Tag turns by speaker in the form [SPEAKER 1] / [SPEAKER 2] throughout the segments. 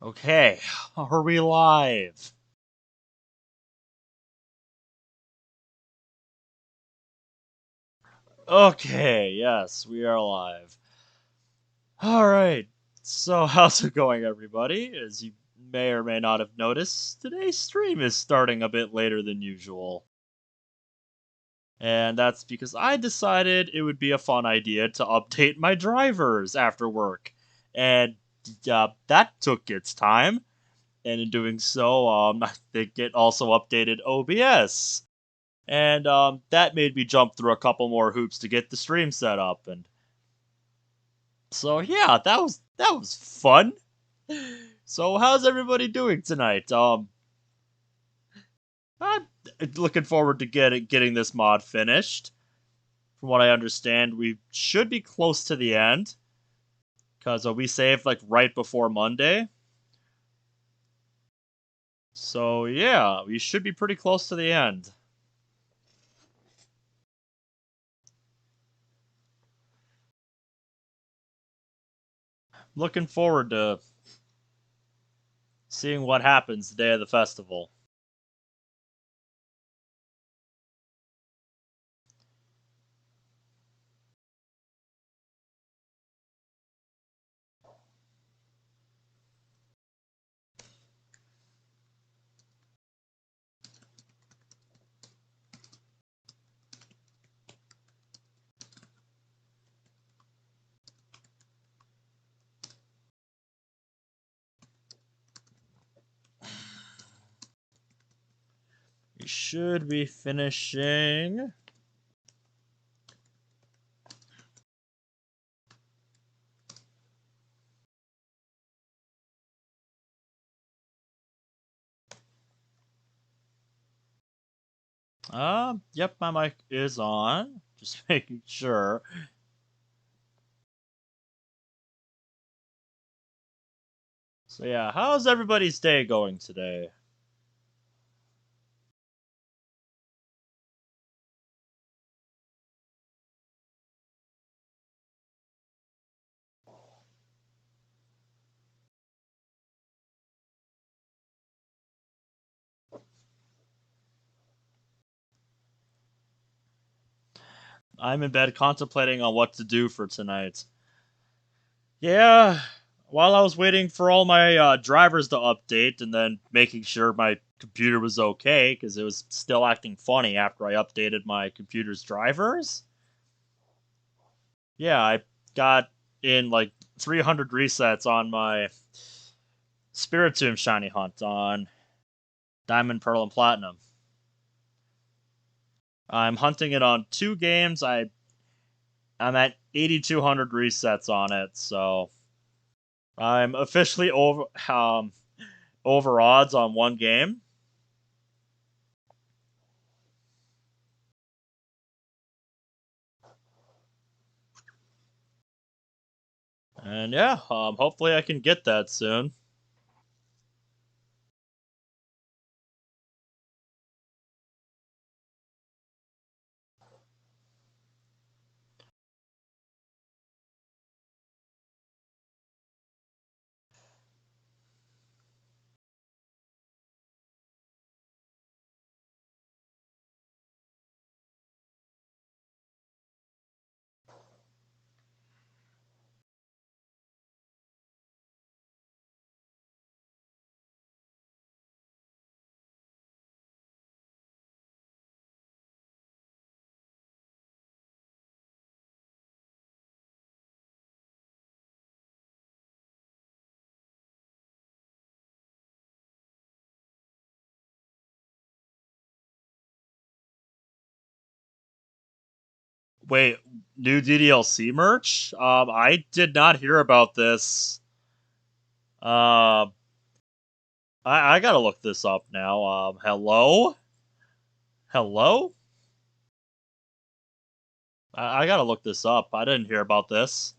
[SPEAKER 1] Okay, are we live? Okay, yes, we are live. Alright, so how's it going, everybody? As you may or may not have noticed, today's stream is starting a bit later than usual. And that's because I decided it would be a fun idea to update my drivers after work. And that took its time. And in doing so, I think it also updated OBS. And that made me jump through a couple more hoops to get the stream set up, and so yeah, that was fun. So how's everybody doing tonight? I'm looking forward to getting this mod finished. From what I understand, we should be close to the end because we saved like right before Monday. So yeah, we should be pretty close to the end. Looking forward to seeing what happens the day of the festival. We should be finishing. Yep, my mic is on. Just making sure. So yeah, how's everybody's day going today? I'm in bed contemplating on what to do for tonight. Yeah, while I was waiting for all my drivers to update and then making sure my computer was okay because it was still acting funny after I updated my computer's drivers. Yeah, I got in like 300 resets on my Spiritomb Shiny Hunt on Diamond, Pearl, and Platinum. I'm hunting it on 2 games. I'm at 8,200 resets on it, so I'm officially over odds on 1 game. And yeah, hopefully I can get that soon. Wait, new DDLC merch? I did not hear about this. Uh, I gotta look this up now. Hello? Hello? I gotta look this up. I didn't hear about this.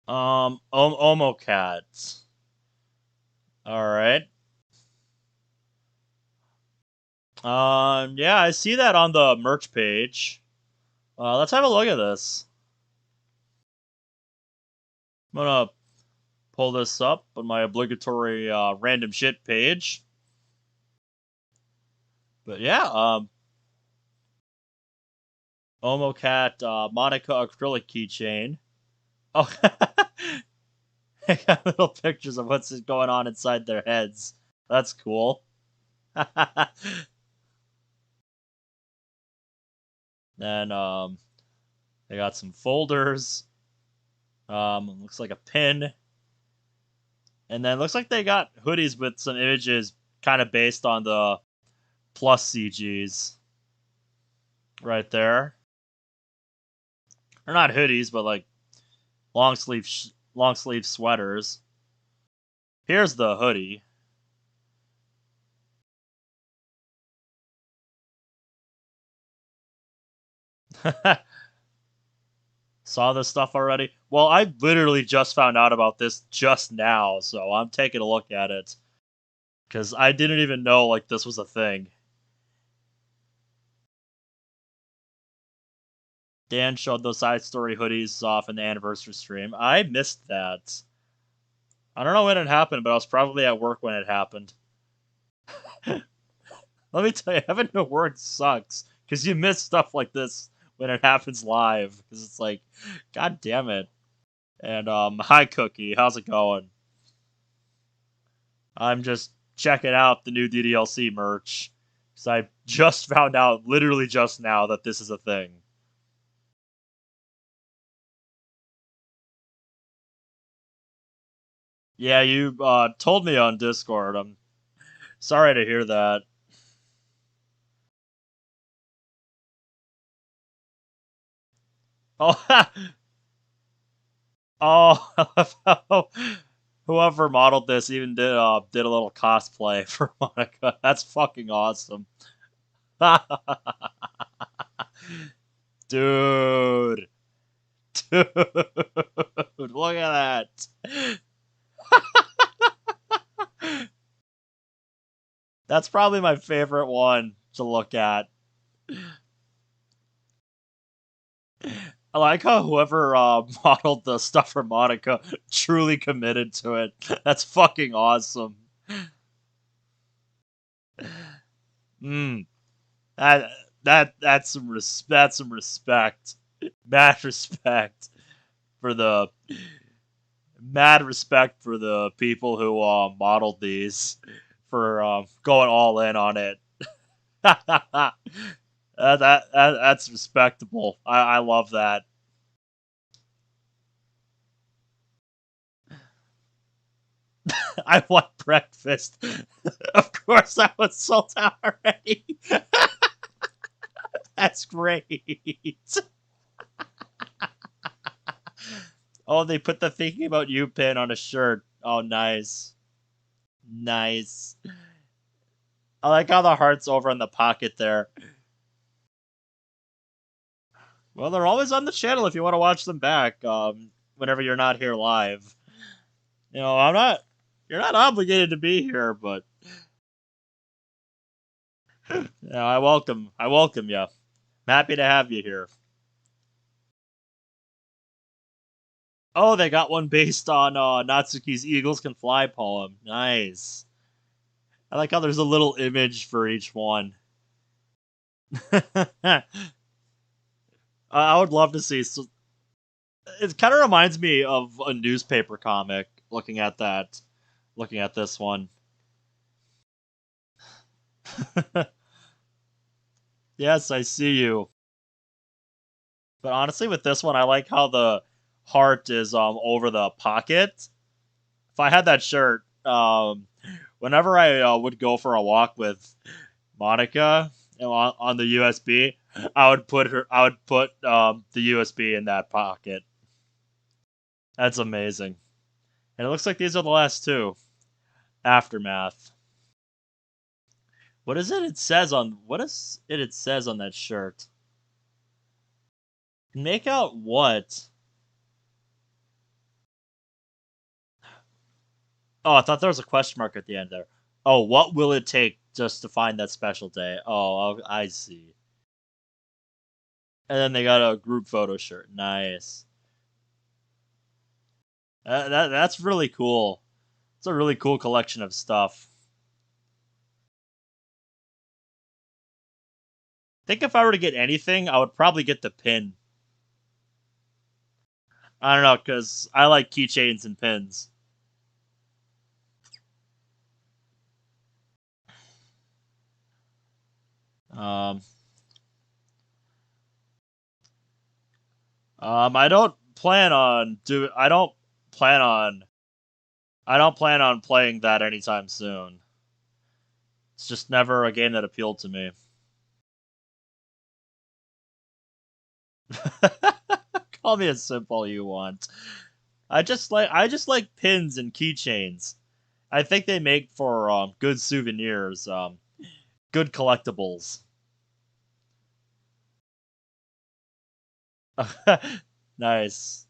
[SPEAKER 1] Omocat. All right. Yeah, I see that on the merch page. Let's have a look at this. I'm gonna pull this up on my obligatory random shit page. But yeah, Omocat Monica acrylic keychain. Oh, I got little pictures of what's going on inside their heads. That's cool. Then they got some folders. Looks like a pin, and then looks like they got hoodies with some images kind of based on the plus CGs right there. They're not hoodies, but like long sleeve sweaters. Here's the hoodie. Saw this stuff already? Well, I literally just found out about this just now, so I'm taking a look at it because I didn't even know like this was a thing. Dan showed those side story hoodies off in the anniversary stream. I missed that. I don't know when it happened, but I was probably at work when it happened. Let me tell you, having to work sucks because you miss stuff like this when it happens live. Because it's like, god damn it. And hi Cookie, how's it going? I'm just checking out the new DDLC merch because I just found out, literally just now, that this is a thing. Yeah, you told me on Discord. I'm sorry to hear that. Oh, oh, whoever modeled this even did a little cosplay for Monica. That's fucking awesome, dude. Dude, look at that. That's probably my favorite one to look at. I like how whoever modeled the stuff for Monica truly committed to it. That's fucking awesome. Mm, that that's some respect. Mad respect for the mad respect for the people who modeled these for going all in on it. That's respectable. I love that. I want breakfast. Of course, I was sold out already. That's great. Oh, they put the thinking about you pin on a shirt. Oh, nice. Nice. I like how the heart's over in the pocket there. Well, they're always on the channel if you want to watch them back. Whenever you're not here live. I'm not. You're not obligated to be here, but I welcome you. I'm happy to have you here. Oh, they got one based on Natsuki's "Eagles Can Fly" poem. Nice. I like how there's a little image for each one. I would love to see. It kind of reminds me of a newspaper comic. Looking at this one. Yes, I see you. But honestly, with this one, I like how the heart is over the pocket. If I had that shirt, whenever I would go for a walk with Monica on the USB, I would put the USB in that pocket. That's amazing. And it looks like these are the last two. Aftermath. What is it? What is it? It says on that shirt. Make out what? Oh, I thought there was a question mark at the end there. Oh, what will it take just to find that special day? Oh, I see. And then they got a group photo shirt. Nice. That's really cool. It's a really cool collection of stuff. I think if I were to get anything, I would probably get the pin. I don't know, because I like keychains and pins. Um, I don't plan on do. Plan on. I don't plan on playing that anytime soon. It's just never a game that appealed to me. Call me as simple you want. I just like pins and keychains. I think they make for good souvenirs, good collectibles. Nice.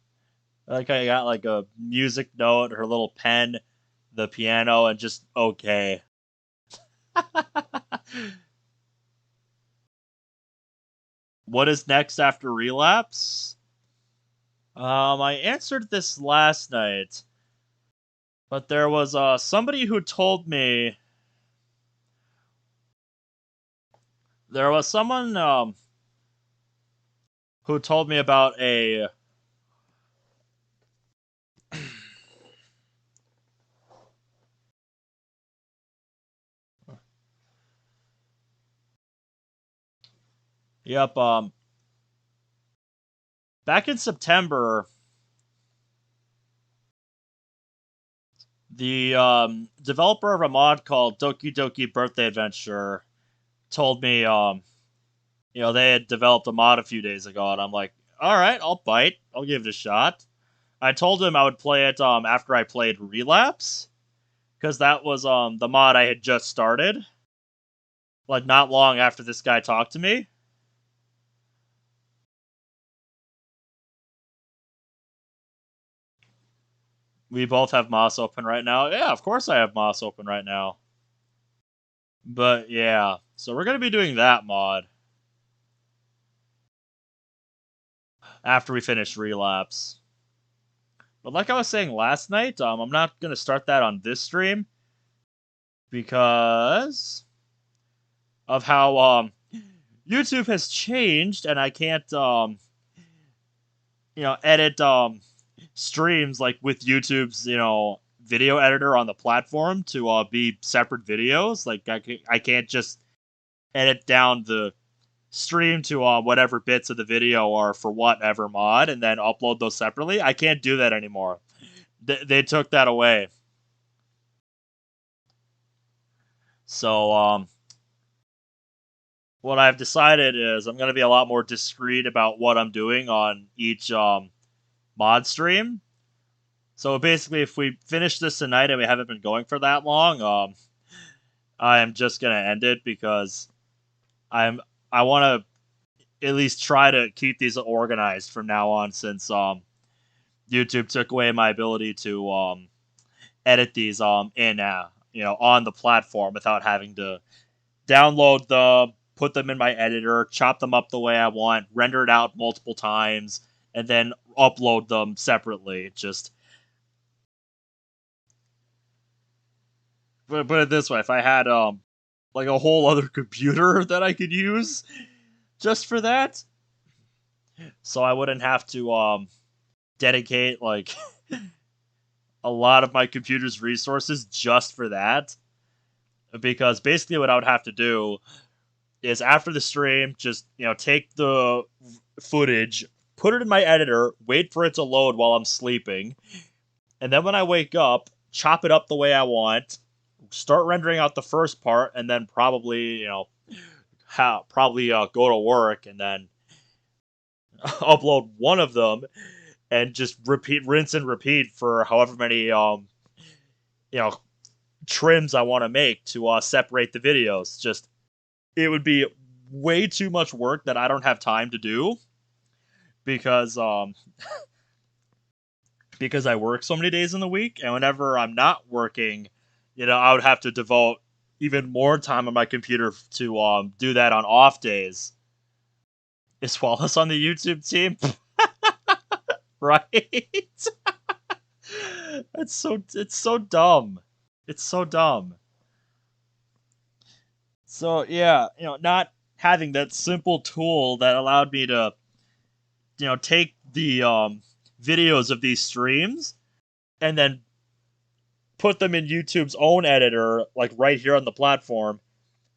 [SPEAKER 1] I like how you got like a music note, her little pen, the piano, and just okay. What is next after Relapse? I answered this last night, but there was somebody who told me there was someone who told me about a yep back in September the developer of a mod called Doki Doki Birthday Adventure told me they had developed a mod a few days ago, and I'm like, all right, I'll bite, I'll give it a shot. I told him I would play it after I played Relapse because that was the mod I had just started, like not long after this guy talked to me. We both have Moss open right now. Yeah, of course I have Moss open right now. But yeah, so we're gonna be doing that mod after we finish Relapse. But like I was saying last night, I'm not gonna start that on this stream because of how YouTube has changed, and I can't edit streams like with YouTube's video editor on the platform to be separate videos. Like I can't just edit down the stream to whatever bits of the video are for whatever mod and then upload those separately. I can't do that anymore. They took that away. So what I've decided is I'm going to be a lot more discreet about what I'm doing on each mod stream. So basically, if we finish this tonight and we haven't been going for that long, I am just gonna end it because I want to at least try to keep these organized from now on, since YouTube took away my ability to edit these in on the platform without having to download them, put them in my editor, chop them up the way I want, render it out multiple times, and then upload them separately. Just put it this way: if I had like a whole other computer that I could use just for that, so I wouldn't have to dedicate like a lot of my computer's resources just for that. Because basically, what I would have to do is after the stream, just take the footage, put it in my editor, wait for it to load while I'm sleeping, and then when I wake up, chop it up the way I want, start rendering out the first part, and then probably go to work and then upload one of them and just rinse and repeat for however many you know trims I want to make to separate the videos. Just it would be way too much work that I don't have time to do because because I work so many days in the week, and whenever I'm not working, I would have to devote even more time on my computer to do that on off days. Is Wallace on the YouTube team? Right? It's so dumb. It's so dumb. So yeah, not having that simple tool that allowed me to, take the videos of these streams and then put them in YouTube's own editor, like right here on the platform,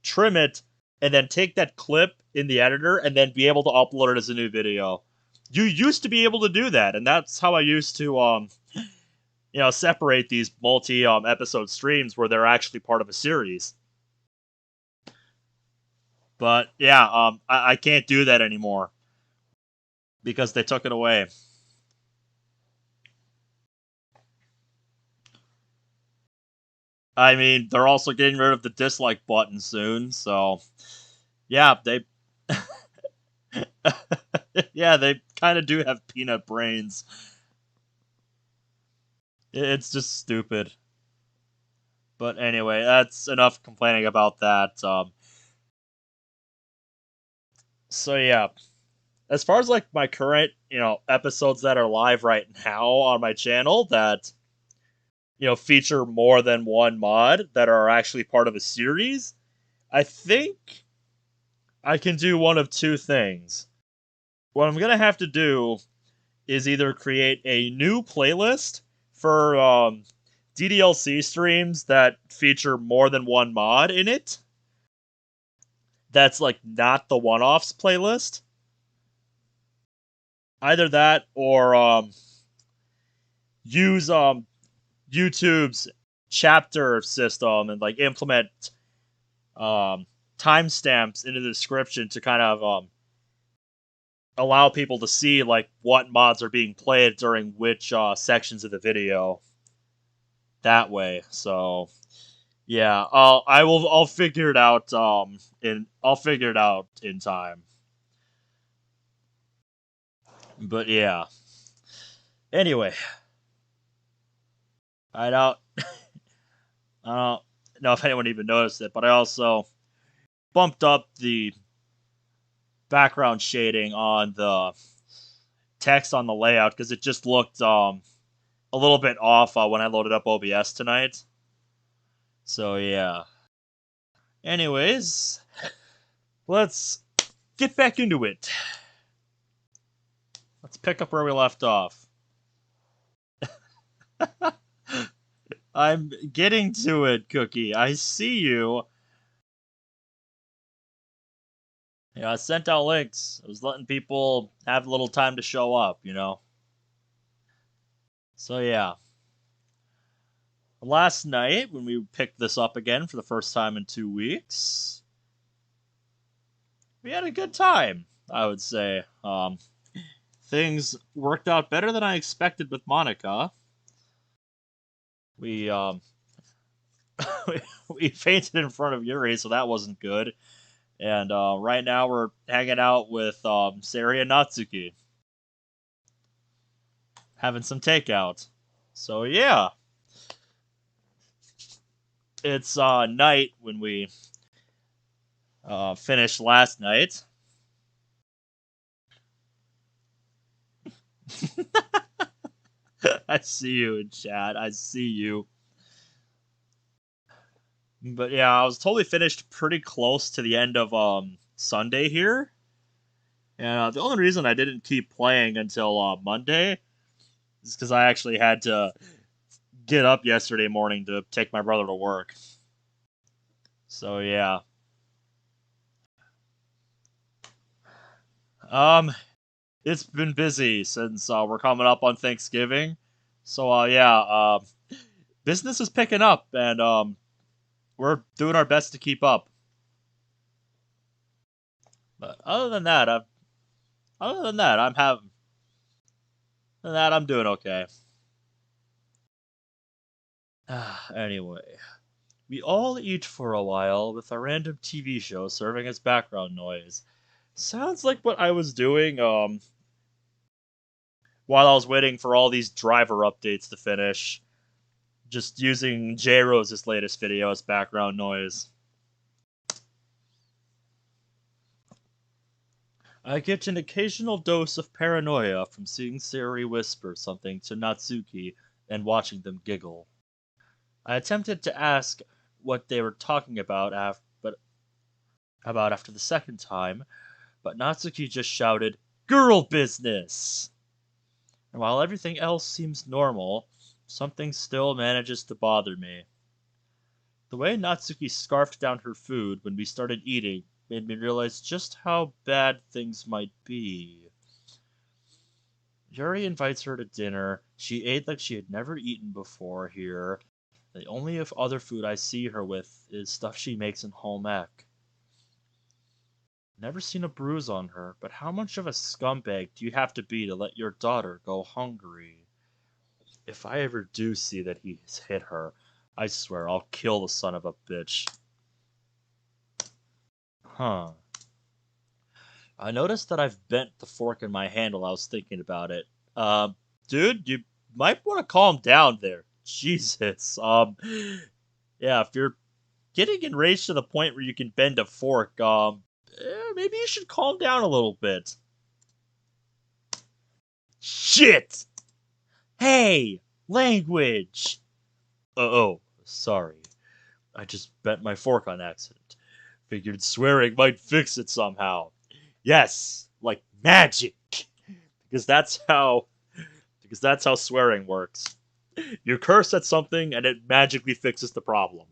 [SPEAKER 1] trim it, and then take that clip in the editor and then be able to upload it as a new video. You used to be able to do that, and that's how I used to separate these multi episode streams where they're actually part of a series. But yeah, I can't do that anymore because they took it away. I mean, they're also getting rid of the dislike button soon, so yeah, they yeah, they kind of do have peanut brains. It's just stupid. But anyway, that's enough complaining about that. So yeah, as far as like my current, episodes that are live right now on my channel that feature more than one mod that are actually part of a series, I think I can do one of two things. What I'm gonna have to do is either create a new playlist for DDLC streams that feature more than one mod in it. That's like not the one-offs playlist. Either that or use YouTube's chapter system and like implement timestamps into the description to kind of allow people to see like what mods are being played during which sections of the video. That way, so yeah, I'll figure it out. I'll figure it out in time. But yeah. Anyway, I don't, I don't know if anyone even noticed it, but I also bumped up the background shading on the text on the layout because it just looked a little bit off when I loaded up OBS tonight. So yeah. Anyways, let's get back into it. Let's pick up where we left off. I'm getting to it, Cookie. I see you. Yeah, I sent out links. I was letting people have a little time to show up. So yeah. Last night, when we picked this up again for the first time in 2 weeks, we had a good time, I would say. Things worked out better than I expected with Monica. We we fainted in front of Yuri, so that wasn't good. And right now we're hanging out with Sari and Natsuki, having some takeout. So yeah, it's night when we finished last night. I see you in chat. I see you. But yeah, I was totally finished pretty close to the end of Sunday here. And the only reason I didn't keep playing until Monday is because I actually had to get up yesterday morning to take my brother to work. So yeah. It's been busy since we're coming up on Thanksgiving. So yeah, business is picking up, and we're doing our best to keep up. But other than that, I'm doing okay. Anyway, we all eat for a while with a random TV show serving as background noise. Sounds like what I was doing while I was waiting for all these driver updates to finish, just using J Rose's latest video as background noise. I get an occasional dose of paranoia from seeing Sayori whisper something to Natsuki and watching them giggle. I attempted to ask what they were talking about after the second time, but Natsuki just shouted, "Girl business!" And while everything else seems normal, something still manages to bother me. The way Natsuki scarfed down her food when we started eating made me realize just how bad things might be. Yuri invites her to dinner. She ate like she had never eaten before here. The only other food I see her with is stuff she makes in home ec. Never seen a bruise on her, but how much of a scumbag do you have to be to let your daughter go hungry? If I ever do see that he's hit her, I swear I'll kill the son of a bitch. Huh. I noticed that I've bent the fork in my handle. I was thinking about it. Dude, you might want to calm down there. Jesus. Yeah, if you're getting enraged to the point where you can bend a fork, maybe you should calm down a little bit. Shit! Hey! Language! Oh, sorry. I just bent my fork on accident. Figured swearing might fix it somehow. Yes, like magic. Because that's how swearing works. You curse at something and it magically fixes the problem.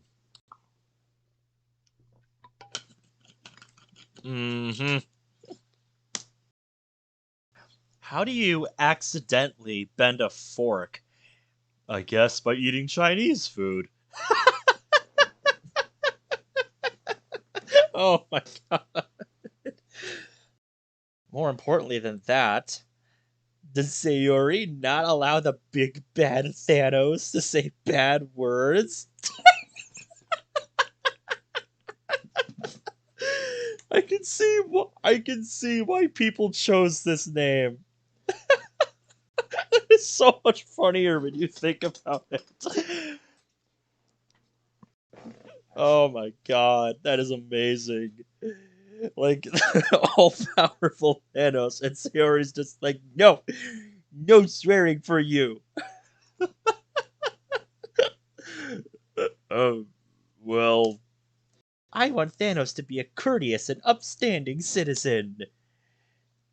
[SPEAKER 1] Mm-hmm. How do you accidentally bend a fork? I guess by eating Chinese food. Oh my god. More importantly than that, does Sayori not allow the big bad Thanos to say bad words? I can see why people chose this name. It's so much funnier when you think about it. Oh my god, that is amazing. Like all powerful Thanos, and Sayori's just like, no, no swearing for you. Oh, well, I want Thanos to be a courteous and upstanding citizen.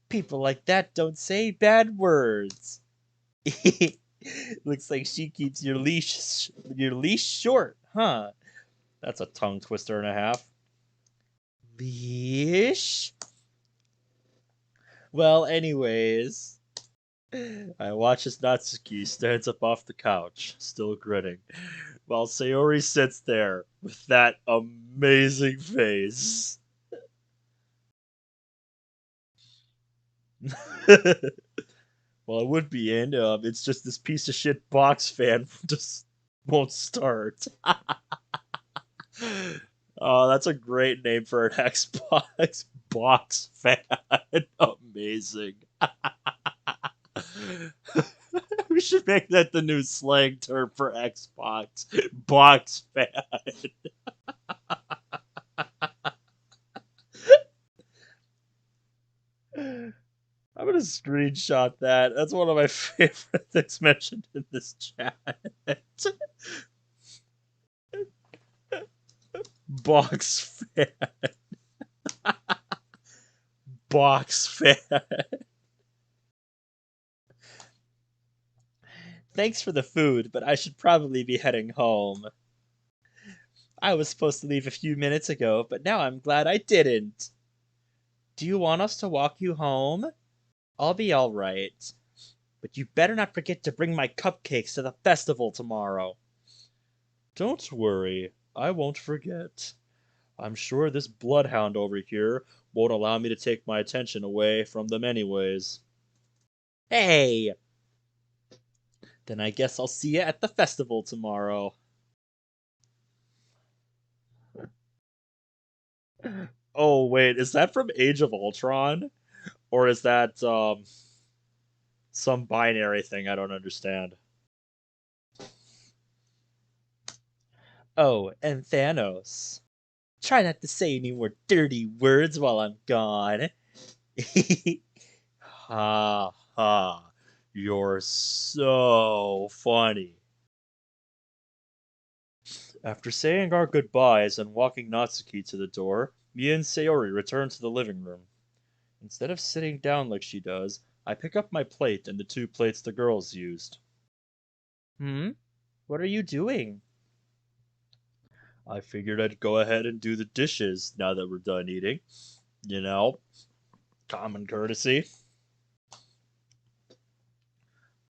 [SPEAKER 1] People like that don't say bad words. Looks like she keeps your leash short, huh? That's a tongue twister and a half. Leash? Well, anyways, I watch as Natsuki stands up off the couch, still grinning, while Sayori sits there with that amazing face. Well, it would be in. It's just this piece of shit box fan just won't start. Oh, that's a great name for an Xbox box fan. Amazing. We should make that the new slang term for Xbox. Box fan. I'm gonna screenshot that. That's one of my favorite things mentioned in this chat. Box fan. Box fan. Thanks for the food, but I should probably be heading home. I was supposed to leave a few minutes ago, but now I'm glad I didn't. Do you want us to walk you home? I'll be alright. But you better not forget to bring my cupcakes to the festival tomorrow. Don't worry, I won't forget. I'm sure this bloodhound over here won't allow me to take my attention away from them anyways. Hey! Then I guess I'll see you at the festival tomorrow. Oh, wait, is that from Age of Ultron? Or is that, Some binary thing I don't understand. Oh, and Thanos. Try not to say any more dirty words while I'm gone. Ha ha. You're so funny. After saying our goodbyes and walking Natsuki to the door, me and Sayori return to the living room. Instead of sitting down like she does, I pick up my plate and the two plates the girls used. Hmm? What are you doing? I figured I'd go ahead and do the dishes now that we're done eating. You know, common courtesy.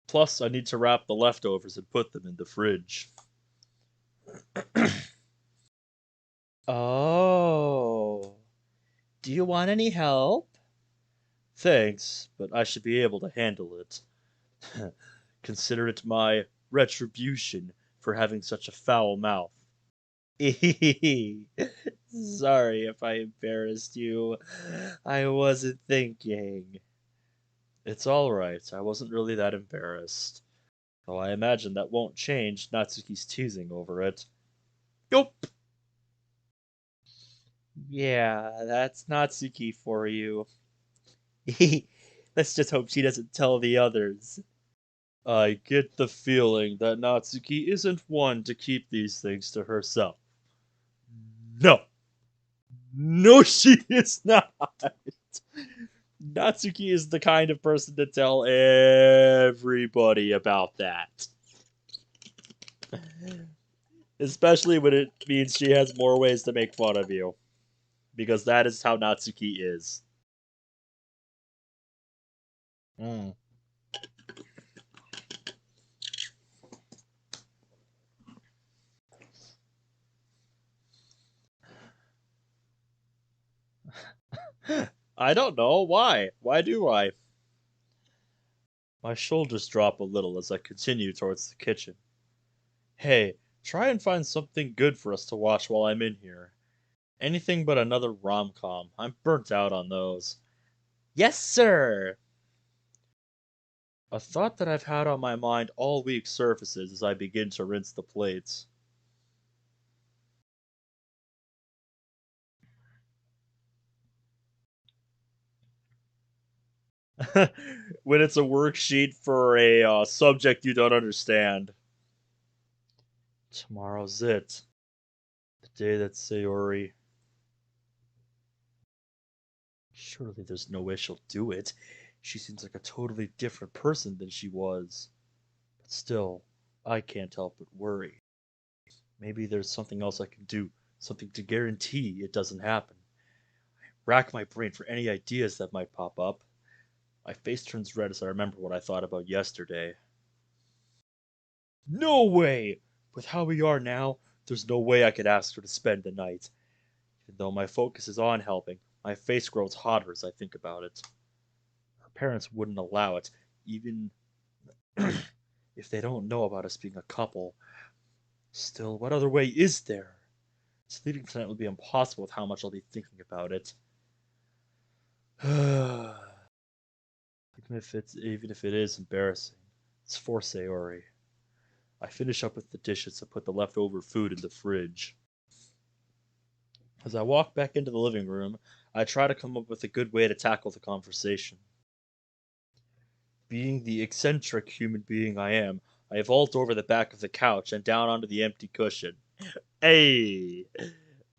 [SPEAKER 1] Plus, I need to wrap the leftovers and put them in the fridge. Oh. Do you want any help? Thanks, but I should be able to handle it. Consider it my retribution for having such a foul mouth. Sorry if I embarrassed you. I wasn't thinking. It's alright, I wasn't really that embarrassed. Though I imagine that won't change Natsuki's teasing over it. Nope! Yeah, that's Natsuki for you. Let's just hope she doesn't tell the others. I get the feeling that Natsuki isn't one to keep these things to herself. No! No, she is not! Natsuki is the kind of person to tell everybody about that. Especially when it means she has more ways to make fun of you. Because that is how Natsuki is. Mm. I don't know. Why? Why do I? My shoulders drop a little as I continue towards the kitchen. Hey, try and find something good for us to watch while I'm in here. Anything but another rom-com. I'm burnt out on those. Yes, sir! A thought that I've had on my mind all week surfaces as I begin to rinse the plates. When it's a worksheet for a subject you don't understand. Tomorrow's it. The day that Sayori. Surely there's no way she'll do it. She seems like a totally different person than she was. But still, I can't help but worry. Maybe there's something else I can do, something to guarantee it doesn't happen. Rack my brain for any ideas that might pop up. My face turns red as I remember what I thought about yesterday. No way! With how we are now, there's no way I could ask her to spend the night. Even though my focus is on helping, my face grows hotter as I think about it. Her parents wouldn't allow it, even if they don't know about us being a couple. Still, what other way is there? Sleeping tonight will be impossible with how much I'll be thinking about it. Even if it is embarrassing, it's for Sayori. I finish up with the dishes and put the leftover food in the fridge. As I walk back into the living room, I try to come up with a good way to tackle the conversation. Being the eccentric human being I am, I vault over the back of the couch and down onto the empty cushion. Hey!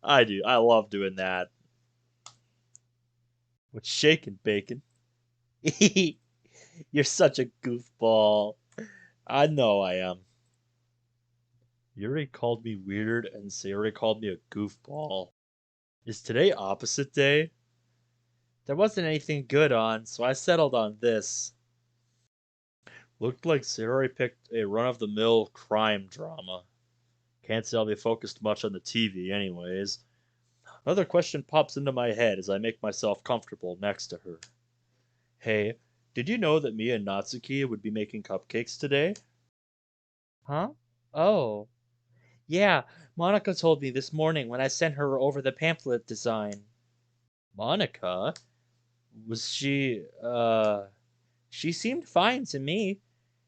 [SPEAKER 1] I love doing that. What's shaking, Bacon? You're such a goofball. I know I am. Yuri called me weird and Sayori called me a goofball. Is today opposite day? There wasn't anything good on, so I settled on this. Looked like Sayori picked a run-of-the-mill crime drama. Can't say I'll be focused much on the TV anyways. Another question pops into my head as I make myself comfortable next to her. Hey, did you know that me and Natsuki would be making cupcakes today? Huh? Oh. Yeah, Monica told me this morning when I sent her over the pamphlet design. Monica? Was she,
[SPEAKER 2] She seemed fine to me.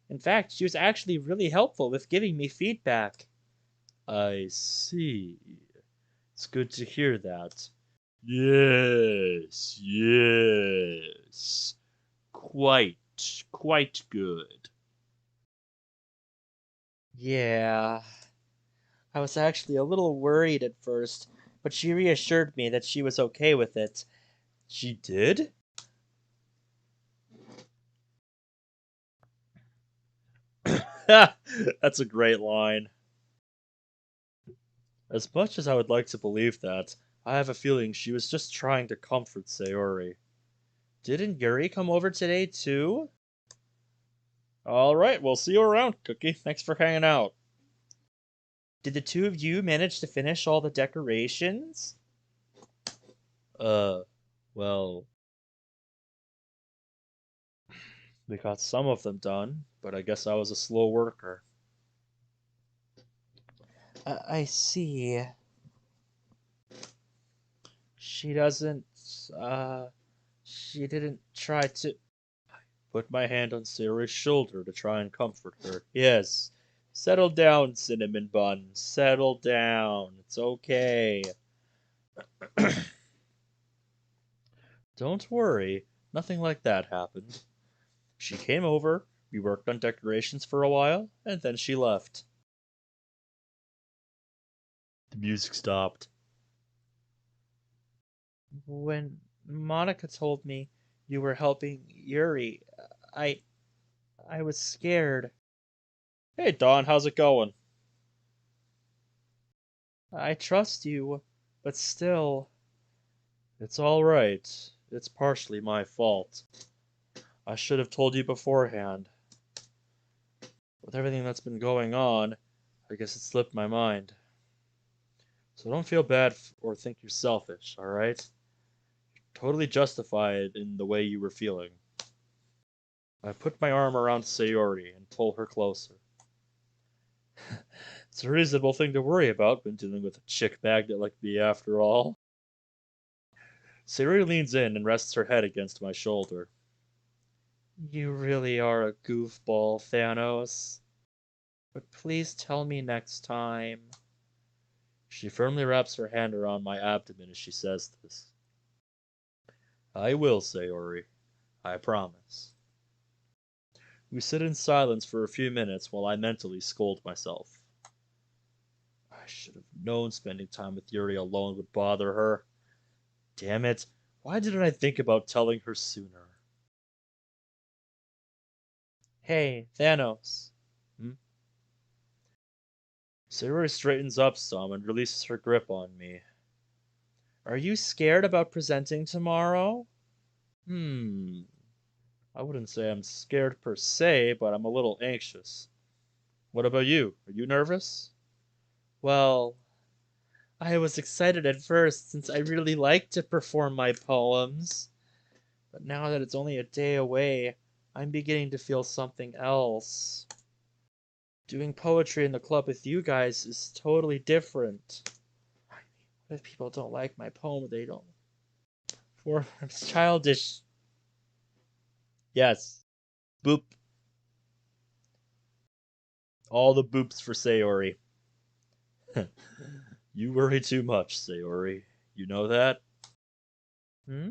[SPEAKER 2] In fact, she was actually really helpful with giving me feedback.
[SPEAKER 1] I see. It's good to hear that. Yes, yes. Quite good.
[SPEAKER 2] Yeah, I was actually a little worried at first, but she reassured me that she was okay with it.
[SPEAKER 1] She did? That's a great line. As much as I would like to believe that, I have a feeling she was just trying to comfort Sayori.
[SPEAKER 2] Didn't Yuri come over today too?
[SPEAKER 1] Alright, we'll see you around, Cookie. Thanks for hanging out.
[SPEAKER 2] Did the two of you manage to finish all the decorations?
[SPEAKER 1] Uh, well, we got some of them done, but I guess I was a slow worker.
[SPEAKER 2] I see. She doesn't, she didn't try to.
[SPEAKER 1] Put my hand on Sayori's shoulder to try and comfort her. Yes. Settle down, Cinnamon Bun. Settle down. It's okay. Don't worry. Nothing like that happened. She came over, we worked on decorations for a while, and then she left. The music stopped.
[SPEAKER 2] When Monica told me you were helping Yuri, I I was scared.
[SPEAKER 1] Hey, Dawn, how's it going?
[SPEAKER 2] I trust you, but still.
[SPEAKER 1] It's alright. It's partially my fault. I should have told you beforehand. With everything that's been going on, I guess it slipped my mind. So don't feel bad or think you're selfish, alright? Totally justified in the way you were feeling. I put my arm around Sayori and pull her closer. It's a reasonable thing to worry about when dealing with a chick magnet like me, after all. Sayori leans in and rests her head against my shoulder.
[SPEAKER 2] You really are a goofball, Thanos. But please tell me next time.
[SPEAKER 1] She firmly wraps her hand around my abdomen as she says this. I will, Sayori. I promise. We sit in silence for a few minutes while I mentally scold myself. I should have known spending time with Yuri alone would bother her. Damn it, why didn't I think about telling her sooner?
[SPEAKER 2] Hey, Thanos.
[SPEAKER 1] Hmm? Sayori straightens up some and releases her grip on me.
[SPEAKER 2] Are you scared about presenting tomorrow?
[SPEAKER 1] Hmm. I wouldn't say I'm scared per se, but I'm a little anxious. What about you? Are you nervous?
[SPEAKER 2] Well, I was excited at first since I really like to perform my poems. But now that it's only a day away, I'm beginning to feel something else. Doing poetry in the club with you guys is totally different. If people don't like my poem, they don't. For it's childish.
[SPEAKER 1] Yes. Boop. All the boops for Sayori. You worry too much, Sayori. You know that?
[SPEAKER 2] Hmm?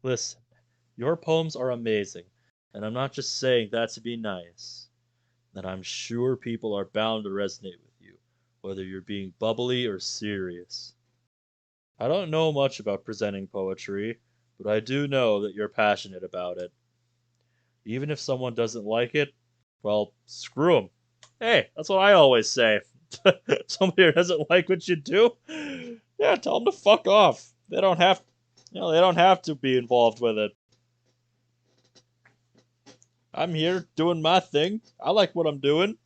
[SPEAKER 1] Listen, your poems are amazing, and I'm not just saying that to be nice. And I'm sure people are bound to resonate with you, whether you're being bubbly or serious. I don't know much about presenting poetry, but I do know that you're passionate about it. Even if someone doesn't like it, well, screw them. Hey, that's what I always say. Somebody who doesn't like what you do, yeah, tell them to fuck off. They don't have, they don't have to be involved with it. I'm here doing my thing. I like what I'm doing.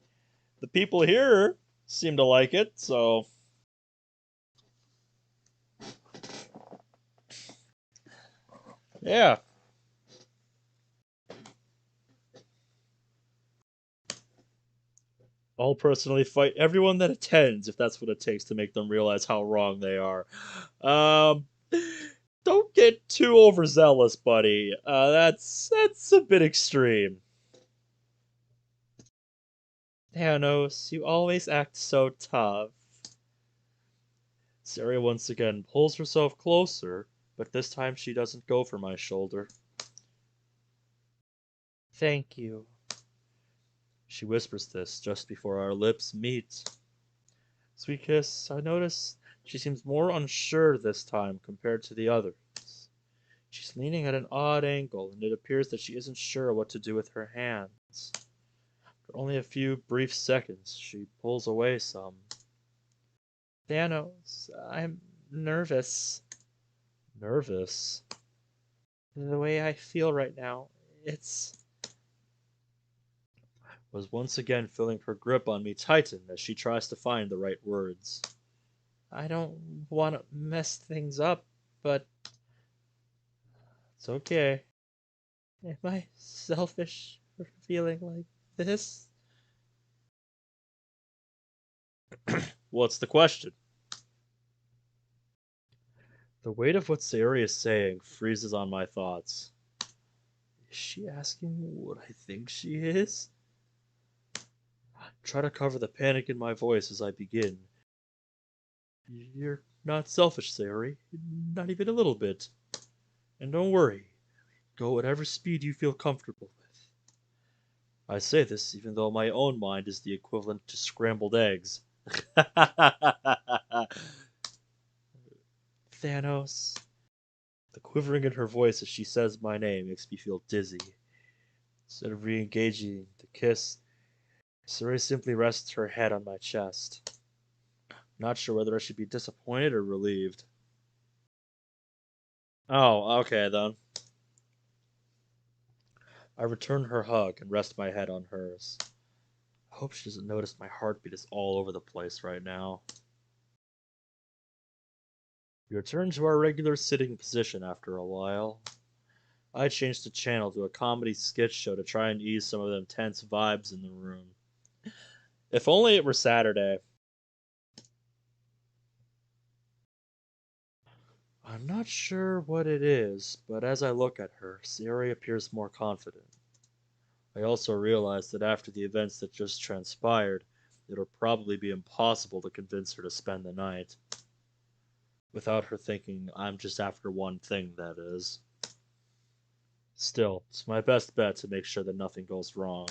[SPEAKER 1] The people here seem to like it, so yeah. I'll personally fight everyone that attends if that's what it takes to make them realize how wrong they are. Um, Don't get too overzealous, buddy. That's a bit extreme.
[SPEAKER 2] Thanos, you always act so tough.
[SPEAKER 1] Saria once again pulls herself closer, but this time she doesn't go for my shoulder.
[SPEAKER 2] Thank you.
[SPEAKER 1] She whispers this just before our lips meet. As we kiss, I notice she seems more unsure this time compared to the others. She's leaning at an odd angle, and it appears that she isn't sure what to do with her hands. For only a few brief seconds, she pulls away some.
[SPEAKER 2] Thanos, I'm nervous.
[SPEAKER 1] Nervous?
[SPEAKER 2] The way I feel right now, it's.
[SPEAKER 1] Was once again feeling her grip on me tighten as she tries to find the right words.
[SPEAKER 2] I don't want to mess things up, but
[SPEAKER 1] It's okay.
[SPEAKER 2] am I selfish for feeling like this?
[SPEAKER 1] What's the question? The weight of what Sayori is saying freezes on my thoughts. Is she asking what I think she is? Try to cover the panic in my voice as I begin. You're not selfish, Sayori. Not even a little bit. And don't worry. Go whatever speed you feel comfortable with. I say this even though my own mind is the equivalent to scrambled eggs.
[SPEAKER 2] Thanos.
[SPEAKER 1] The quivering in her voice as she says my name makes me feel dizzy. Instead of re-engaging the kiss, Sayori simply rests her head on my chest. Not sure whether I should be disappointed or relieved. Oh, okay then. I return her hug and rest my head on hers. I hope she doesn't notice my heartbeat is all over the place right now. We return to our regular sitting position after a while. I changed the channel to a comedy sketch show to try and ease some of them tense vibes in the room. If only it were Saturday. I'm not sure what it is, but as I look at her, Sayori appears more confident. I also realize that after the events that just transpired, it'll probably be impossible to convince her to spend the night. Without her thinking I'm just after one thing, that is. Still, it's my best bet to make sure that nothing goes wrong.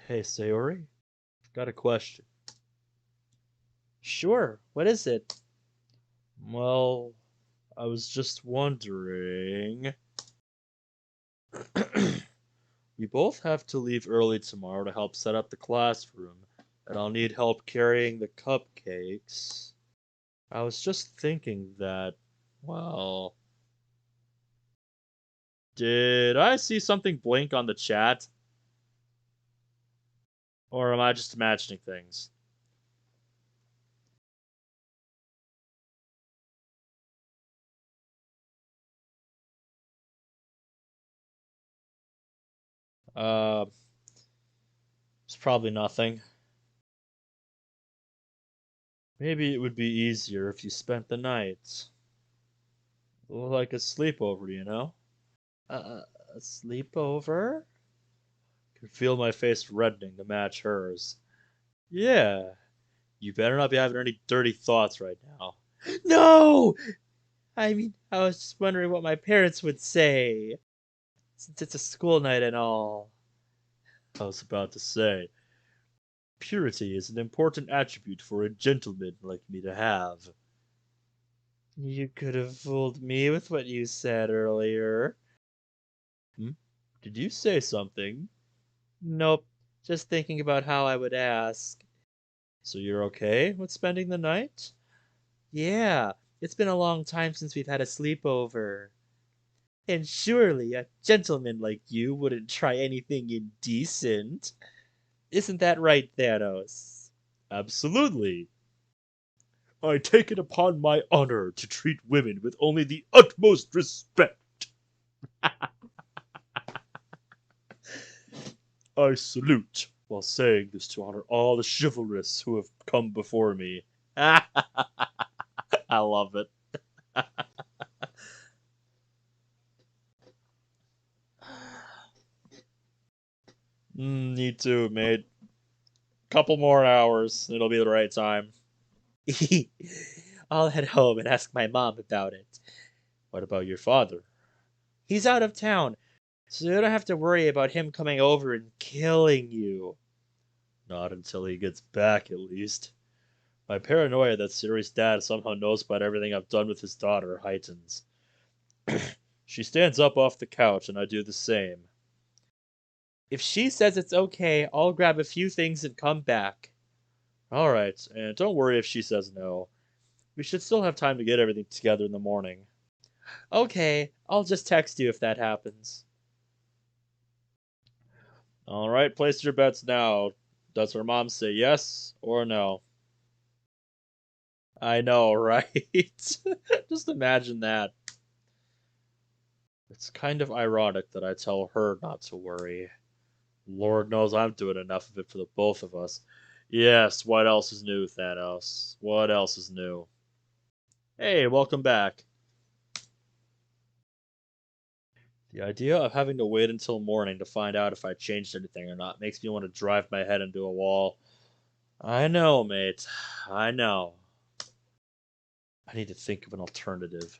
[SPEAKER 1] Hey, Sayori, I've got a question.
[SPEAKER 2] Sure, what is it?
[SPEAKER 1] Well, I was just wondering. We both have to leave early tomorrow to help set up the classroom, and I'll need help carrying the cupcakes. I was just thinking that, well, did I see something blink on the chat? Or am I just imagining things? Uh, it's probably nothing. Maybe it would be easier if you spent the night. Like a sleepover, you know?
[SPEAKER 2] Uh, a sleepover?
[SPEAKER 1] Can feel my face reddening to match hers. Yeah, you better not be having any dirty thoughts right now.
[SPEAKER 2] No! I mean, I was just wondering what my parents would say, since it's a school night and all.
[SPEAKER 1] I was about to say, purity is an important attribute for a gentleman like me to have.
[SPEAKER 2] You could have fooled me with what you said earlier.
[SPEAKER 1] Hmm? Did you say something?
[SPEAKER 2] Nope, just thinking about how I would ask.
[SPEAKER 1] So you're okay with spending the night?
[SPEAKER 2] Yeah, it's been a long time since we've had a sleepover. And surely a gentleman like you wouldn't try anything indecent. Isn't that right, Thanos?
[SPEAKER 1] Absolutely. I take it upon my honor to treat women with only the utmost respect. I salute while saying this to honor all the chivalrous who have come before me. I love it. Me too, mate. Couple more hours, it'll be the right time.
[SPEAKER 2] I'll head home and ask my mom about it.
[SPEAKER 1] What about your father?
[SPEAKER 2] He's out of town, so you don't have to worry about him coming over and killing you.
[SPEAKER 1] Not until he gets back, at least. My paranoia that Siri's dad somehow knows about everything I've done with his daughter heightens. She stands up off the couch, and I do the same.
[SPEAKER 2] If she says it's okay, I'll grab a few things and come back.
[SPEAKER 1] Alright, and don't worry if she says no. We should still have time to get everything together in the morning.
[SPEAKER 2] Okay, I'll just text you if that happens.
[SPEAKER 1] Alright, place your bets now. Does her mom say yes or no? I know, right? Just imagine that. It's kind of ironic that I tell her not to worry. Lord knows I'm doing enough of it for the both of us. Yes, what else is new, Thanos? What else is new? Hey, welcome back. The idea of having to wait until morning to find out if I changed anything or not makes me want to drive my head into a wall. I know, mate. I know. I need to think of an alternative.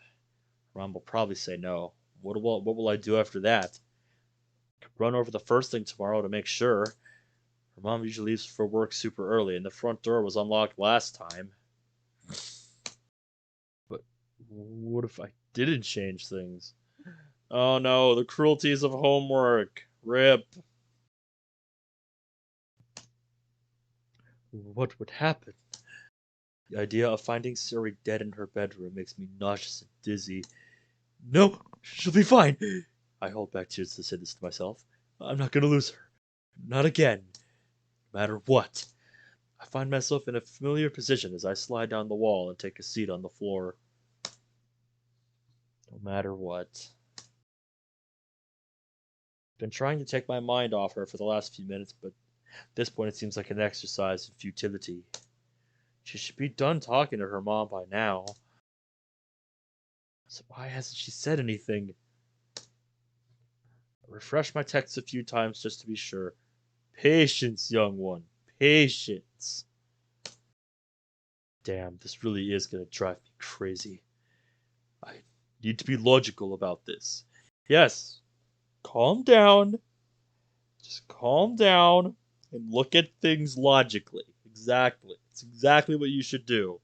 [SPEAKER 1] Ron will probably say no. What will I do after that? Could run over the first thing tomorrow to make sure. Her mom usually leaves for work super early, and the front door was unlocked last time. But what if I didn't change things? Oh no, the cruelties of homework. Rip. What would happen? The idea of finding Suri dead in her bedroom makes me nauseous and dizzy. No, she'll be fine. I hold back tears to say this to myself. I'm not gonna lose her. Not again. No matter what. I find myself in a familiar position as I slide down the wall and take a seat on the floor. No matter what. Been trying to take my mind off her for the last few minutes, but at this point it seems like an exercise in futility. She should be done talking to her mom by now. So why hasn't she said anything? I refresh my text a few times just to be sure. Patience, young one. Patience. Damn, this really is gonna drive me crazy. I need to be logical about this. Yes, calm down. Just calm down and look at things logically. Exactly. It's exactly what you should do.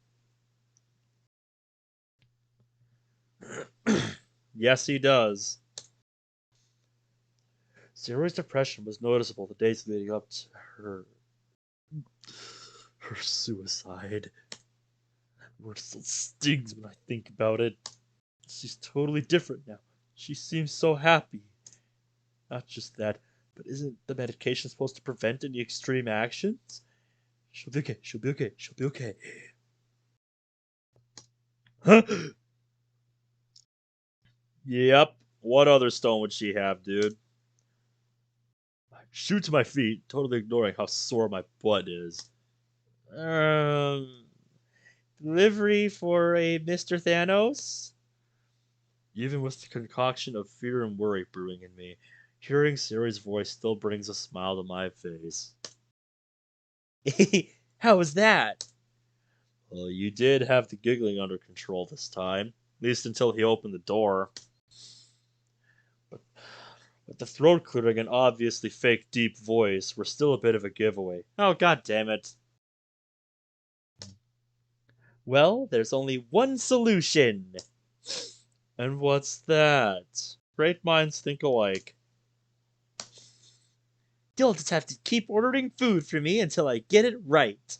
[SPEAKER 1] Yes, he does. Zero's depression was noticeable the days leading up to her suicide. Word still stings when I think about it. She's totally different now. She seems so happy. Not just that, but isn't the medication supposed to prevent any extreme actions? She'll be okay. She'll be okay. She'll be okay. Huh? Yep. What other stone would she have, dude? I shoot to my feet, totally ignoring how sore my butt is. Um,
[SPEAKER 2] Delivery for a Mr. Thanos?
[SPEAKER 1] Even with the concoction of fear and worry brewing in me, hearing Siri's voice still brings a smile to my face.
[SPEAKER 2] How was that?
[SPEAKER 1] Well, you did have the giggling under control this time, at least until he opened the door. But, but the throat clearing and obviously fake deep voice were still a bit of a giveaway. Oh, god damn it.
[SPEAKER 2] Well, there's only one solution.
[SPEAKER 1] And what's that? Great minds think alike.
[SPEAKER 2] You'll just have to keep ordering food for me until I get it right.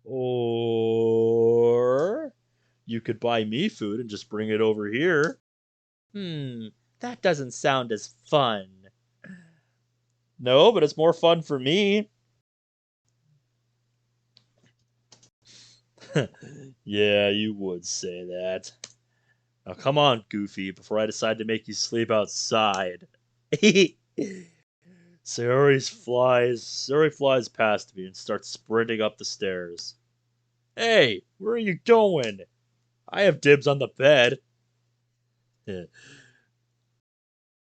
[SPEAKER 1] Or you could buy me food and just bring it over here.
[SPEAKER 2] That doesn't sound as fun.
[SPEAKER 1] No, but it's more fun for me. Yeah, you would say that. Now come on, Goofy, before I decide to make you sleep outside. Sayori flies past me and starts sprinting up the stairs. Hey, where are you going? I have dibs on the bed.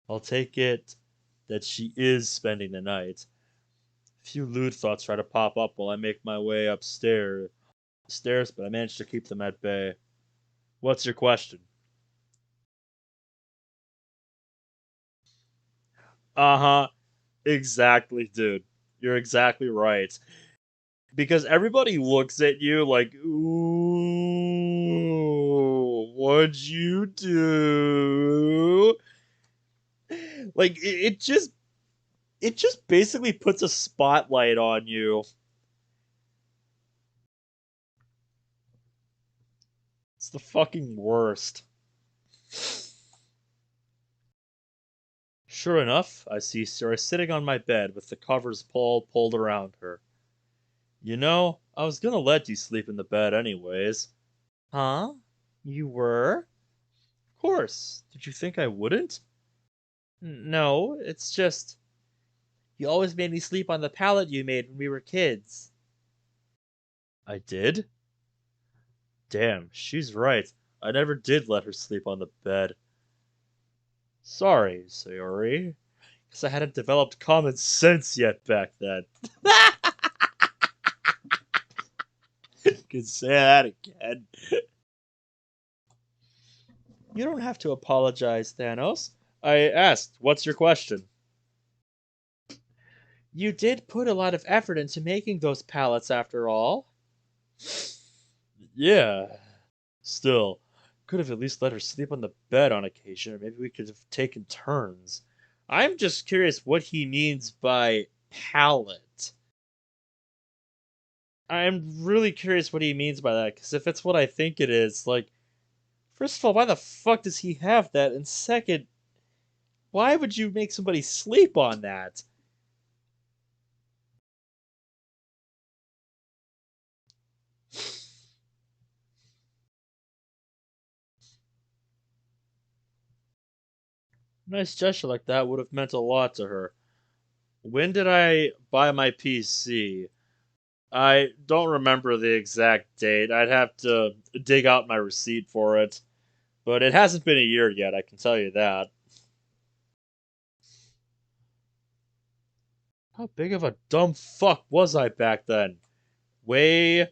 [SPEAKER 1] I'll take it that she is spending the night. A few lewd thoughts try to pop up while I make my way upstairs, but I manage to keep them at bay. What's your question? Uh huh. Exactly, dude. You're exactly right. Because everybody looks at you like, ooh, what'd you do? Like it just basically puts a spotlight on you. It's the fucking worst. Sure enough, I see Sarah sitting on my bed with the covers pulled around her. You know, I was gonna let you sleep in the bed anyways. Huh? You were? Of course. Did you think I wouldn't? No, it's just you always made me sleep on the pallet you made when we were kids. I did? Damn, she's right. I never did let her sleep on the bed. Sorry, Sayori. Because I hadn't developed common sense yet back then. You can say that again. You don't have to apologize, Thanos. I asked, what's your question? You did put a lot of effort into making those pallets after all. Yeah. Still, could have at least let her sleep on the bed on occasion, or maybe we could have taken turns. I'm just curious what he means by pallet. I'm really curious what he means by that, because if it's what I think it is, like, first of all, why the fuck does he have that? And second, why would you make somebody sleep on that? A nice gesture like that would have meant a lot to her. When did I buy my PC? I don't remember the exact date. I'd have to dig out my receipt for it. But it hasn't been a year yet, I can tell you that. How big of a dumb fuck was I back then? Way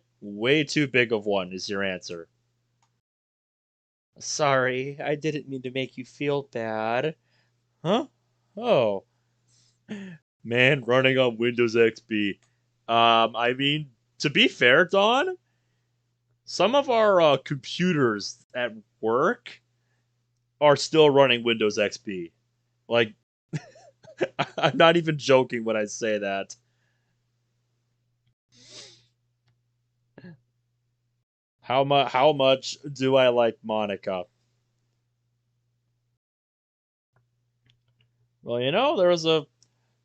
[SPEAKER 1] too big of one is your answer. Sorry, I didn't mean to make you feel bad. Huh? Oh. Man running on Windows XP. I mean, to be fair, Don, some of our computers at work are still running Windows XP. Like, I'm not even joking when I say that. How much do I like Monica? Well, there was a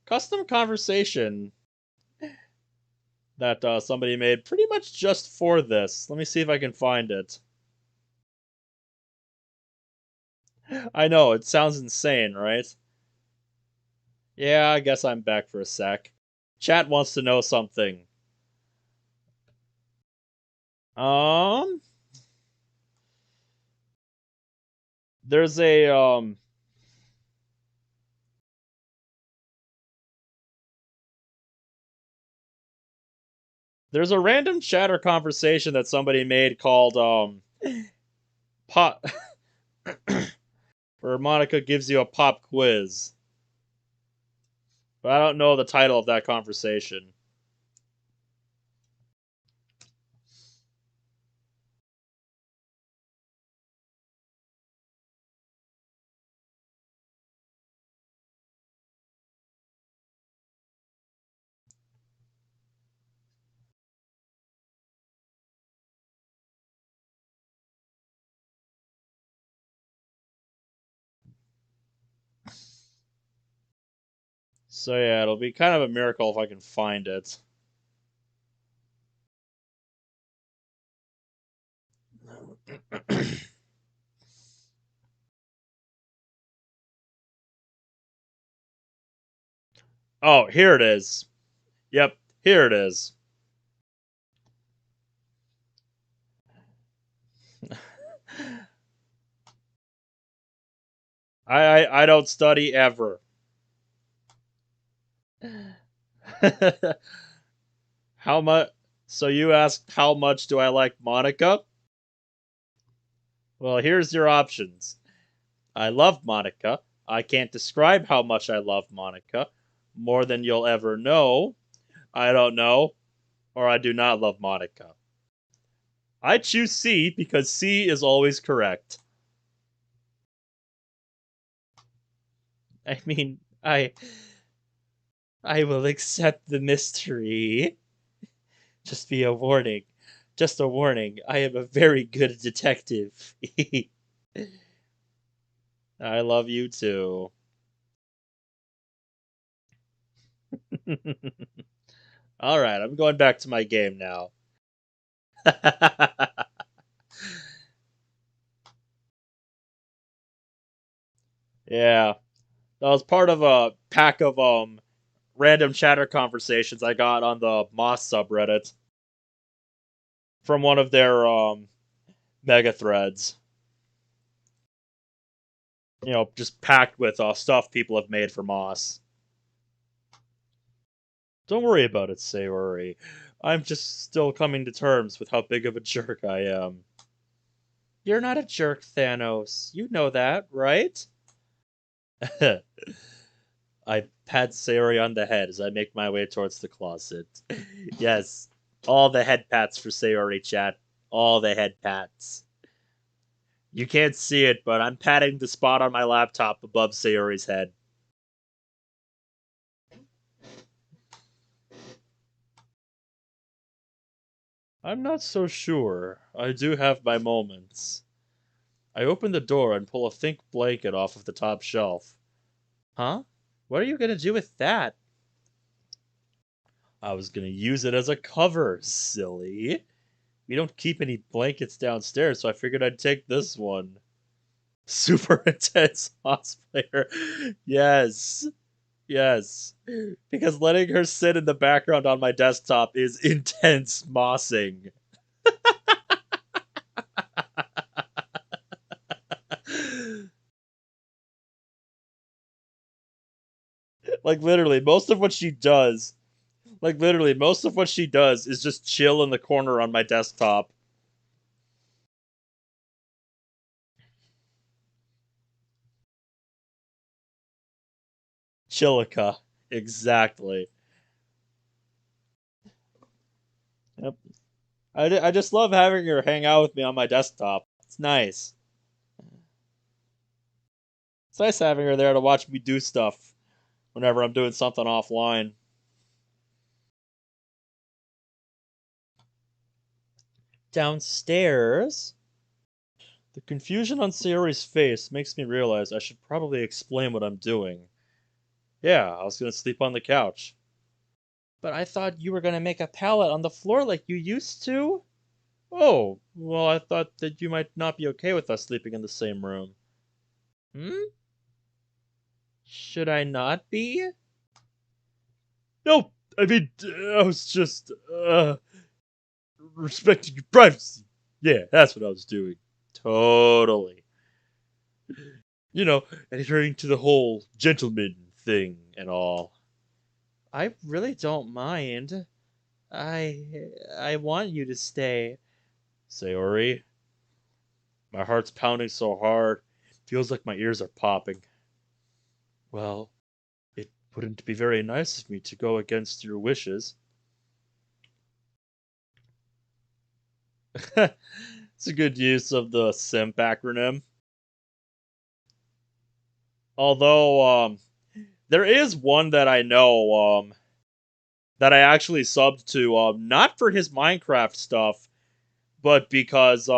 [SPEAKER 1] custom conversation that somebody made pretty much just for this. Let me see if I can find it. I know, it sounds insane, right? Yeah, I guess I'm back for a sec. Chat wants to know something. Um, there's a random chatter conversation that somebody made called pop where Monica gives you a pop quiz. But I don't know the title of that conversation. So yeah, it'll be kind of a miracle if I can find it. Oh, here it is. Yep, here it is. I don't study ever. How much? So you asked how much do I like Monica? Well, here's your options. I love Monica. I can't describe how much I love Monica. More than you'll ever know. I don't know. Or I do not love Monica. I choose C because C is always correct.
[SPEAKER 2] I mean, I will accept the mystery. Just be a warning. Just a warning. I am a very good detective.
[SPEAKER 1] I love you too. All right, I'm going back to my game now. Yeah, that was part of a pack of random chatter conversations I got on the Moss subreddit from one of their mega threads. You know, just packed with stuff people have made for Moss. Don't worry about it, Sayori. I'm just still coming to terms with how big of a jerk I am.
[SPEAKER 2] You're not a jerk, Thanos. You know that, right?
[SPEAKER 1] I pat Sayori on the head as I make my way towards the closet. Yes, all the head pats for Sayori, chat. All the head pats. You can't see it, but I'm patting the spot on my laptop above Sayori's head. I'm not so sure. I do have my moments. I open the door and pull a thick blanket off of the top shelf.
[SPEAKER 2] Huh? What are you gonna do with that?
[SPEAKER 1] I was gonna use it as a cover, silly. We don't keep any blankets downstairs, so I figured I'd take this one. Super intense cosplayer. Yes. Yes. Because letting her sit in the background on my desktop is intense mossing. Like literally, most of what she does, is just chill in the corner on my desktop. Chilica. Exactly. Yep. I just love having her hang out with me on my desktop. It's nice. It's nice having her there to watch me do stuff whenever I'm doing something offline.
[SPEAKER 2] Downstairs?
[SPEAKER 1] The confusion on Sayori's face makes me realize I should probably explain what I'm doing. Yeah, I was gonna sleep on the couch.
[SPEAKER 2] But I thought you were gonna make a pallet on the floor like you used to?
[SPEAKER 1] Oh, well, I thought that you might not be okay with us sleeping in the same room.
[SPEAKER 2] Hmm? Should I not be?
[SPEAKER 1] No, I mean, I was just, respecting your privacy. Yeah, that's what I was doing. Totally. You know, adhering to the whole gentleman thing and all.
[SPEAKER 2] I really don't mind. I want you to stay.
[SPEAKER 1] Sayori, my heart's pounding so hard, it feels like my ears are popping. Well, it wouldn't be very nice of me to go against your wishes. It's a good use of the SIMP acronym. Although, there is one that I know, that I actually subbed to, not for his Minecraft stuff, but because,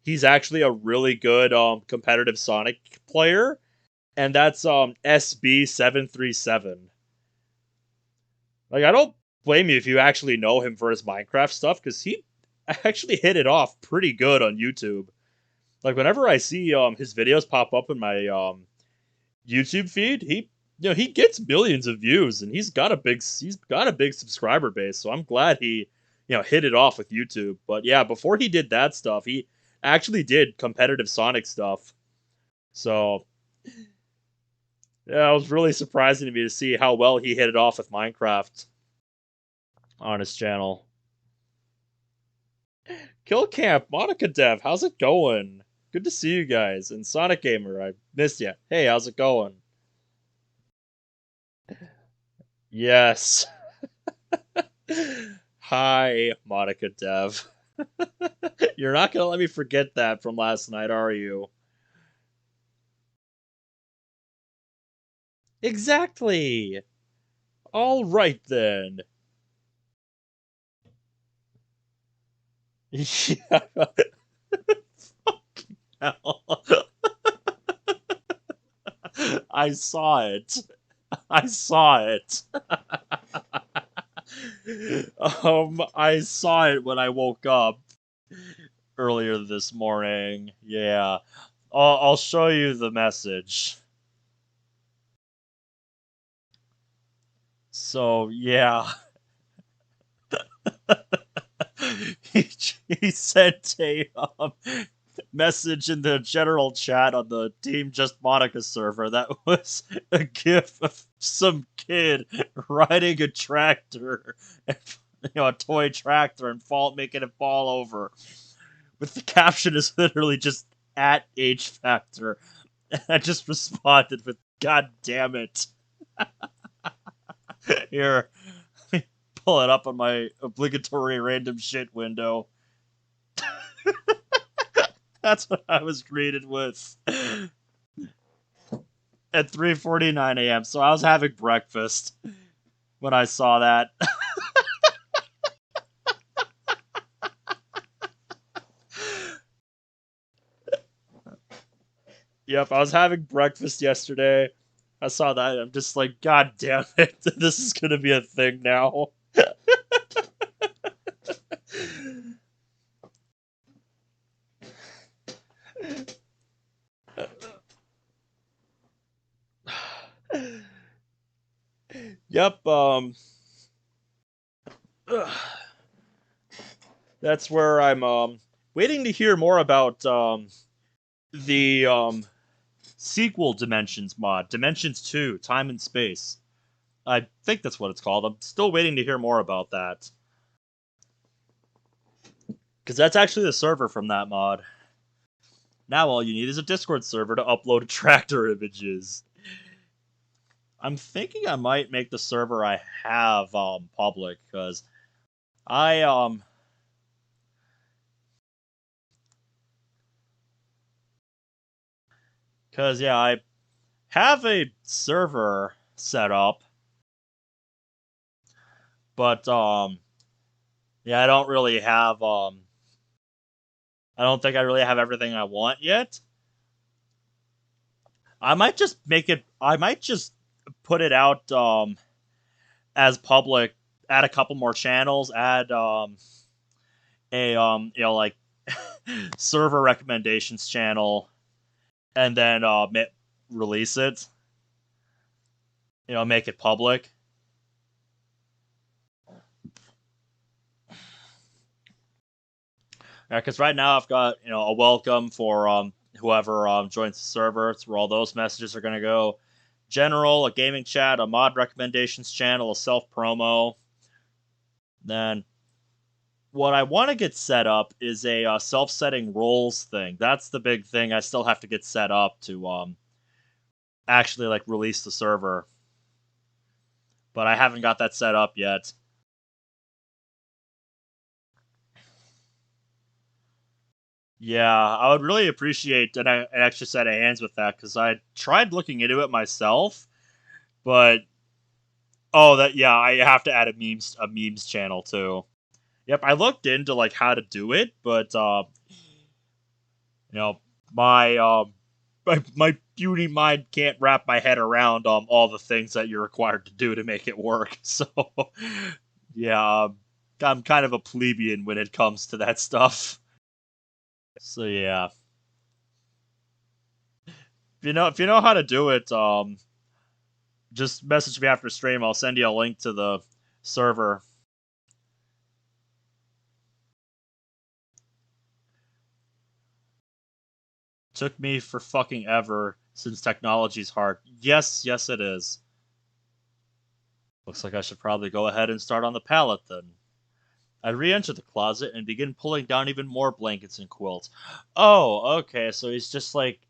[SPEAKER 1] he's actually a really good, competitive Sonic player, and that's, SB737. Like, I don't blame you if you actually know him for his Minecraft stuff, because he actually hit it off pretty good on YouTube. Like, whenever I see, his videos pop up in my, YouTube feed, he gets millions of views and he's got a big subscriber base. So I'm glad he hit it off with YouTube. But yeah, before he did that stuff, he actually did competitive Sonic stuff. So yeah, it was really surprising to me to see how well he hit it off with Minecraft on his channel. Kill Camp, Monica Dev, how's it going? Good to see you guys. And Sonic Gamer, I missed you. Hey, how's it going? Yes. Hi, Monica Dev. You're not gonna let me forget that from last night, are you? Exactly. All right then. Yeah. Hell. I saw it. I saw it. I saw it when I woke up earlier this morning. Yeah. I'll show you the message. So, yeah. he, he sent a message in the general chat on the Team Just Monica server that was a gif of some kid riding a tractor, a toy tractor, and making it fall over. With the caption is literally just at H Factor. And I just responded with, God damn it. Here, pull it up on my obligatory random shit window. That's what I was greeted with at 3:49 a.m. So I was having breakfast when I saw that. Yep, I was having breakfast yesterday. I saw that. I'm just like, God damn it, this is gonna be a thing now. Yep. That's where I'm waiting to hear more about the sequel Dimensions mod, Dimensions 2, Time and Space. I think that's what it's called. I'm still waiting to hear more about that. Because that's actually the server from that mod. Now all you need is a Discord server to upload tractor images. I'm thinking I might make the server I have public because I yeah, I have a server set up, but yeah, I don't really have I don't think I really have everything I want yet. I might just make it I might just put it out as public, add a couple more channels, add a like server recommendations channel, and then release it. Make it public. Because right now I've got a welcome for whoever joins the server. It's where all those messages are going to go. General, a gaming chat, a mod recommendations channel, a self promo. Then what I want to get set up is a self-setting roles thing. That's the big thing I still have to get set up to actually like release the server. But I haven't got that set up yet. Yeah, I would really appreciate an extra set of hands with that because I tried looking into it myself, but that yeah, I have to add a memes channel too. Yep, I looked into like how to do it, but you know my my beauty mind can't wrap my head around all the things that you're required to do to make it work. So yeah, I'm kind of a plebeian when it comes to that stuff. So yeah, if you know how to do it, just message me after stream. I'll send you a link to the server. Took me for fucking ever since technology's hard. Yes, yes, it is. Looks like I should probably go ahead and start on the pallet then. I re enter the closet and begin pulling down even more blankets and quilts. Oh, okay, so he's just like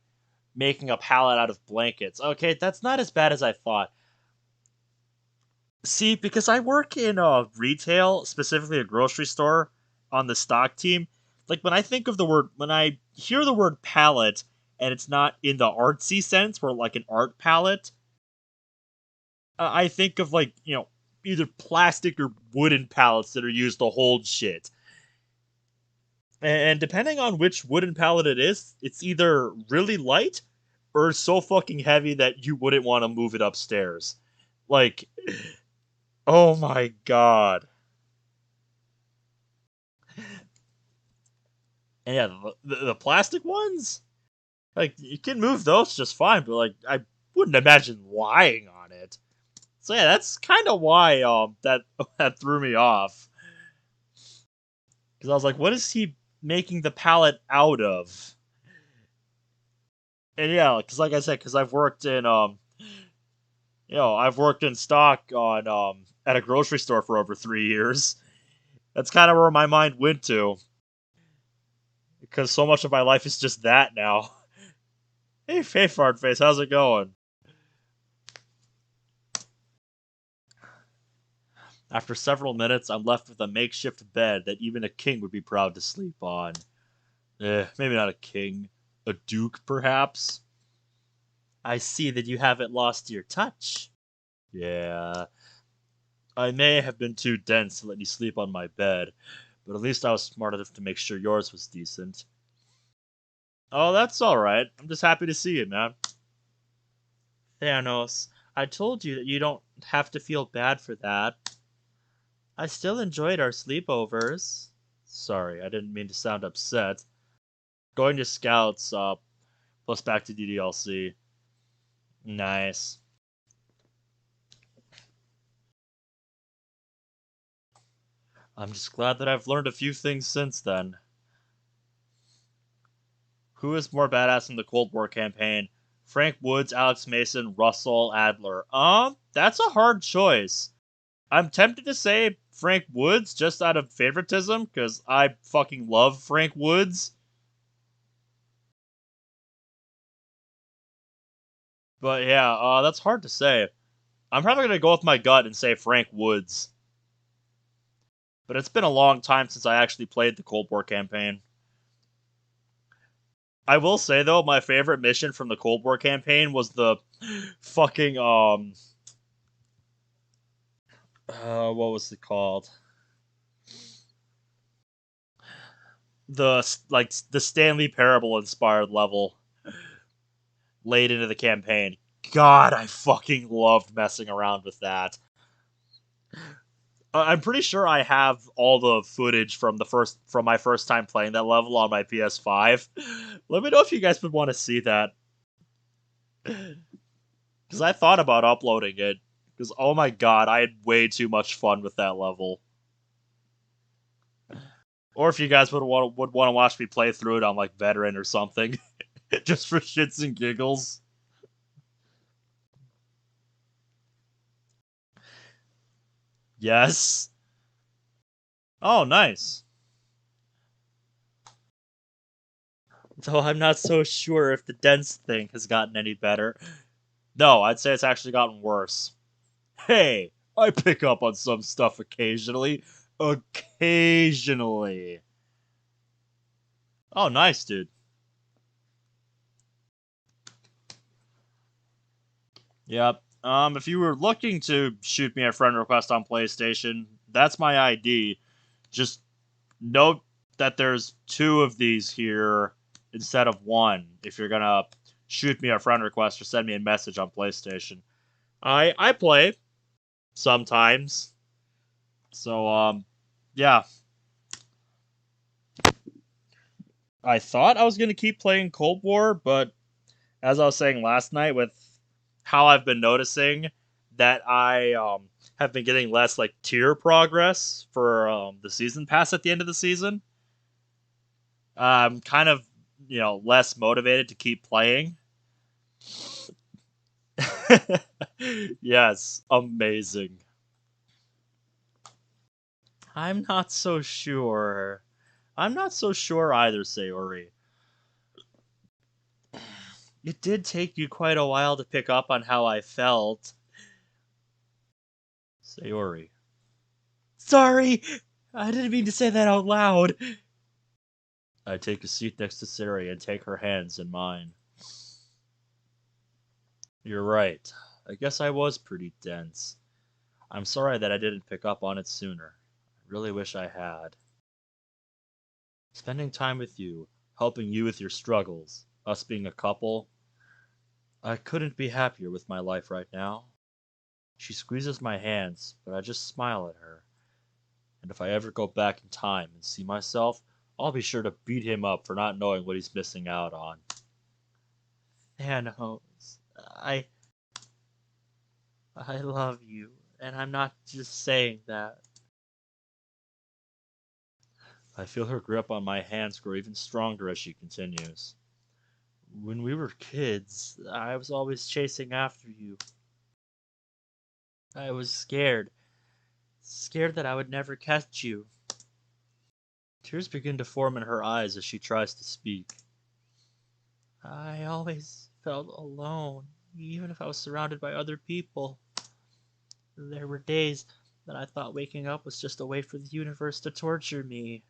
[SPEAKER 1] making a pallet out of blankets. Okay, that's not as bad as I thought. See, because I work in retail, specifically a grocery store, on the stock team. Like when I hear the word pallet, and it's not in the artsy sense, where like an art palette, I think of like either plastic or wooden pallets that are used to hold shit. And depending on which wooden pallet it is, it's either really light or so fucking heavy that you wouldn't want to move it upstairs. Like, oh my god. And yeah, the plastic ones, like you can move those just fine, but like I wouldn't imagine lying on it. So yeah, that's kind of why that that threw me off because I was like, what is he making the pallet out of? And yeah, because like I said, because I've worked in stock on at a grocery store for over 3 years. That's kind of where my mind went to because so much of my life is just that now. Hey, fart face, how's it going? After several minutes, I'm left with a makeshift bed that even a king would be proud to sleep on. Maybe not a king. A duke, perhaps? I see that you haven't lost your touch. Yeah, I may have been too dense to let you sleep on my bed, but at least I was smart enough to make sure yours was decent. Oh, that's alright. I'm just happy to see you, man. Thanos, I told you that you don't have to feel bad for that. I still enjoyed our sleepovers. Sorry, I didn't mean to sound upset. Going to Scouts, plus back to DDLC. Nice. I'm just glad that I've learned a few things since then. Who is more badass in the Cold War campaign? Frank Woods, Alex Mason, Russell Adler. That's a hard choice. I'm tempted to say Frank Woods just out of favoritism, because I fucking love Frank Woods. But yeah, that's hard to say. I'm probably gonna go with my gut and say Frank Woods. But it's been a long time since I actually played the Cold War campaign. I will say though, my favorite mission from the Cold War campaign was the fucking what was it called? The Stanley Parable inspired level late into the campaign. God, I fucking loved messing around with that. I'm pretty sure I have all the footage from my first time playing that level on my PS5. Let me know if you guys would want to see that because I thought about uploading it. Because oh my god, I had way too much fun with that level. Or if you guys would want to watch me play through it on like veteran or something, just for shits and giggles. Yes. Oh, nice. Though I'm not so sure if the dense thing has gotten any better. No, I'd say it's actually gotten worse. Hey, I pick up on some stuff occasionally. Occasionally. Oh, nice, dude. Yep. If you were looking to shoot me a friend request on PlayStation, that's my ID. Just note that there's two of these here instead of one if you're gonna shoot me a friend request or send me a message on PlayStation. I play sometimes. So yeah. I thought I was gonna keep playing Cold War, but as I was saying last night, with how I've been noticing that I have been getting less like tier progress for the season pass at the end of the season, I'm kind of less motivated to keep playing. Yes, amazing. I'm not so sure. I'm not so sure either, Sayori. It did take you quite a while to pick up on how I felt. Sayori. Sorry! I didn't mean to say that out loud. I take a seat next to Sayori and take her hands in mine. You're right. I guess I was pretty dense. I'm sorry that I didn't pick up on it sooner. I really wish I had. Spending time with you, helping you with your struggles, us being a couple, I couldn't be happier with my life right now. She squeezes my hands, but I just smile at her. And if I ever go back in time and see myself, I'll be sure to beat him up for not knowing what he's missing out on. Thanos, I love you, and I'm not just saying that. I feel her grip on my hands grow even stronger as she continues. When we were kids, I was always chasing after you. I was scared. Scared that I would never catch you. Tears begin to form in her eyes as she tries to speak. I always felt alone, even if I was surrounded by other people. There were days that I thought waking up was just a way for the universe to torture me.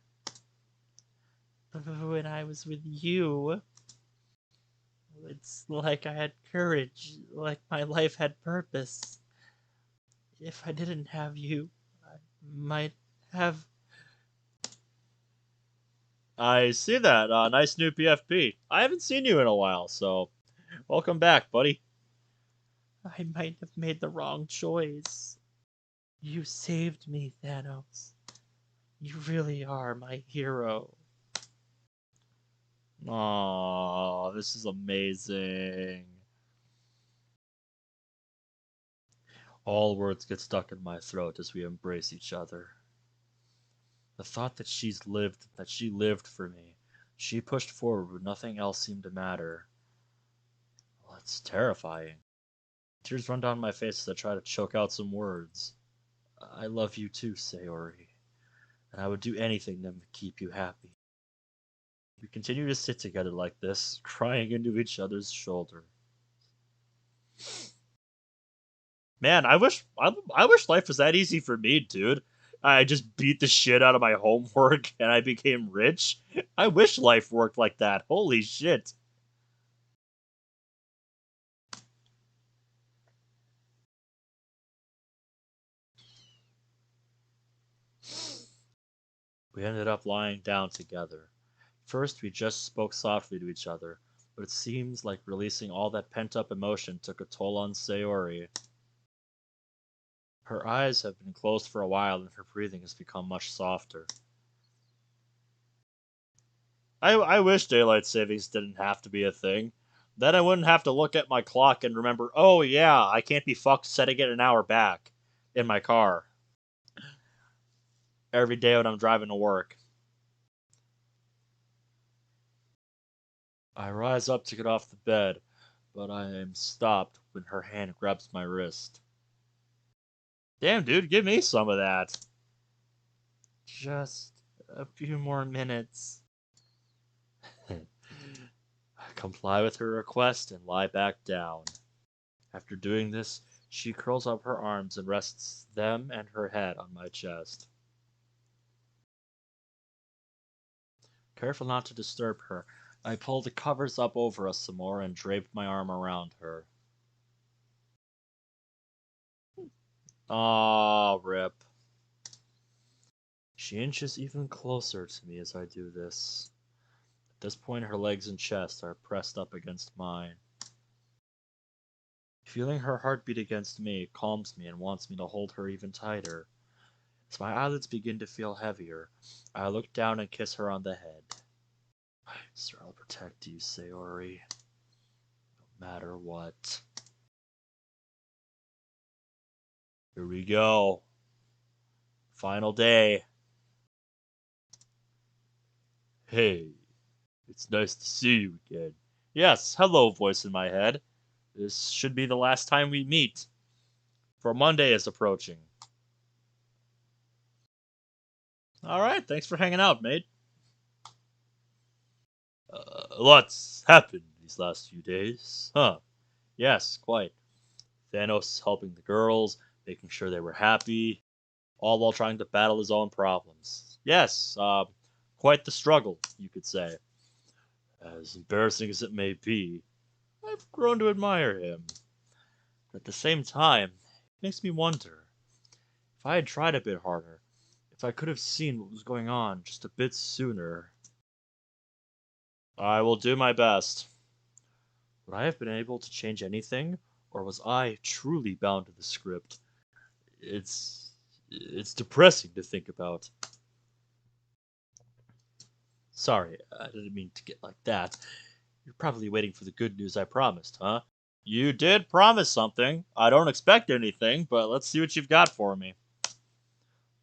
[SPEAKER 1] But when I was with you, it's like I had courage, like my life had purpose. If I didn't have you, I might have. I see that. Nice new PFP. I haven't seen you in a while, so welcome back, buddy. I might have made the wrong choice. You saved me, Thanos. You really are my hero. Aww, this is amazing. All words get stuck in my throat as we embrace each other. The thought that she lived for me. She pushed forward when nothing else seemed to matter. Well, it's terrifying. Tears run down my face as I try to choke out some words. I love you too, Sayori, and I would do anything to keep you happy. We continue to sit together like this, crying into each other's shoulder. Man, I wish life was that easy for me, dude. I just beat the shit out of my homework and I became rich. I wish life worked like that. Holy shit. We ended up lying down together. First, we just spoke softly to each other, but it seems like releasing all that pent up emotion took a toll on Sayori. Her eyes have been closed for a while and her breathing has become much softer. I wish daylight savings didn't have to be a thing. Then I wouldn't have to look at my clock and remember, oh yeah, I can't be fucked setting it an hour back in my car every day when I'm driving to work. I rise up to get off the bed, but I am stopped when her hand grabs my wrist. Damn, dude, give me some of that. Just a few more minutes. I comply with her request and lie back down. After doing this, she curls up her arms and rests them and her head on my chest. Careful not to disturb her, I pulled the covers up over us some more and draped my arm around her. Ah, rip. She inches even closer to me as I do this. At this point, her legs and chest are pressed up against mine. Feeling her heartbeat against me calms me and wants me to hold her even tighter. As my eyelids begin to feel heavier, I look down and kiss her on the head. I swear I'll protect you, Sayori. No matter what. Here we go. Final day. Hey, It's nice to see you again. Yes, hello, voice in my head. This should be the last time we meet, for Monday is approaching. Alright, thanks for hanging out, mate. Lots happened these last few days. Huh. Yes, quite. Thanos helping the girls, making sure they were happy, all while trying to battle his own problems. Yes, quite the struggle, you could say. As embarrassing as it may be, I've grown to admire him. But at the same time, it makes me wonder if I had tried a bit harder, if I could have seen what was going on just a bit sooner. I will do my best. Would I have been able to change anything, or was I truly bound to the script? It's depressing to think about. Sorry, I didn't mean to get like that. You're probably waiting for the good news I promised, huh? You did promise something. I don't expect anything, but let's see what you've got for me.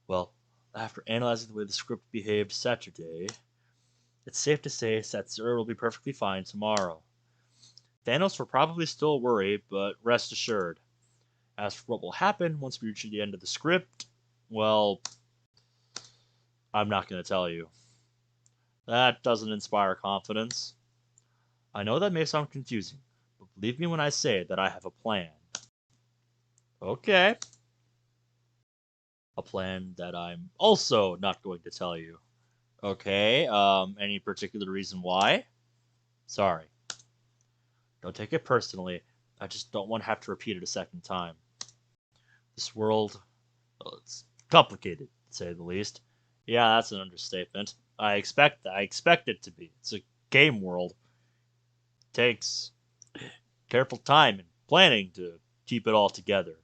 [SPEAKER 1] Well, after analyzing the way the script behaved Saturday, it's safe to say Set Zero will be perfectly fine tomorrow. Thanos will probably still worry, but rest assured. As for what will happen once we reach the end of the script, well, I'm not going to tell you. That doesn't inspire confidence. I know that may sound confusing, but believe me when I say that I have a plan. Okay. A plan that I'm also not going to tell you. Okay, any particular reason why? Sorry. Don't take it personally. I just don't want to have to repeat it a second time. This world, well, it's complicated, to say the least. Yeah, that's an understatement. I expect it to be. It's a game world. It takes careful time and planning to keep it all together.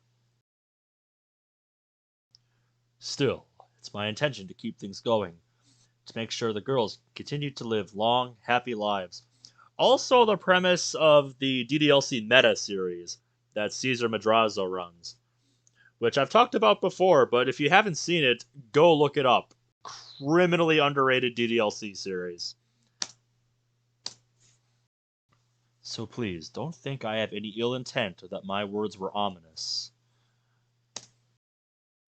[SPEAKER 1] Still, it's my intention to keep things going, to make sure the girls continue to live long, happy lives. Also, the premise of the DDLC meta series that Caesar Madrazo runs, which I've talked about before, but if you haven't seen it, go look it up. Criminally underrated DDLC series. So please, don't think I have any ill intent or that my words were ominous.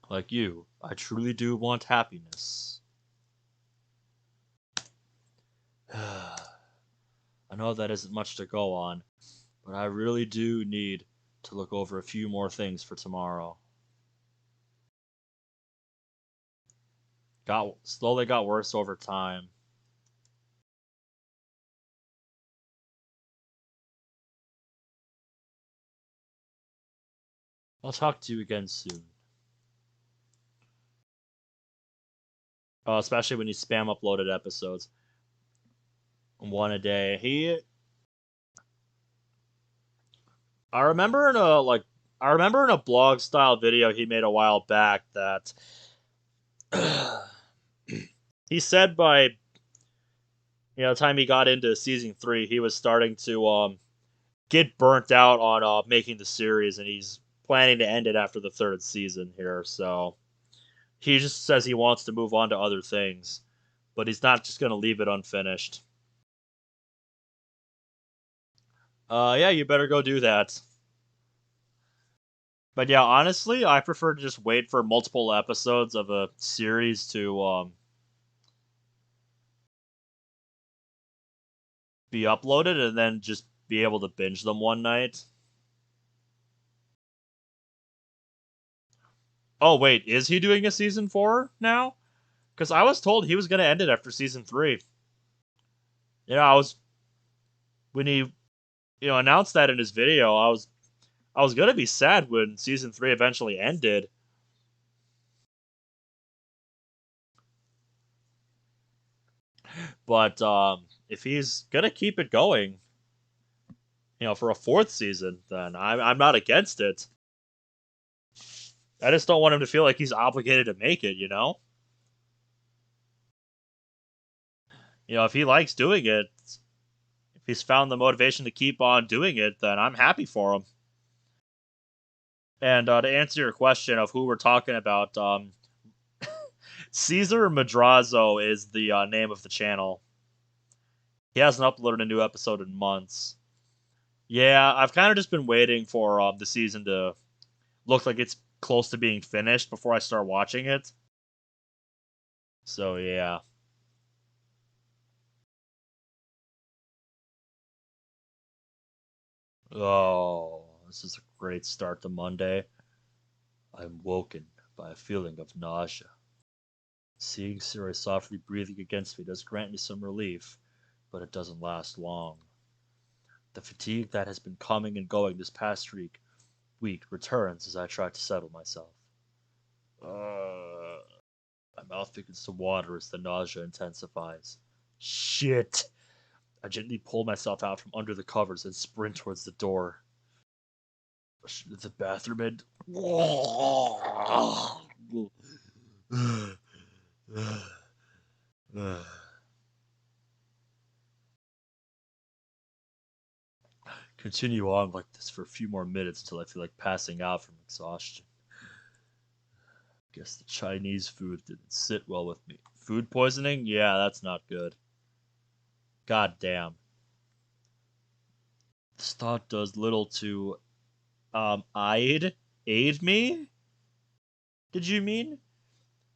[SPEAKER 1] Like you, I truly do want happiness. I know that isn't much to go on, but I really do need to look over a few more things for tomorrow. Slowly got worse over time. I'll talk to you again soon. Especially when you spam uploaded episodes. One a day. I remember in a blog style video he made a while back that he said by the time he got into season 3, he was starting to get burnt out on making the series, and he's planning to end it after the third season here. So he just says he wants to move on to other things, but he's not just going to leave it unfinished. Yeah, you better go do that. But yeah, honestly, I prefer to just wait for multiple episodes of a series to be uploaded and then just be able to binge them one night. Oh wait, is he doing a season 4 now? Because I was told he was going to end it after season 3. Yeah, I was when he announced that in his video. I was gonna be sad when season 3 eventually ended. But if he's gonna keep it going, for a fourth season, then I'm not against it. I just don't want him to feel like he's obligated to make it. If he likes doing it, if he's found the motivation to keep on doing it, then I'm happy for him. And to answer your question of who we're talking about, Caesar Madrazo is the name of the channel. He hasn't uploaded a new episode in months. Yeah, I've kind of just been waiting for the season to look like it's close to being finished before I start watching it. So yeah. Oh, this is a great start to Monday. I'm woken by a feeling of nausea. Seeing Siri softly breathing against me does grant me some relief, but it doesn't last long. The fatigue that has been coming and going this past week returns as I try to settle myself. Uh, my mouth begins to water as the nausea intensifies. Shit! I gently pull myself out from under the covers and sprint towards the door. Rush into the bathroom and. Continue on like this for a few more minutes till I feel like passing out from exhaustion. Guess the Chinese food didn't sit well with me. Food poisoning? Yeah, that's not good. God damn. This thought does little to aid me? Did you mean?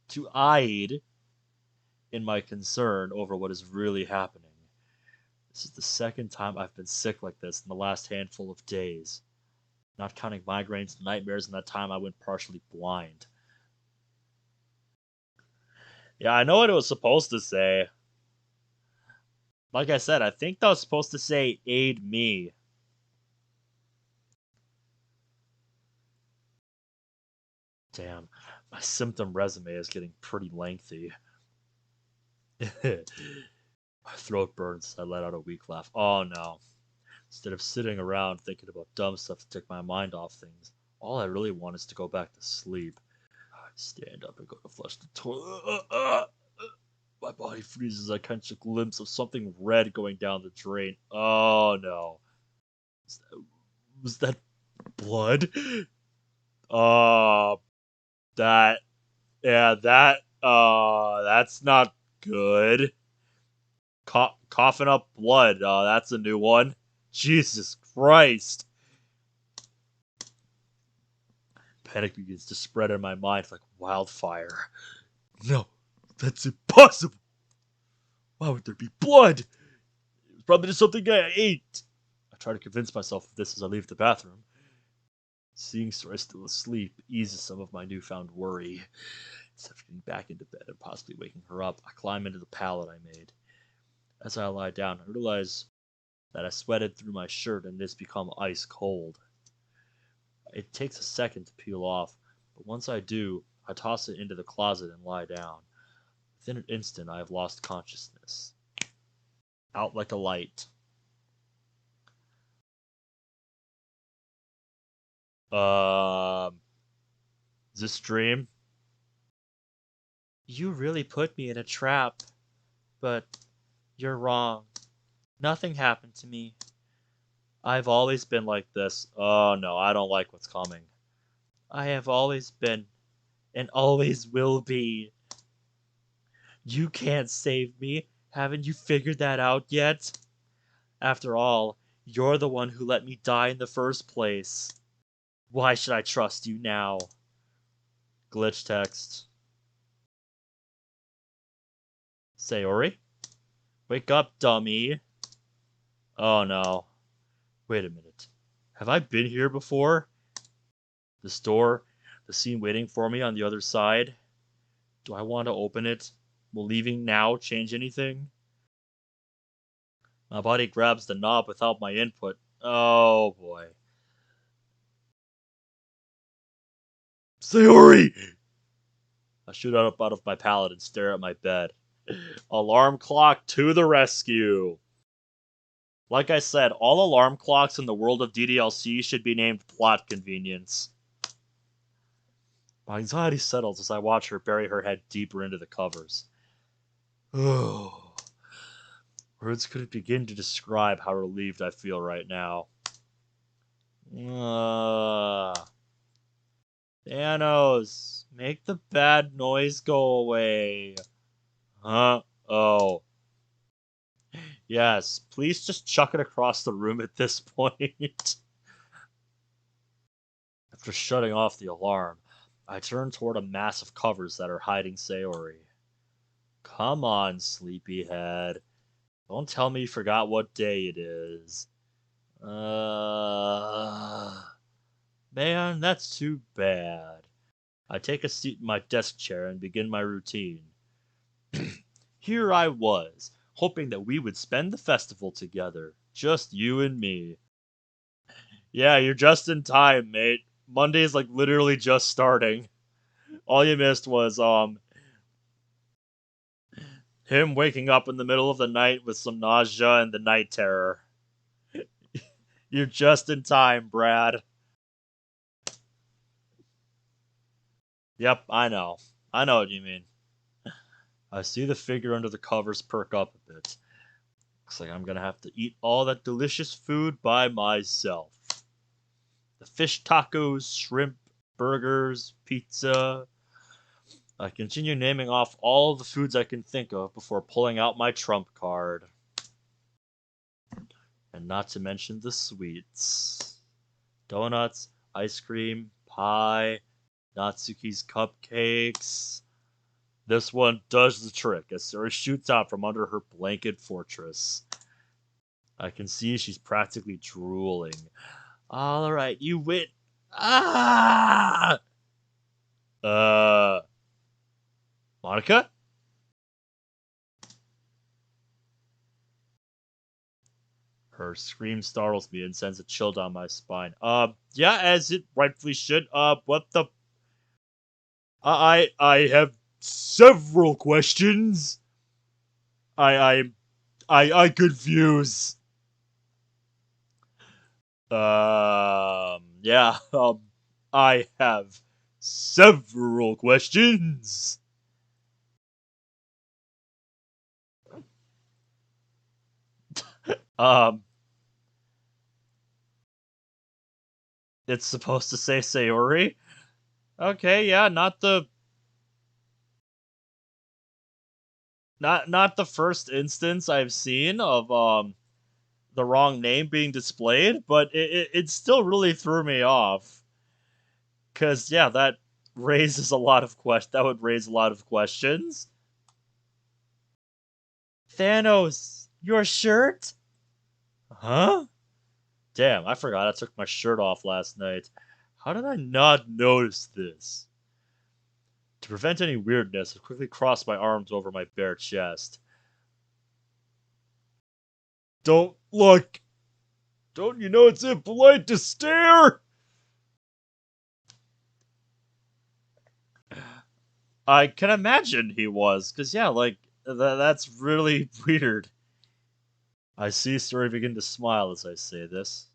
[SPEAKER 1] To aid in my concern over what is really happening. This is the second time I've been sick like this in the last handful of days, not counting migraines and nightmares and that time I went partially blind. Yeah, I know what it was supposed to say. Like I said, I think that was supposed to say aid me. Damn, my symptom resume is getting pretty lengthy. My throat burns as I let out a weak laugh. Oh no. Instead of sitting around thinking about dumb stuff to take my mind off things, all I really want is to go back to sleep. I stand up and go to flush the toilet. My body freezes. I catch a glimpse of something red going down the drain. Oh no. Was that blood? Uh, that, yeah, that's not good. Coughing up blood. That's a new one. Jesus Christ. Panic begins to spread in my mind like wildfire. No, that's impossible. Why would there be blood? It was probably just something I ate. I try to convince myself of this as I leave the bathroom. Seeing Sora still asleep eases some of my newfound worry. Instead of getting back into bed and possibly waking her up, I climb into the pallet I made. As I lie down, I realize that I sweated through my shirt and it has become ice cold. It takes a second to peel off, but once I do, I toss it into the closet and lie down. Within an instant, I have lost consciousness. Out like a light. Is this dream?
[SPEAKER 2] You really put me in a trap, but you're wrong. Nothing happened to me.
[SPEAKER 1] I've always been like this. Oh no, I don't like what's coming.
[SPEAKER 2] I have always been and always will be. You can't save me. Haven't you figured that out yet? After all, you're the one who let me die in the first place. Why should I trust you now?
[SPEAKER 1] Glitch text. Sayori? Wake up, dummy. Oh no. Wait a minute. Have I been here before? This door, the scene waiting for me on the other side. Do I want to open it? Will leaving now change anything? My body grabs the knob without my input. Oh boy. Sayori! I shoot up out of my pallet and stare at my bed. Alarm clock to the rescue! Like I said, all alarm clocks in the world of DDLC should be named plot convenience. My anxiety settles as I watch her bury her head deeper into the covers. Oh. Words couldn't begin to describe how relieved I feel right now. Thanos, make the bad noise go away. Huh? Oh. Yes, please just chuck it across the room at this point. After shutting off the alarm, I turn toward a mass of covers that are hiding Sayori. Come on, sleepyhead. Don't tell me you forgot what day it is. Man, that's too bad. I take a seat in my desk chair and begin my routine. Here I was, hoping that we would spend the festival together, just you and me. Yeah, you're just in time, mate. Monday's like literally just starting. All you missed was him waking up in the middle of the night with some nausea and the night terror. You're just in time, Brad. Yep, I know. I know what you mean. I see the figure under the covers perk up a bit. Looks like I'm gonna have to eat all that delicious food by myself. The fish tacos, shrimp, burgers, pizza. I continue naming off all the foods I can think of before pulling out my trump card. And not to mention the sweets. Donuts, ice cream, pie, Natsuki's cupcakes. This one does the trick as Sarah shoots out from under her blanket fortress. I can see she's practically drooling. All right, you win. Ah! Uh, Monica? Her scream startles me and sends a chill down my spine. Yeah, as it rightfully should. What the? I have several questions. I, I, I confuse. Yeah. I have several questions. Um, it's supposed to say Sayori. Okay, yeah, not the first instance I've seen of the wrong name being displayed, but it still really threw me off. Cause yeah, that raises a lot of questions. That would raise a lot of questions. Thanos, your shirt? Huh? Damn, I forgot I took my shirt off last night. How did I not notice this? To prevent any weirdness, I quickly crossed my arms over my bare chest. Don't look! Don't you know it's impolite to stare? I can imagine he was, because yeah, like, that's really weird. I see Suri begin to smile as I say this.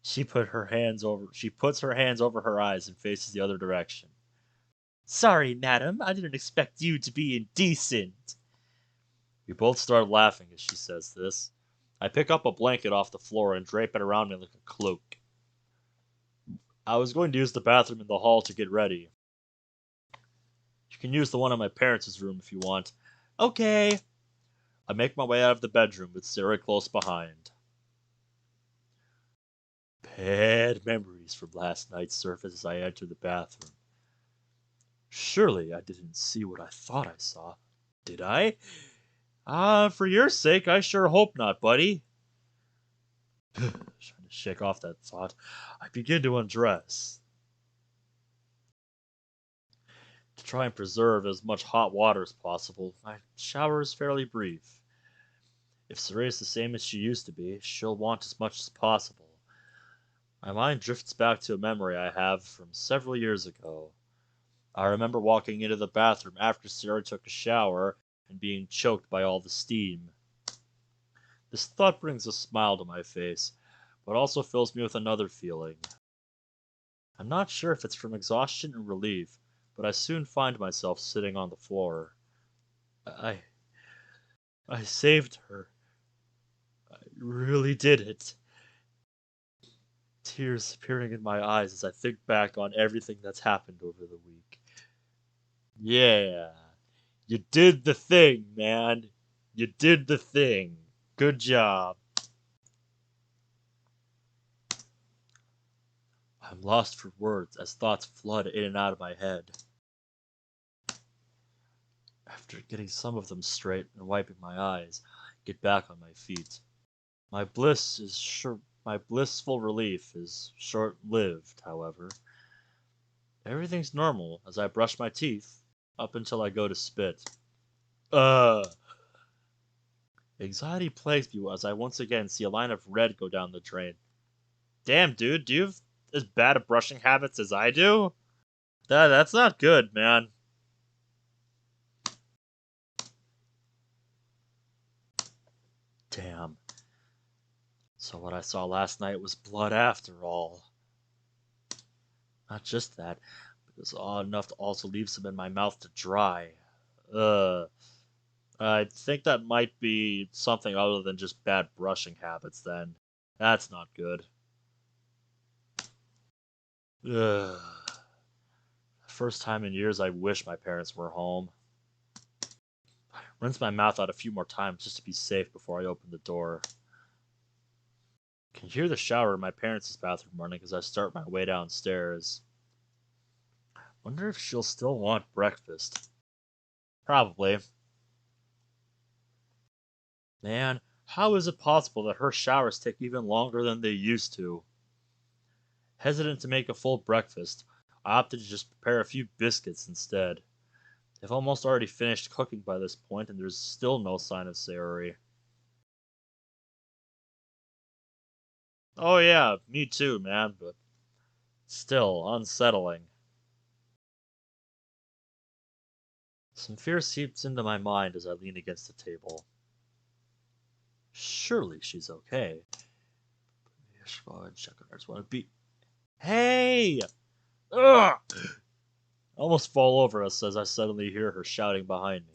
[SPEAKER 1] She puts her hands over her eyes and faces the other direction. Sorry, madam, I didn't expect you to be indecent. We both start laughing as she says this. I pick up a blanket off the floor and drape it around me like a cloak. I was going to use the bathroom in the hall to get ready. You can use the one in my parents' room if you want. Okay. I make my way out of the bedroom with Sarah close behind. Bad memories from last night's surface as I enter the bathroom. Surely I didn't see what I thought I saw. Did I? For your sake, I sure hope not, buddy. Trying to shake off that thought, I begin to undress. To try and preserve as much hot water as possible, my shower is fairly brief. If Saray's the same as she used to be, she'll want as much as possible. My mind drifts back to a memory I have from several years ago. I remember walking into the bathroom after Sarah took a shower and being choked by all the steam. This thought brings a smile to my face, but also fills me with another feeling. I'm not sure if it's from exhaustion or relief, but I soon find myself sitting on the floor. I I saved her. I really did it. Tears appearing in my eyes as I think back on everything that's happened over the week. Yeah, you did the thing, man. You did the thing. Good job. I'm lost for words as thoughts flood in and out of my head. After getting some of them straight and wiping my eyes, I get back on my feet. My blissful relief is short-lived, however. Everything's normal as I brush my teeth up until I go to spit. Uh Anxiety plagues me as I once again see a line of red go down the drain. Damn, dude, do you have as bad a brushing habits as I do? That's not good, man. Damn. So what I saw last night was blood after all. Not just that, but it was all enough to also leave some in my mouth to dry. Uh, I think that might be something other than just bad brushing habits then. That's not good. Ugh. First time in years I wish my parents were home. Rinse my mouth out a few more times just to be safe before I open the door. Can hear the shower in my parents' bathroom running as I start my way downstairs. Wonder if she'll still want breakfast. Probably. Man, how is it possible that her showers take even longer than they used to? Hesitant to make a full breakfast, I opted to just prepare a few biscuits instead. They've almost already finished cooking by this point, and there's still no sign of Sayori. Oh yeah, me too, man, but still unsettling. Some fear seeps into my mind as I lean against the table. Surely she's okay. I should go and check on her. I just want to be. Hey! Ugh! I almost fall over us as I suddenly hear her shouting behind me.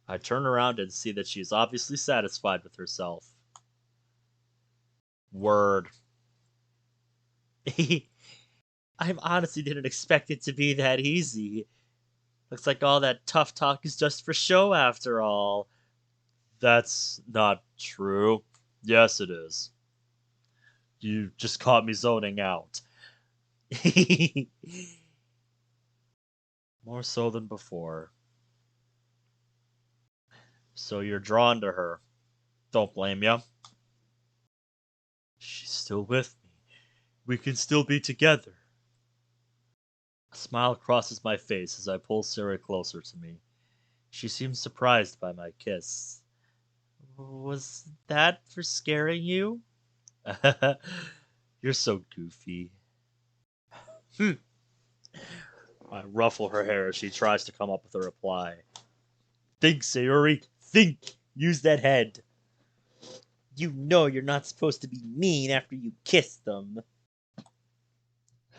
[SPEAKER 1] I turn around and see that she is obviously satisfied with herself. Word. I honestly didn't expect it to be that easy. Looks like all that tough talk is just for show after all. That's not true. Yes, it is. You just caught me zoning out. More so than before. So you're drawn to her. Don't blame ya. She's still with me. We can still be together. A smile crosses my face as I pull Sarah closer to me. She seems surprised by my kiss. Was that for scaring you? You're so goofy. Hmm. I ruffle her hair as she tries to come up with a reply. Think, Sayori. Think. Use that head. You know you're not supposed to be mean after you kiss them.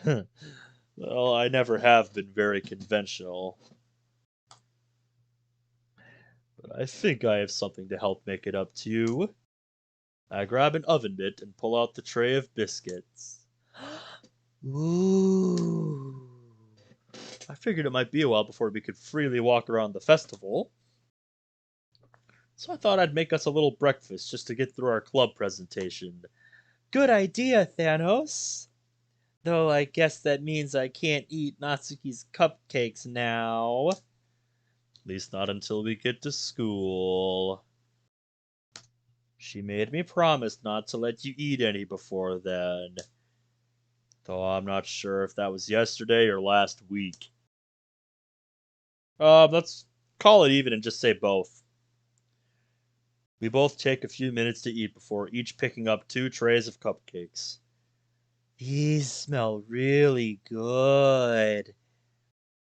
[SPEAKER 1] Well, I never have been very conventional. But I think I have something to help make it up to you. I grab an oven mitt and pull out the tray of biscuits. Ooh. I figured it might be a while before we could freely walk around the festival. So I thought I'd make us a little breakfast just to get through our club presentation. Good idea, Thanos. Though I guess that means I can't eat Natsuki's cupcakes now. At least not until we get to school. She made me promise not to let you eat any before then. Though I'm not sure if that was yesterday or last week. Let's call it even and just say both. We both take a few minutes to eat before each picking up 2 trays of cupcakes. These smell really good.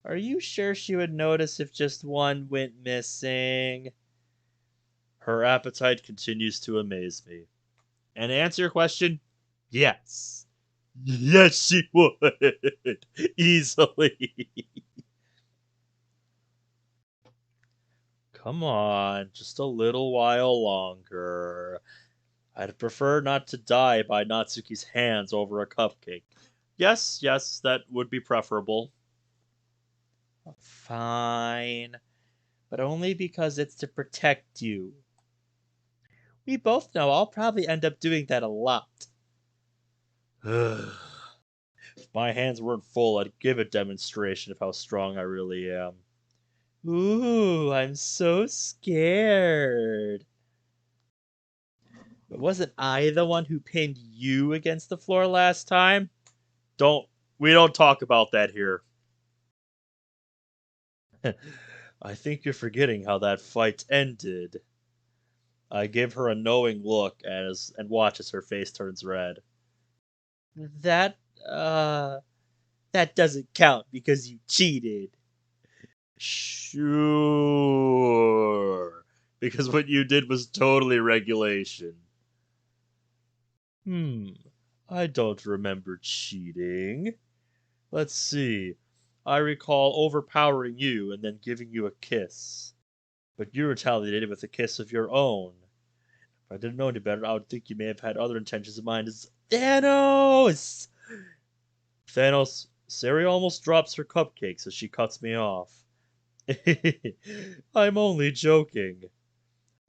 [SPEAKER 1] Are you sure she would notice if just one went missing? Her appetite continues to amaze me. And to answer your question, yes. Yes, she would. Easily. Come on, just a little while longer. I'd prefer not to die by Natsuki's hands over a cupcake. Yes, yes, that would be preferable. Fine.
[SPEAKER 2] but only because it's to protect you. We both know I'll probably end up doing that a lot.
[SPEAKER 1] If my hands weren't full, I'd give a demonstration of how strong I really am.
[SPEAKER 2] Ooh, I'm so scared. But wasn't I the one who pinned you against the floor last time?
[SPEAKER 1] Don't we don't talk about that here. I think you're forgetting how that fight ended. I give her a knowing look and watch as her face turns red.
[SPEAKER 2] That, uh, that doesn't count because you cheated.
[SPEAKER 1] Sure. Because what you did was totally regulation. Hmm. I don't remember cheating. Let's see. I recall overpowering you and then giving you a kiss. But you retaliated with a kiss of your own. If I didn't know any better, I would think you may have had other intentions in mind as Thanos! Thanos, Sari almost drops her cupcakes as she cuts me off. I'm only joking.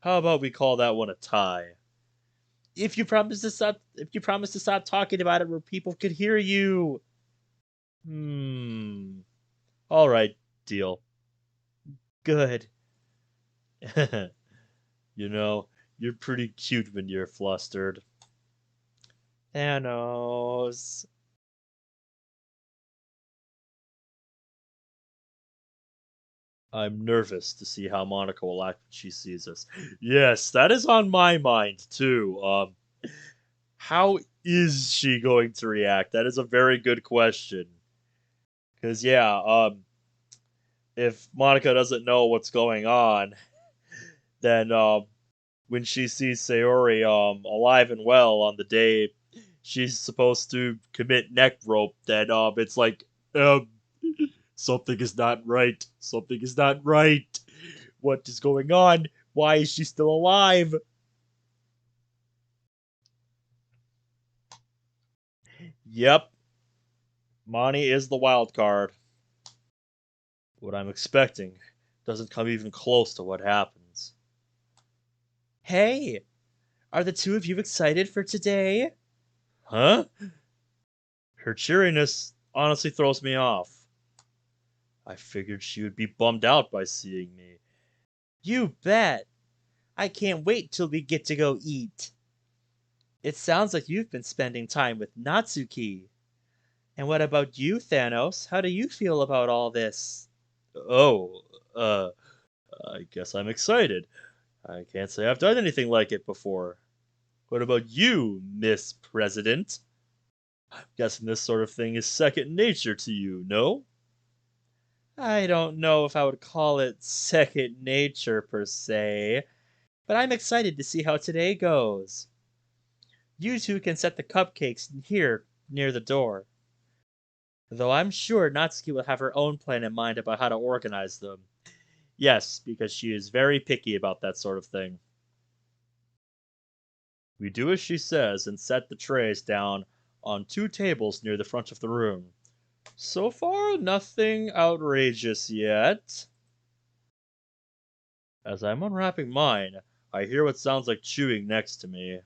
[SPEAKER 1] How about we call that one a tie?
[SPEAKER 2] If you promise to stop talking about it where people could hear you.
[SPEAKER 1] Hmm. Alright, deal.
[SPEAKER 2] Good.
[SPEAKER 1] You know, you're pretty cute when you're flustered.
[SPEAKER 2] Thanos.
[SPEAKER 1] I'm nervous to see how Monica will act when she sees us. Yes, that is on my mind too. How is she going to react? That is a very good question. Cause yeah, if Monica doesn't know what's going on, then when she sees Sayori alive and well on the day she's supposed to commit neck rope, then it's like um something is not right. Something is not right. What is going on? Why is she still alive? Yep, Monty is the wild card. What I'm expecting doesn't come even close to what happens.
[SPEAKER 2] Hey, are the two of you excited for today?
[SPEAKER 1] Huh? Her cheeriness honestly throws me off. I figured she would be bummed out by seeing me.
[SPEAKER 2] You bet. I can't wait till we get to go eat. It sounds like you've been spending time with Natsuki. And what about you, Thanos? How do you feel about all this?
[SPEAKER 1] Oh, uh, I guess I'm excited. I can't say I've done anything like it before. What about you, Miss President? Guessing this sort of thing is second nature to you, no?
[SPEAKER 2] I don't know if I would call it second nature per se, but I'm excited to see how today goes. You two can set the cupcakes here near the door. Though I'm sure Natsuki will have her own plan in mind about how to organize them.
[SPEAKER 1] Yes, because she is very picky about that sort of thing. We do as she says and set the trays down on two tables near the front of the room. So far, nothing outrageous yet. As I'm unwrapping mine, I hear what sounds like chewing next to me.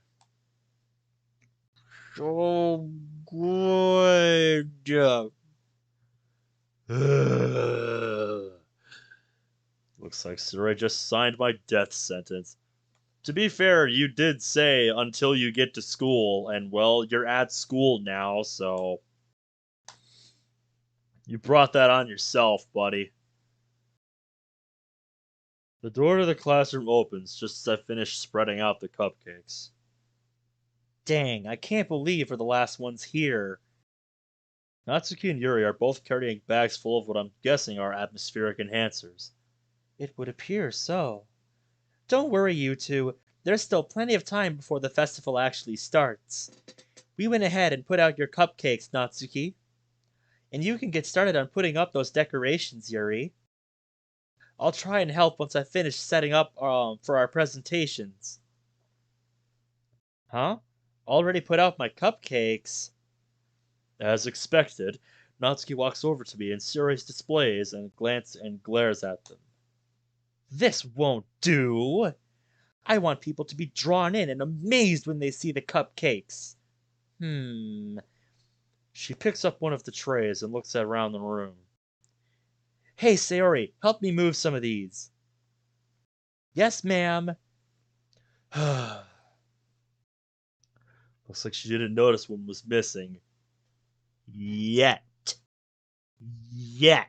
[SPEAKER 2] So good.
[SPEAKER 1] Looks like Sarai just signed my death sentence. To be fair, you did say until you get to school, and well, you're at school now, so you brought that on yourself, buddy. The door to the classroom opens just as I finish spreading out the cupcakes.
[SPEAKER 2] Dang, I can't believe we're the last ones here.
[SPEAKER 1] Natsuki and Yuri are both carrying bags full of what I'm guessing are atmospheric enhancers.
[SPEAKER 2] It would appear so. Don't worry, you two. There's still plenty of time before the festival actually starts. We went ahead and put out your cupcakes, Natsuki. And you can get started on putting up those decorations, Yuri. I'll try and help once I finish setting up for our presentations. Huh? Already put out my cupcakes?
[SPEAKER 1] As expected, Natsuki walks over to me and Suri's displays and glares at them.
[SPEAKER 2] This won't do. I want people to be drawn in and amazed when they see the cupcakes. She picks up one of the trays and looks around the room. Hey, Sayori, help me move some of these. Yes, ma'am.
[SPEAKER 1] Looks like she didn't notice one was missing. Yet. Yet.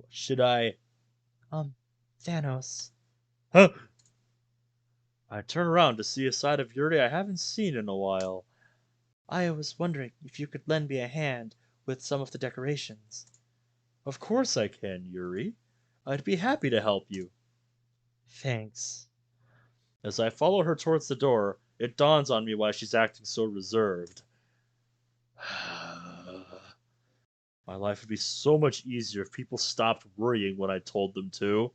[SPEAKER 1] Should I?
[SPEAKER 2] Thanos.
[SPEAKER 1] Huh? I turn around to see a side of Yuri I haven't seen in a while.
[SPEAKER 2] I was wondering if you could lend me a hand with some of the decorations.
[SPEAKER 1] Of course I can, Yuri. I'd be happy to help you.
[SPEAKER 2] Thanks.
[SPEAKER 1] As I follow her towards the door, it dawns on me why she's acting so reserved. My life would be so much easier if people stopped worrying when I told them to.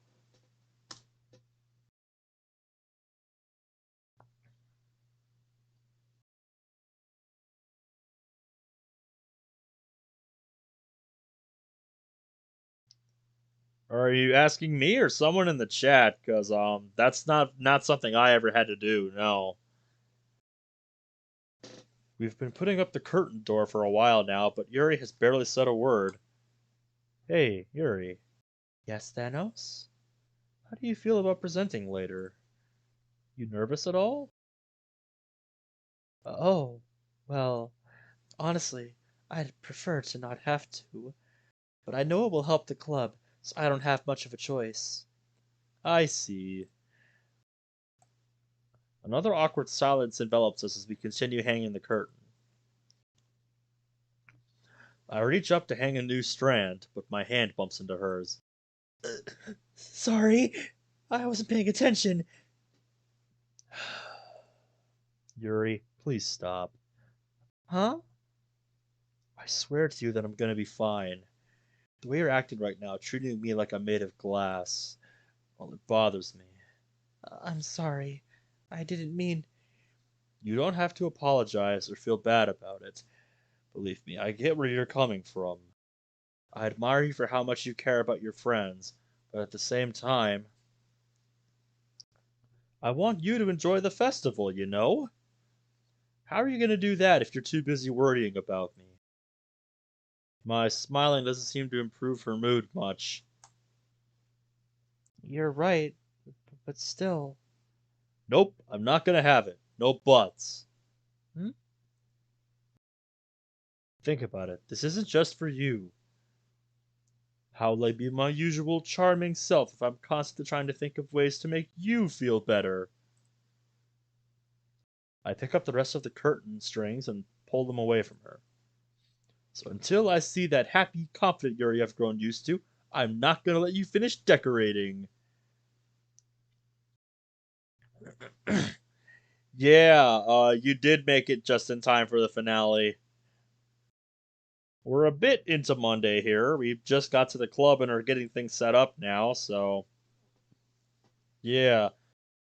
[SPEAKER 1] Are you asking me or someone in the chat? Cause that's not something I ever had to do. No. We've been putting up the curtain door for a while now, but Yuri has barely said a word. Hey, Yuri.
[SPEAKER 2] Yes, Thanos?
[SPEAKER 1] How do you feel about presenting later? You nervous at all?
[SPEAKER 2] Oh, well, honestly, I'd prefer to not have to, but I know it will help the club, so I don't have much of a choice.
[SPEAKER 1] I see. Another awkward silence envelops us as we continue hanging the curtain. I reach up to hang a new strand, but my hand bumps into hers.
[SPEAKER 2] Sorry, I wasn't paying attention.
[SPEAKER 1] Yuri, please stop.
[SPEAKER 2] Huh?
[SPEAKER 1] I swear to you that I'm gonna be fine. The way you're acting right now, treating me like I'm made of glass, well, it bothers me.
[SPEAKER 2] I'm sorry. I didn't mean.
[SPEAKER 1] You don't have to apologize or feel bad about it. Believe me, I get where you're coming from. I admire you for how much you care about your friends, but at the same time, I want you to enjoy the festival, you know? How are you going to do that if you're too busy worrying about me? My smiling doesn't seem to improve her mood much.
[SPEAKER 2] You're right, but still.
[SPEAKER 1] Nope, I'm not going to have it. No buts.
[SPEAKER 2] Hmm?
[SPEAKER 1] Think about it. This isn't just for you. How will I be my usual charming self if I'm constantly trying to think of ways to make you feel better? I pick up the rest of the curtain strings and pull them away from her. So until I see that happy, confident Yuri I've grown used to, I'm not gonna let you finish decorating. Yeah, you did make it just in time for the finale. We're a bit into Monday here. We've just got to the club and are getting things set up now, so yeah.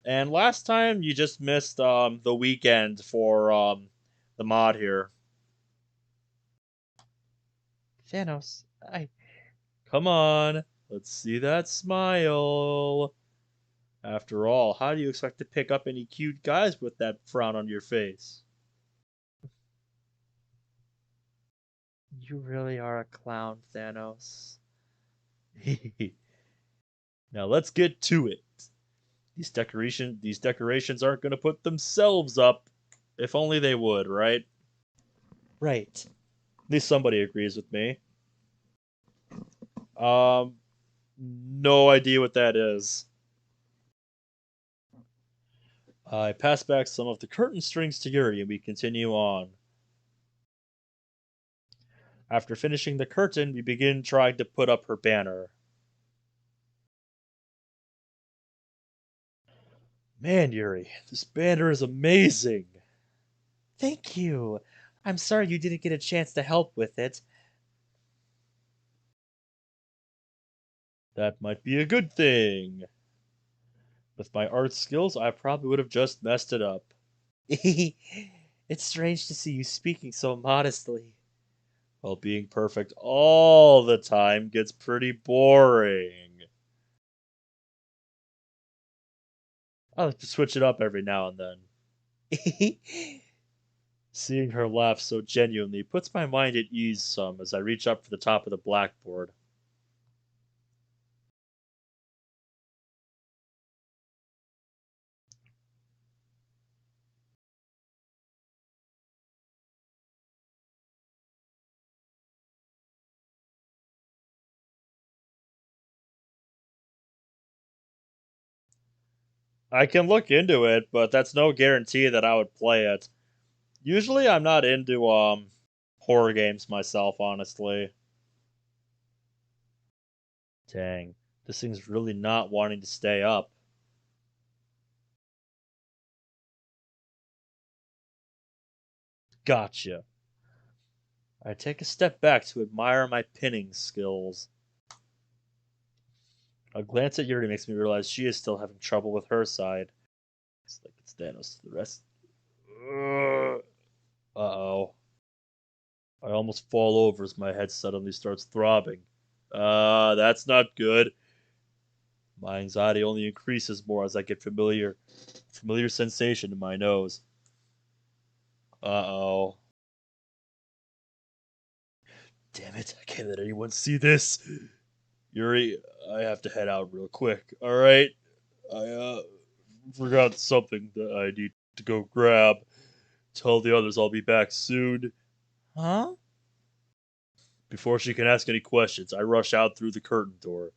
[SPEAKER 1] And last time you just missed the weekend for the mod here.
[SPEAKER 2] Thanos, I.
[SPEAKER 1] Come on, let's see that smile. After all, how do you expect to pick up any cute guys with that frown on your face?
[SPEAKER 2] You really are a clown, Thanos.
[SPEAKER 1] Now let's get to it. These decorations aren't going to put themselves up. If only they would, right?
[SPEAKER 2] Right.
[SPEAKER 1] At least somebody agrees with me. Um, no idea what that is. I pass back some of the curtain strings to Yuri and we continue on. After finishing the curtain, we begin trying to put up her banner. Man, Yuri, this banner is amazing.
[SPEAKER 2] Thank you. I'm sorry you didn't get a chance to help with it.
[SPEAKER 1] That might be a good thing. With my art skills, I probably would have just messed it up.
[SPEAKER 2] It's strange to see you speaking so modestly.
[SPEAKER 1] Well, being perfect all the time gets pretty boring. I like to switch it up every now and then. Seeing her laugh so genuinely puts my mind at ease some as I reach up for the top of the blackboard. I can look into it, but that's no guarantee that I would play it. Usually I'm not into horror games myself, honestly. Dang, this thing's really not wanting to stay up. Gotcha. I take a step back to admire my pinning skills. A glance at Yuri makes me realize she is still having trouble with her side. It's like it's Thanos to the rest. Uh oh. I almost fall over as my head suddenly starts throbbing. That's not good. My anxiety only increases more as I get familiar sensation in my nose. Uh-oh. Damn it, I can't let anyone see this. Yuri, I have to head out real quick. Alright? I forgot something that I need to go grab. Tell the others I'll be back soon.
[SPEAKER 2] Huh?
[SPEAKER 1] Before she can ask any questions, I rush out through the curtain door.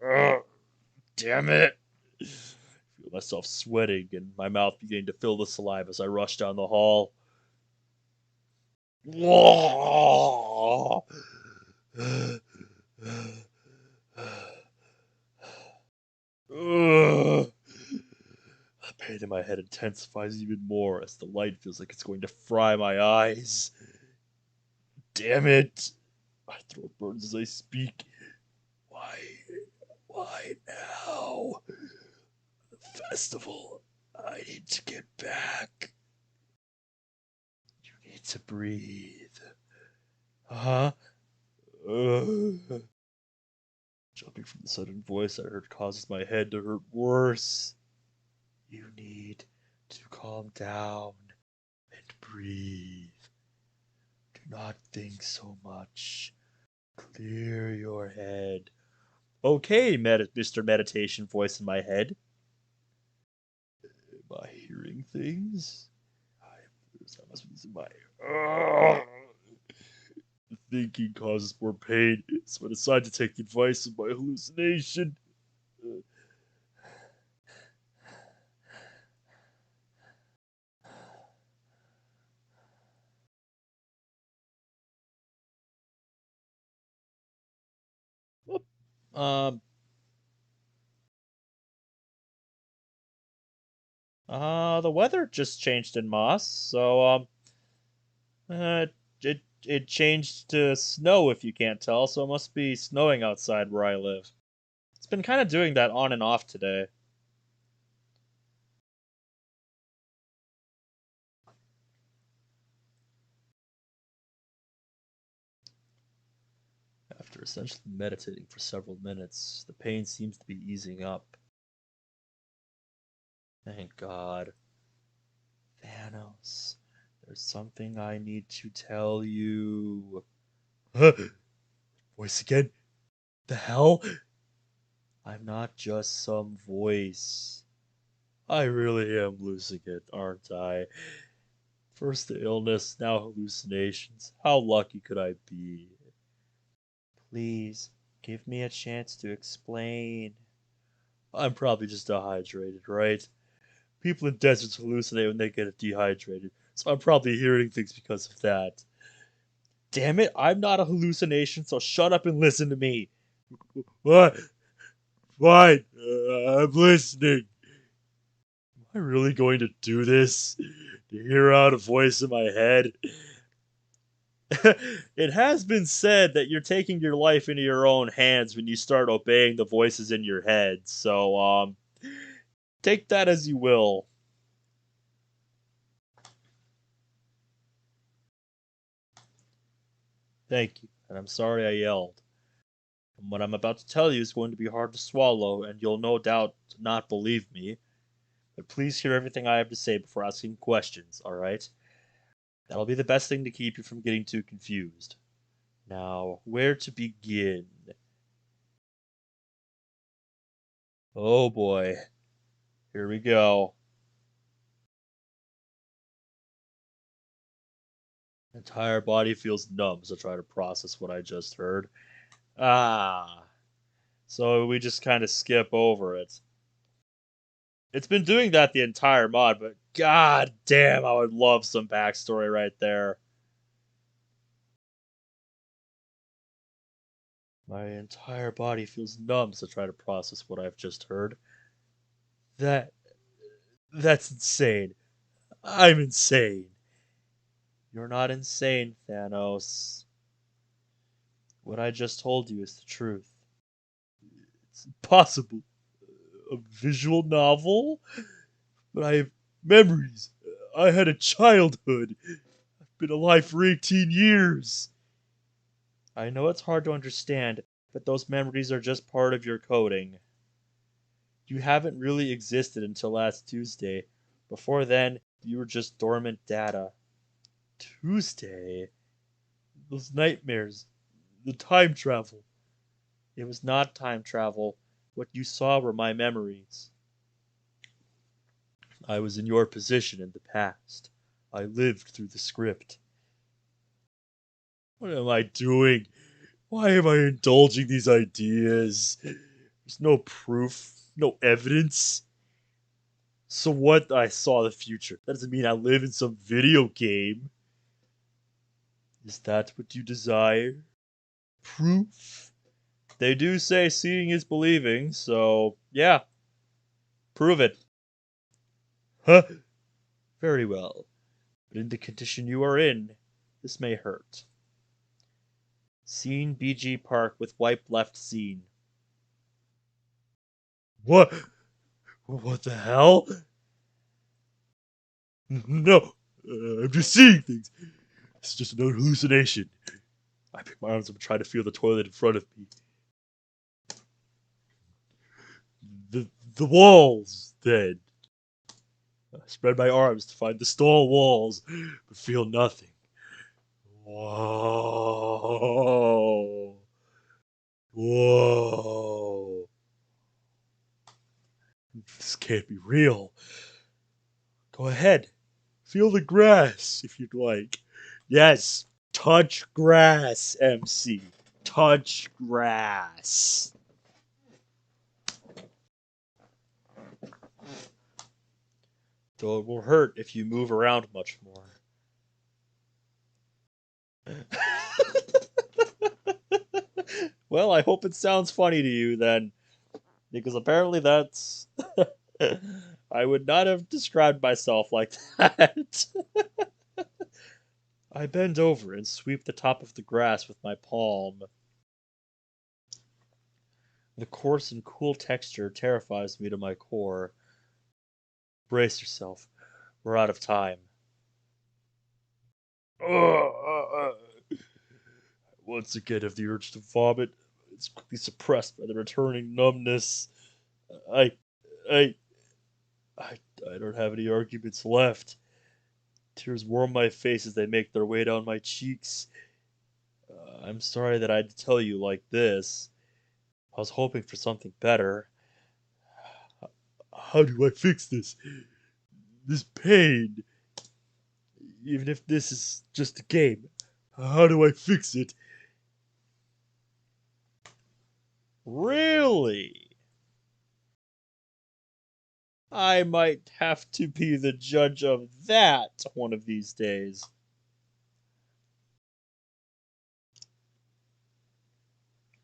[SPEAKER 1] Ugh, damn it! I feel myself sweating and my mouth beginning to fill with saliva as I rush down the hall. Ugh. The pain in my head intensifies even more as the light feels like it's going to fry my eyes. Damn it! My throat burns as I speak. Why? Why now? The festival. I need to get back. You need to breathe. Huh? Jumping from the sudden voice I heard causes my head to hurt worse. You need to calm down and breathe. Do not think so much. Clear your head. Okay, Mr. Meditation voice in my head. Am I hearing things? I must be losing my. The thinking causes more pain, so I decide to take the advice of my hallucination.
[SPEAKER 2] Um. The weather just changed in Moss, so it changed to snow if you can't tell, so it must be snowing outside where I live. It's been kind of doing that on and off today.
[SPEAKER 1] After essentially meditating for several minutes, the pain seems to be easing up. Thank God. Thanos, there's something I need to tell you. Voice again? The hell? I'm not just some voice. I really am losing it, aren't I? First the illness, now hallucinations. How lucky could I be?
[SPEAKER 2] Please, give me a chance to explain.
[SPEAKER 1] I'm probably just dehydrated, right? People in deserts hallucinate when they get dehydrated, so I'm probably hearing things because of that.
[SPEAKER 2] Damn it, I'm not a hallucination, so shut up and listen to me.
[SPEAKER 1] What? Fine, I'm listening. Am I really going to do this? To hear out a voice in my head? It has been said that you're taking your life into your own hands when you start obeying the voices in your head. So, take that as you will. Thank you, and I'm sorry I yelled. And what I'm about to tell you is going to be hard to swallow, and you'll no doubt not believe me. But please hear everything I have to say before asking questions, alright? That'll be the best thing to keep you from getting too confused. Now, where to begin? Oh boy. Here we go. Entire body feels numb as I try to process what I just heard. Ah. So we just kind of skip over it. It's been doing that the entire mod, but god damn, I would love some backstory right there. My entire body feels numb as I try to process what I've just heard. That that's insane. I'm insane. You're not insane, Thanos. What I just told you is the truth. It's impossible. A visual novel? But I have memories. I had a childhood. I've been alive for 18 years. I know it's hard to understand, but those memories are just part of your coding. You haven't really existed until last Tuesday. Before then, you were just dormant data. Tuesday? Those nightmares. The time travel. It was not time travel. What you saw were my memories. I was in your position in the past. I lived through the script. What am I doing? Why am I indulging these ideas? There's no proof, no evidence. So what I saw the future? That doesn't mean I live in some video game. Is that what you desire? Proof? They do say seeing is believing, so yeah, prove it. Huh? Very well. But in the condition you are in, this may hurt. Scene BG Park with wipe left scene. What? What the hell? No, I'm just seeing things. It's just another hallucination. I pick my arms up and try to feel the toilet in front of me. The walls, then. I spread my arms to find the stall walls, but feel nothing. Whoa. Whoa. This can't be real. Go ahead. Feel the grass if you'd like. Yes, touch grass, MC. Touch grass. Though it will hurt if you move around much more. Well, I hope it sounds funny to you then, because apparently that's. I would not have described myself like that. I bend over and sweep the top of the grass with my palm. The coarse and cool texture terrifies me to my core. Brace yourself. We're out of time. Once again have the urge to vomit. It's quickly suppressed by the returning numbness. I, I, I, I don't have any arguments left. Tears warm my face as they make their way down my cheeks. I'm sorry that I had to tell you like this. I was hoping for something better. How do I fix this? This pain. Even if this is just a game, how do I fix it? Really? I might have to be the judge of that one of these days.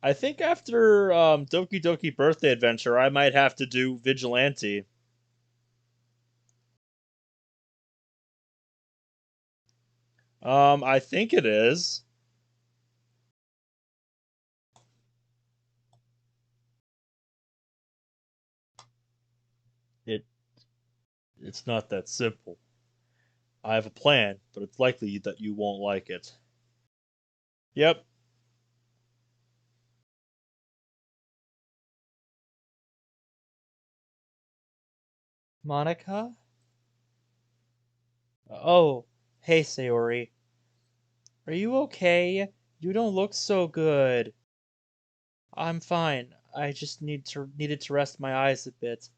[SPEAKER 1] I think after Doki Doki Birthday Adventure, I might have to do Vigilante. I think it is. It it's not that simple. I have a plan, but it's likely that you won't like it. Yep.
[SPEAKER 2] Monica? Oh, hey, Sayori. Are you okay? You don't look so good. I'm fine. I just needed to rest my eyes a bit.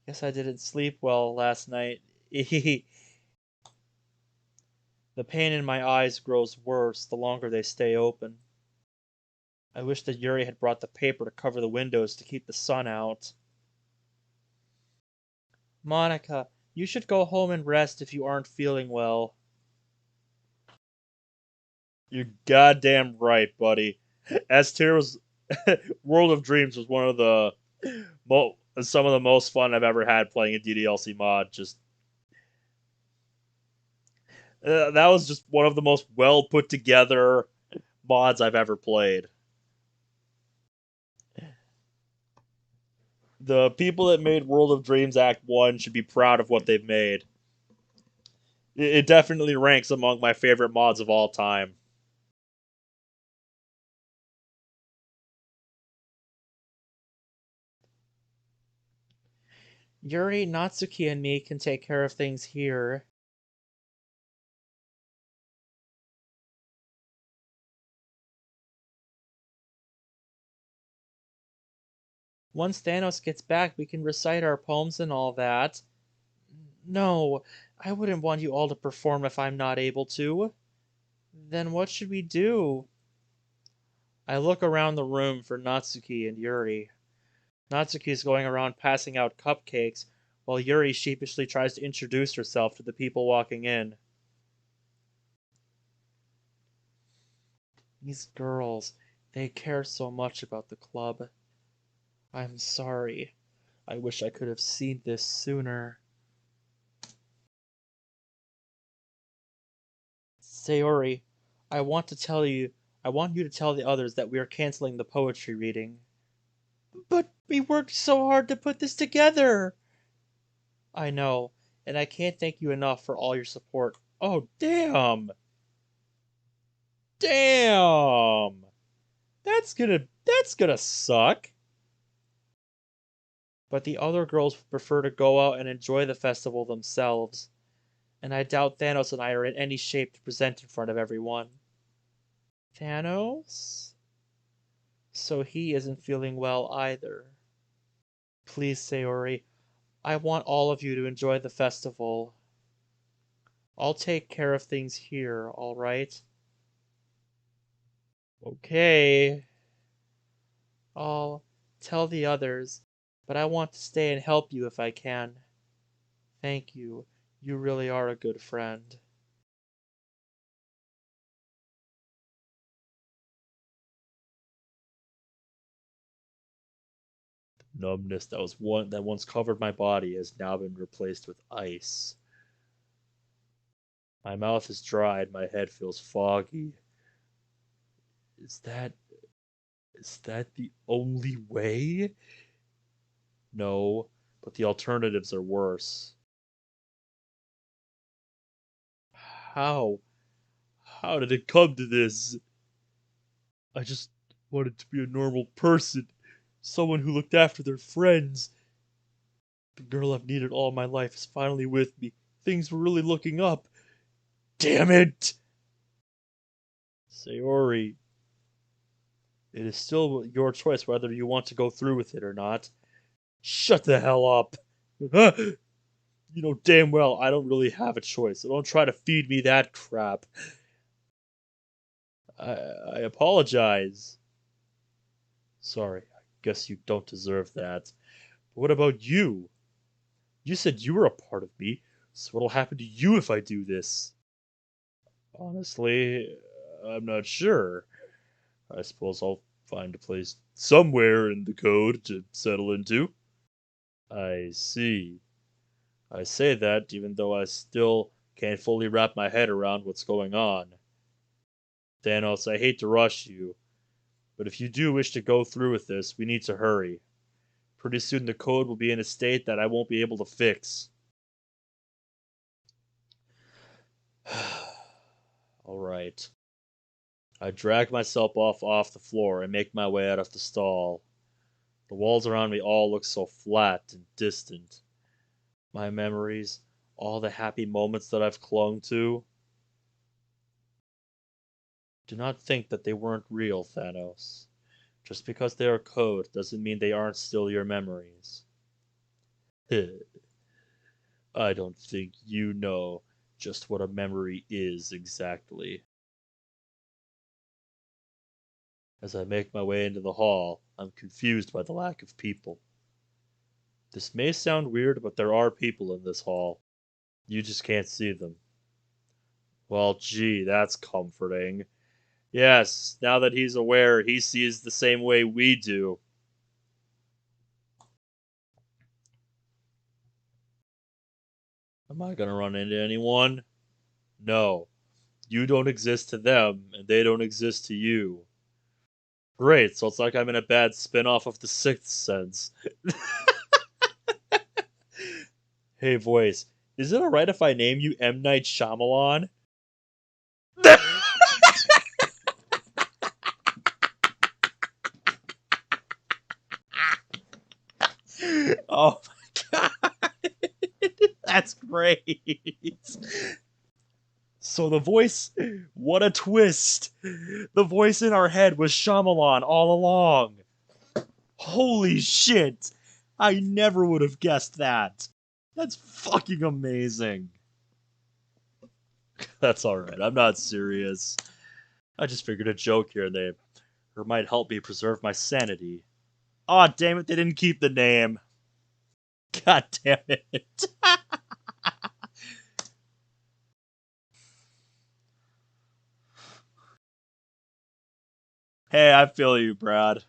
[SPEAKER 2] Guess I didn't sleep well last night. The pain in my eyes grows worse the longer they stay open. I wish that Yuri had brought the paper to cover the windows to keep the sun out. Monica, you should go home and rest if you aren't feeling well.
[SPEAKER 1] You're goddamn right, buddy. S tier was World of Dreams was one of the some of the most fun I've ever had playing a DDLC mod. Just that was just one of the most well put together mods I've ever played. The people that made World of Dreams Act 1 should be proud of what they've made. It definitely ranks among my favorite mods of all time.
[SPEAKER 2] Yuri, Natsuki, and me can take care of things here. Once Thanos gets back, we can recite our poems and all that. No, I wouldn't want you all to perform if I'm not able to. Then what should we do? I look around the room for Natsuki and Yuri. Natsuki's going around passing out cupcakes, while Yuri sheepishly tries to introduce herself to the people walking in. These girls, they care so much about the club. I'm sorry. I wish I could have seen this sooner. Sayori, I want you to tell the others that we are canceling the poetry reading. But we worked so hard to put this together! I know, and I can't thank you enough for all your support.
[SPEAKER 1] Oh, damn! Damn! That's gonna suck.
[SPEAKER 2] But the other girls would prefer to go out and enjoy the festival themselves, and I doubt Thanos and I are in any shape to present in front of everyone. Thanos? So he isn't feeling well either. Please, Sayori, I want all of you to enjoy the festival. I'll take care of things here, alright? Okay. I'll tell the others, but I want to stay and help you if I can. Thank you. You really are a good friend.
[SPEAKER 1] Numbness that once covered my body has now been replaced with ice. My mouth is dry and my head feels foggy. Is that is that the only way? No, but the alternatives are worse. How? How did it come to this? I just wanted to be a normal person, someone who looked after their friends. The girl I've needed all my life is finally with me. Things were really looking up. Damn it! Sayori, it is still your choice whether you want to go through with it or not. Shut the hell up! You know damn well I don't really have a choice, so don't try to feed me that crap. I apologize. Sorry, I guess you don't deserve that. But what about you? You said you were a part of me, so what'll happen to you if I do this? Honestly, I'm not sure. I suppose I'll find a place somewhere in the code to settle into. I see. I say that even though I still can't fully wrap my head around what's going on. Thanos, I hate to rush you, but if you do wish to go through with this, we need to hurry. Pretty soon the code will be in a state that I won't be able to fix. Alright. I drag myself off the floor and make my way out of the stall. The walls around me all look so flat and distant. My memories, all the happy moments that I've clung to. Do not think that they weren't real, Thanos. Just because they are code doesn't mean they aren't still your memories. I don't think you know just what a memory is exactly. As I make my way into the hall, I'm confused by the lack of people. This may sound weird, but there are people in this hall. You just can't see them. Well, gee, that's comforting. Yes, now that he's aware, he sees the same way we do. Am I gonna run into anyone? No. You don't exist to them, and they don't exist to you. Great, so it's like I'm in a bad spin off of The Sixth Sense. Hey, voice, is it alright if I name you M. Night Shyamalan? Oh my god, that's great. So the voice, what a twist! The voice in our head was Shyamalan all along. Holy shit! I never would have guessed that. That's fucking amazing. That's alright, I'm not serious. I just figured a joke here and there, or might help me preserve my sanity. Aw, oh, damn it, they didn't keep the name. God damn it. Hey, I feel you, Brad.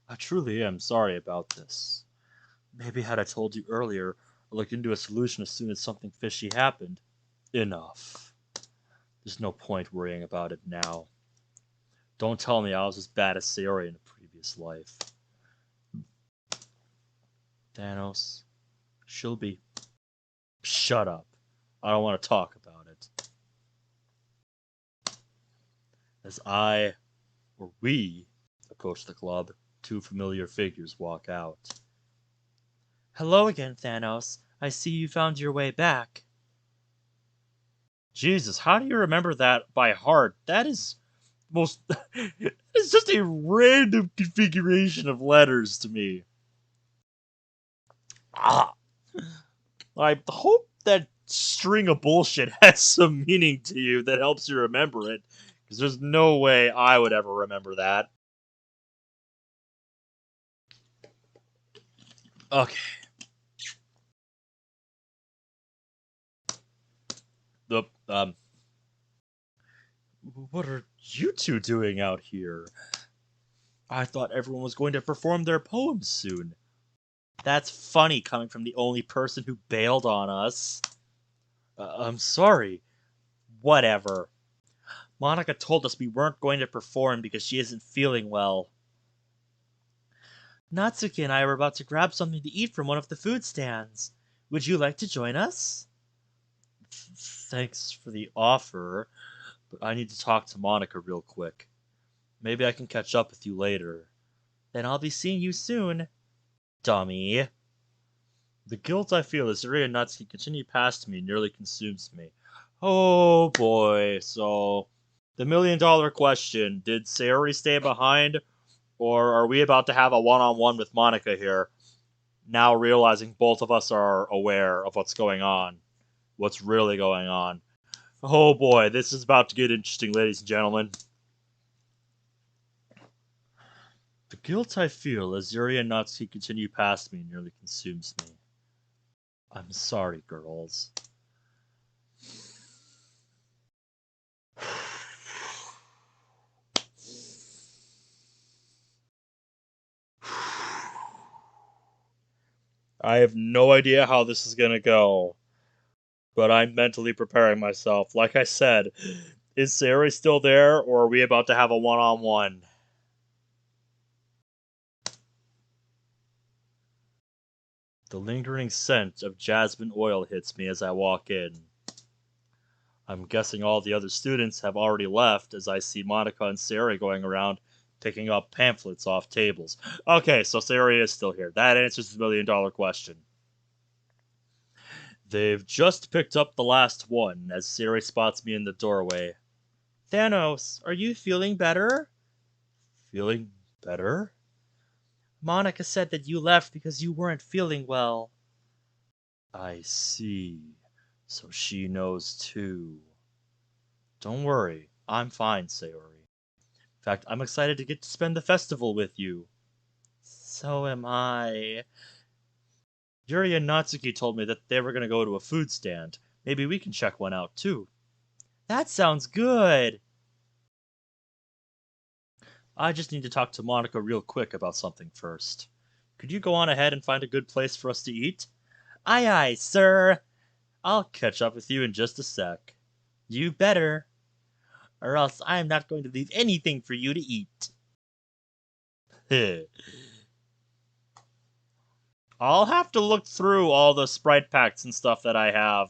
[SPEAKER 1] I truly am sorry about this. Maybe had I told you earlier, or looked into a solution as soon as something fishy happened. Enough. There's no point worrying about it now. Don't tell me I was as bad as Sayori in a previous life. Thanos. She'll be. Shut up. I don't want to talk about it. As I, or we, approach the club, two familiar figures walk out.
[SPEAKER 2] Hello again, Thanos. I see you found your way back.
[SPEAKER 1] Jesus, how do you remember that by heart? That is most. It's just a random configuration of letters to me. Ah, I hope that string of bullshit has some meaning to you that helps you remember it, because there's no way I would ever remember that. Okay. The what are you two doing out here? I thought everyone was going to perform their poems soon. That's funny coming from the only person who bailed on us. I'm sorry. Whatever. Monica told us we weren't going to perform because she isn't feeling well. Natsuki and I were about to grab something to eat from one of the food stands. Would you like to join us? Thanks for the offer, but I need to talk to Monica real quick. Maybe I can catch up with you later. Then I'll be seeing you soon. Dummy. The guilt I feel as Yuri and Natsuki continue past me nearly consumes me. Oh boy, so the $1,000,000 question, did Sayori stay behind, or are we about to have a one-on-one with Monica here, now realizing both of us are aware of what's going on, what's really going on? Oh boy, this is about to get interesting, ladies and gentlemen. The guilt I feel as Yuri and Natsuki continue past me nearly consumes me. I'm sorry, girls. I have no idea how this is gonna go, but I'm mentally preparing myself. Like I said, is Sayori still there, or are we about to have a one-on-one? The lingering scent of jasmine oil hits me as I walk in. I'm guessing all the other students have already left as I see Monica and Sari going around picking up pamphlets off tables. Okay, so Sari is still here. That answers the $1 million question. They've just picked up the last one as Sari spots me in the doorway.
[SPEAKER 2] Thanos, are you feeling better?
[SPEAKER 1] Feeling better?
[SPEAKER 2] Monica said that you left because you weren't feeling well.
[SPEAKER 1] I see. So she knows too. Don't worry, I'm fine, Sayori. In fact, I'm excited to get to spend the festival with you.
[SPEAKER 2] So am I.
[SPEAKER 1] Yuri and Natsuki told me that they were going to go to a food stand. Maybe we can check one out too.
[SPEAKER 2] That sounds good.
[SPEAKER 1] I just need to talk to Monica real quick about something first. Could you go on ahead and find a good place for us to eat?
[SPEAKER 2] Aye, aye, sir.
[SPEAKER 1] I'll catch up with you in just a sec.
[SPEAKER 2] You better. Or else I'm not going to leave anything for you to eat.
[SPEAKER 1] I'll have to look through all the sprite packs and stuff that I have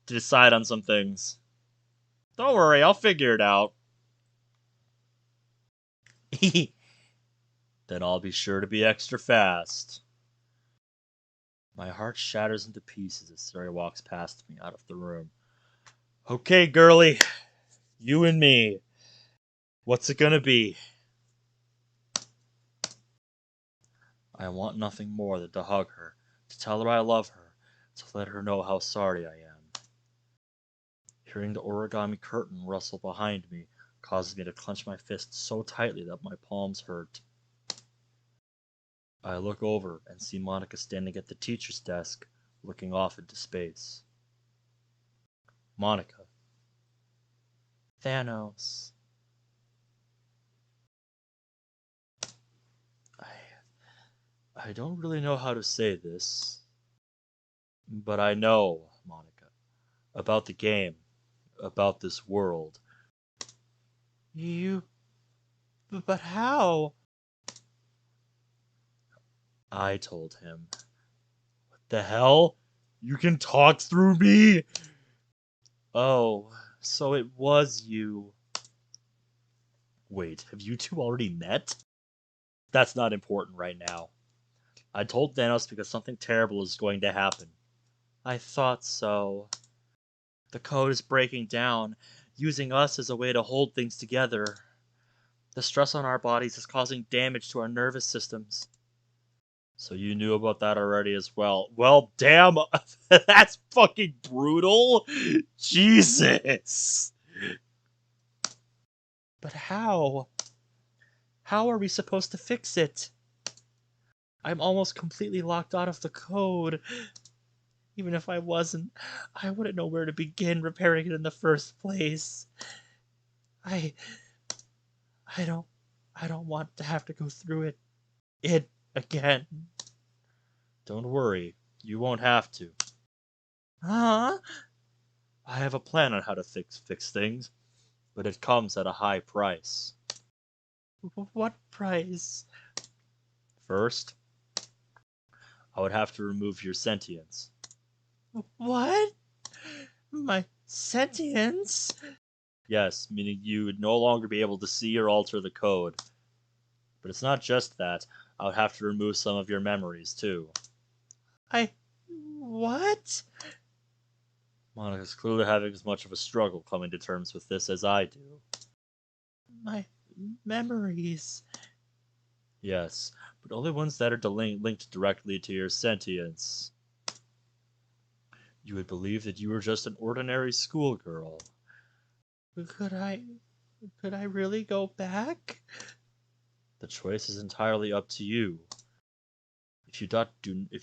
[SPEAKER 1] to decide on some things. Don't worry, I'll figure it out. Then I'll be sure to be extra fast. My heart shatters into pieces as Sari walks past me out of the room. Okay, girlie. You and me. What's it gonna be? I want nothing more than to hug her, to tell her I love her, to let her know how sorry I am. Hearing the origami curtain rustle behind me causes me to clench my fists so tightly that my palms hurt. I look over and see Monica standing at the teacher's desk, looking off into space. Monica.
[SPEAKER 2] Thanos.
[SPEAKER 1] I don't really know how to say this, but I know, Monica, about the game, about this world.
[SPEAKER 2] You. But how?
[SPEAKER 1] I told him. What the hell? You can talk through me?
[SPEAKER 2] Oh, so it was you.
[SPEAKER 1] Wait, have you two already met? That's not important right now. I told Thanos because something terrible is going to happen.
[SPEAKER 2] I thought so. The code is breaking down, using us as a way to hold things together. The stress on our bodies is causing damage to our nervous systems.
[SPEAKER 1] So you knew about that already as well. Well, damn, that's fucking brutal. Jesus.
[SPEAKER 2] But how? How are we supposed to fix it? I'm almost completely locked out of the code. Even if I wasn't, I wouldn't know where to begin repairing it in the first place. I I don't I don't want to have to go through it again.
[SPEAKER 1] Don't worry, you won't have to.
[SPEAKER 2] Huh?
[SPEAKER 1] I have a plan on how to fix things, but it comes at a high price.
[SPEAKER 2] What price?
[SPEAKER 1] First, I would have to remove your sentience.
[SPEAKER 2] What? My sentience?
[SPEAKER 1] Yes, meaning you would no longer be able to see or alter the code. But it's not just that. I would have to remove some of your memories, too.
[SPEAKER 2] What?
[SPEAKER 1] Monica's clearly having as much of a struggle coming to terms with this as I do.
[SPEAKER 2] My memories.
[SPEAKER 1] Yes, but only ones that are linked directly to your sentience. You would believe that you were just an ordinary schoolgirl.
[SPEAKER 2] Could I really go back?
[SPEAKER 1] The choice is entirely up to you. If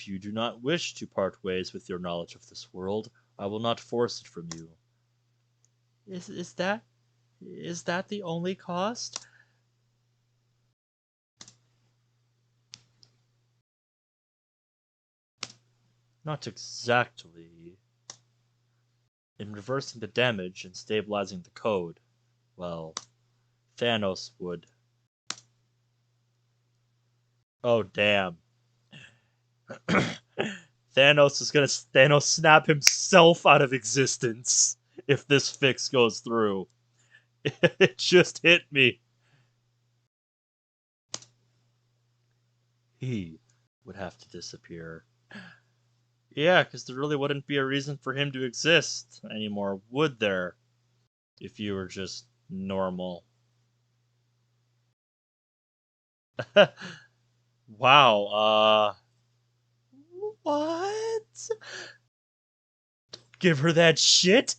[SPEAKER 1] you do not wish to part ways with your knowledge of this world, I will not force it from you.
[SPEAKER 2] Is that the only cost?
[SPEAKER 1] Not exactly. In reversing the damage and stabilizing the code, well, Thanos would. Oh, damn. Thanos snap himself out of existence. if this fix goes through. It just hit me. He would have to disappear. Yeah, because there really wouldn't be a reason for him to exist anymore, would there? If you were just normal. Wow, what? Give her that shit?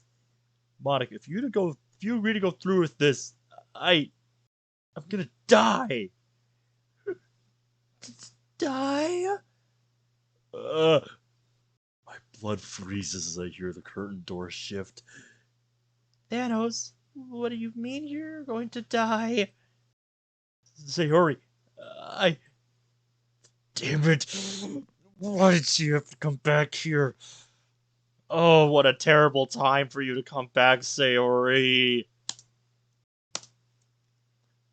[SPEAKER 1] Monica, if you really go through with this, I'm gonna die. Die? Uh, my blood freezes as I hear the curtain door shift. Thanos, what do you mean you're going to die? Sayori, I. Damn it! Why did she have to come back here? Oh, what a terrible time for you to come back, Sayori.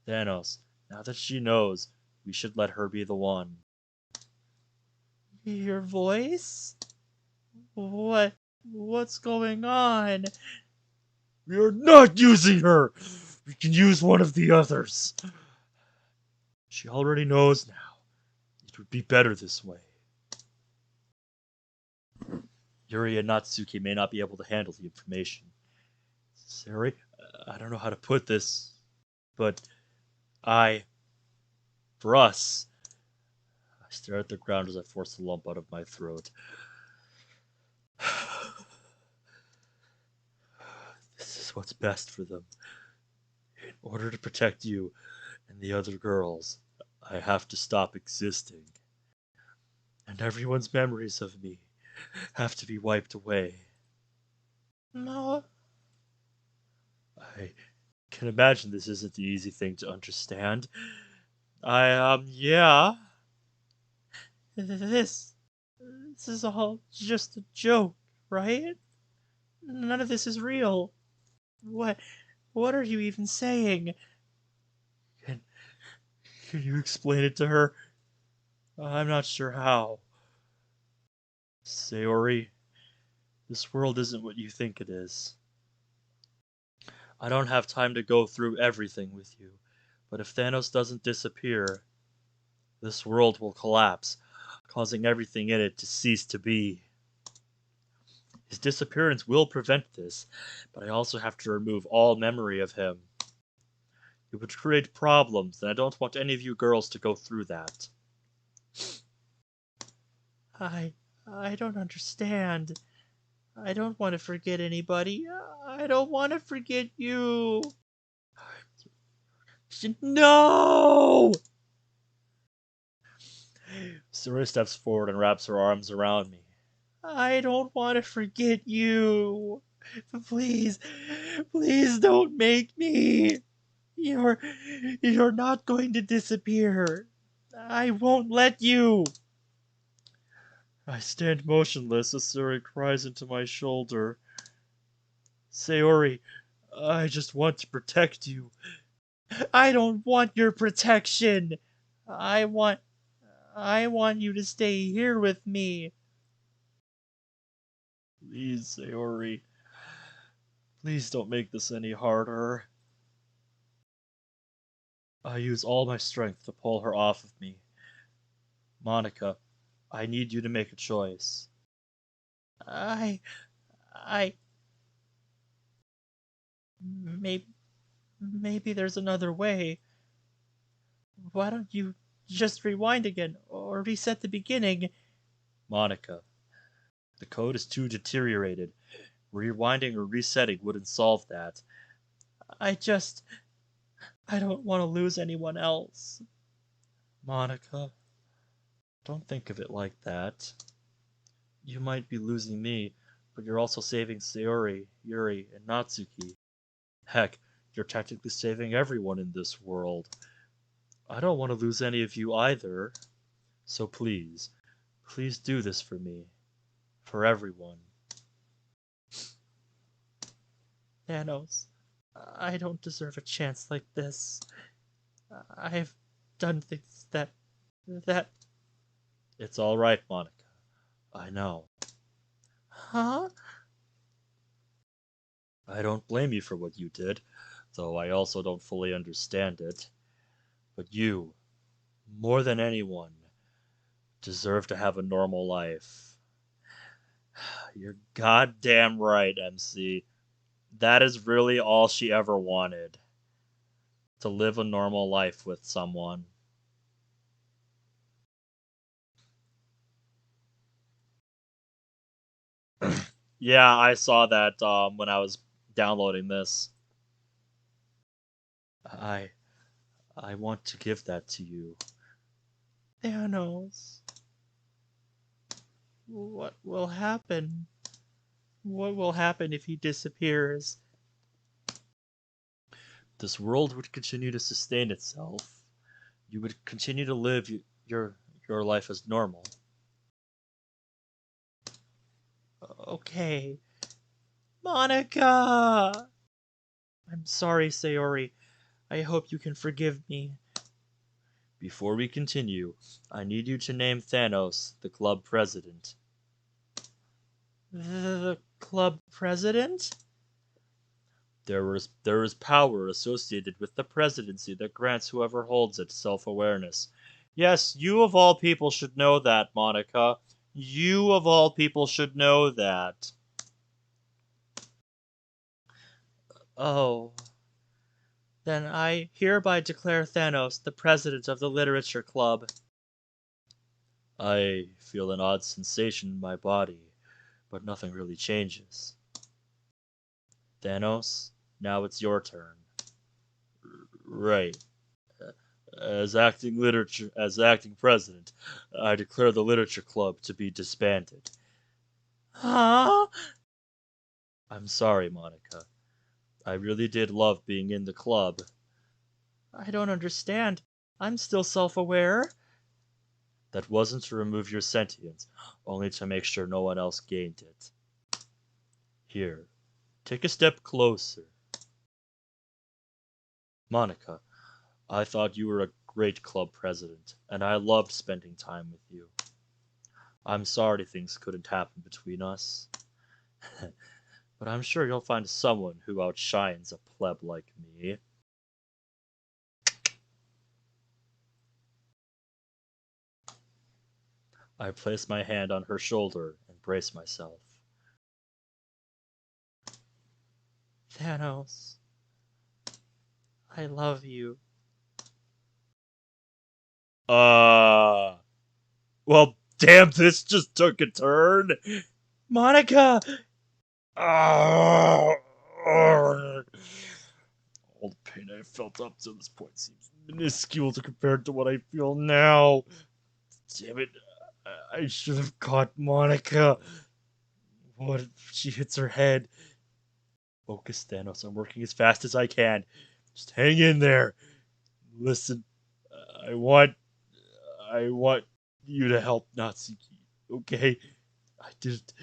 [SPEAKER 1] Thanos, now that she knows, we should let her be the one. Your voice? What's going on? We are not using her! We can use one of the others. She already knows now. It would be better this way. Yuri and Natsuki may not be able to handle the information. Sayori, I don't know how to put this, but for us, I stare at the ground as I force the lump out of my throat. This is what's best for them. In order to protect you and the other girls, I have to stop existing. And everyone's memories of me have to be wiped away. No. I can imagine this isn't the easy thing to understand. Yeah. This is all just a joke, right? None of this is real. What are you even saying? Can, can you explain it to her? I'm not sure how. Sayori, this world isn't what you think it is. I don't have time to go through everything with you, but if Thanos doesn't disappear, this world will collapse, causing everything in it to cease to be. His disappearance will prevent this, but I also have to remove all memory of him. It would create problems, and I don't want any of you girls to go through that. I don't understand. I don't want to forget anybody. I don't want to forget you. No! Sarah steps forward and wraps her arms around me. I don't want to forget you. Please, please don't make me. You're not going to disappear. I won't let you. I stand motionless as Suri cries into my shoulder. Sayori, I just want to protect you. I don't want your protection. I want you to stay here with me. Please, Sayori. Please don't make this any harder. I use all my strength to pull her off of me. Monica, I need you to make a choice. I maybe there's another way. Why don't you just rewind again or reset the beginning? Monica, the code is too deteriorated. Rewinding or resetting wouldn't solve that. I don't want to lose anyone else. Monica, don't think of it like that. You might be losing me, but you're also saving Sayori, Yuri, and Natsuki. Heck, you're technically saving everyone in this world. I don't want to lose any of you either. So please, please do this for me. For everyone. Thanos, I don't deserve a chance like this. I've done things that... It's alright, Monica. I know. Huh? I don't blame you for what you did, though I also don't fully understand it. But you, more than anyone, deserve to have a normal life. You're goddamn right, MC. That is really all she ever wanted. To live a normal life with someone. Yeah, I saw that when I was downloading this. I I want to give that to you.
[SPEAKER 2] Thanos, what will happen? What will happen if he disappears?
[SPEAKER 1] This world would continue to sustain itself. You would continue to live your your life as normal.
[SPEAKER 2] Okay. Monica! I'm sorry, Sayori. I hope you can forgive me.
[SPEAKER 1] Before we continue, I need you to name Thanos the club president.
[SPEAKER 2] The club president?
[SPEAKER 1] There is power associated with the presidency that grants whoever holds it self-awareness. Yes, you of all people should know that, Monica. You of all people should know that.
[SPEAKER 2] Oh. Then I hereby declare Thanos the president of the Literature Club.
[SPEAKER 1] I feel an odd sensation in my body, but nothing really changes. Thanos, now it's your turn. Right. As acting president, I declare the literature club to be disbanded.
[SPEAKER 2] Huh?
[SPEAKER 1] I'm sorry, Monica. I really did love being in the club.
[SPEAKER 2] I don't understand. I'm still self aware.
[SPEAKER 1] That wasn't to remove your sentience, only to make sure no one else gained it. Here, take a step closer. Monica, I thought you were a great club president, and I loved spending time with you. I'm sorry things couldn't happen between us. But I'm sure you'll find someone who outshines a pleb like me. I place my hand on her shoulder and brace myself.
[SPEAKER 2] Thanos, I love you.
[SPEAKER 1] Uh, well, damn, this just took a turn.
[SPEAKER 2] Monica!
[SPEAKER 1] All the pain I felt up to this point seems minuscule compared to what I feel now. Damn it, I should have caught Monica. What if she hits her head? Focus, Thanos. I'm working as fast as I can. Just hang in there. Listen, I want, I want you to help Natsuki. Okay, I didn't,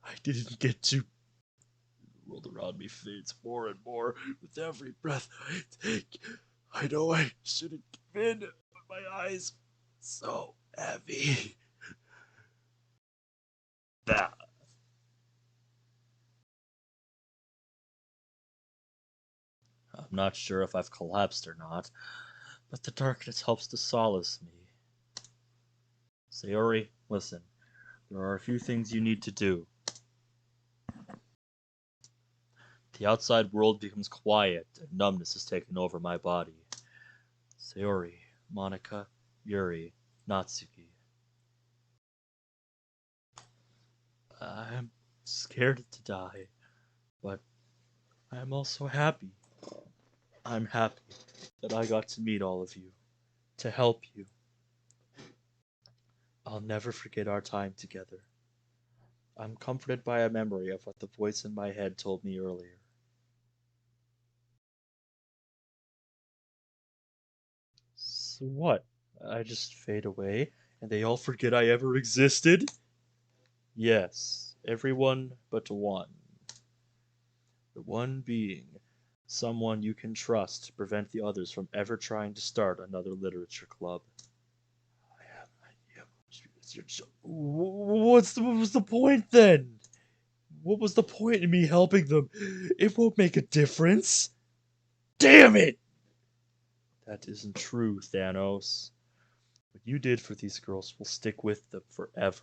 [SPEAKER 1] I didn't get to. The world around me fades more and more with every breath I take. I know I shouldn't give in, but my eyes so heavy. That I'm not sure if I've collapsed or not, but the darkness helps to solace me. Sayori, listen. There are a few things you need to do. The outside world becomes quiet, and numbness has taken over my body. Sayori, Monica, Yuri, Natsuki. I'm scared to die, but I'm also happy. I'm happy that I got to meet all of you, to help you. I'll never forget our time together. I'm comforted by a memory of what the voice in my head told me earlier. So what? I just fade away, and they all forget I ever existed? Yes, everyone but one. The one being someone you can trust to prevent the others from ever trying to start another literature club. What's the point then?
[SPEAKER 2] What was the point in me helping them? It won't make a difference. Damn it!
[SPEAKER 1] That isn't true, Thanos. What you did for these girls will stick with them forever.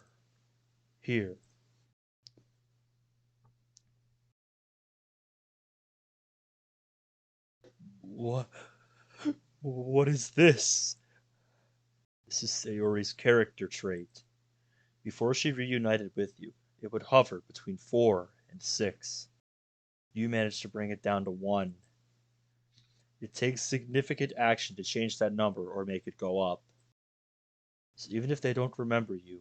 [SPEAKER 1] Here.
[SPEAKER 2] What? What is this?
[SPEAKER 1] This is Sayori's character trait. Before she reunited with you, it would hover between 4 and 6. You managed to bring it down to 1. It takes significant action to change that number or make it go up. So even if they don't remember you,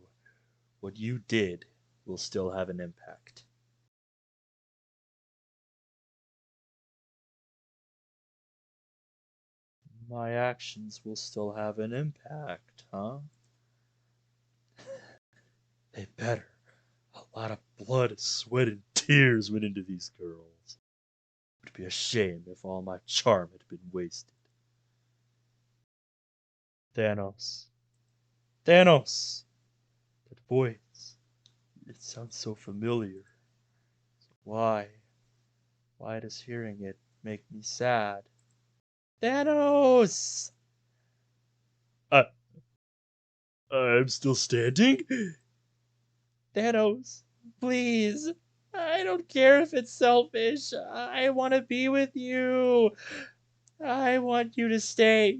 [SPEAKER 1] what you did will still have an impact. My actions will still have an impact, huh? They better. A lot of blood, sweat, and tears went into these girls. It would be a shame if all my charm had been wasted. Thanos. Thanos! That voice. It sounds so familiar. Why? Why does hearing it make me sad?
[SPEAKER 2] Thanos!
[SPEAKER 1] Uh, I'm still standing?
[SPEAKER 2] Thanos, please. I don't care if it's selfish. I want to be with you. I want you to stay.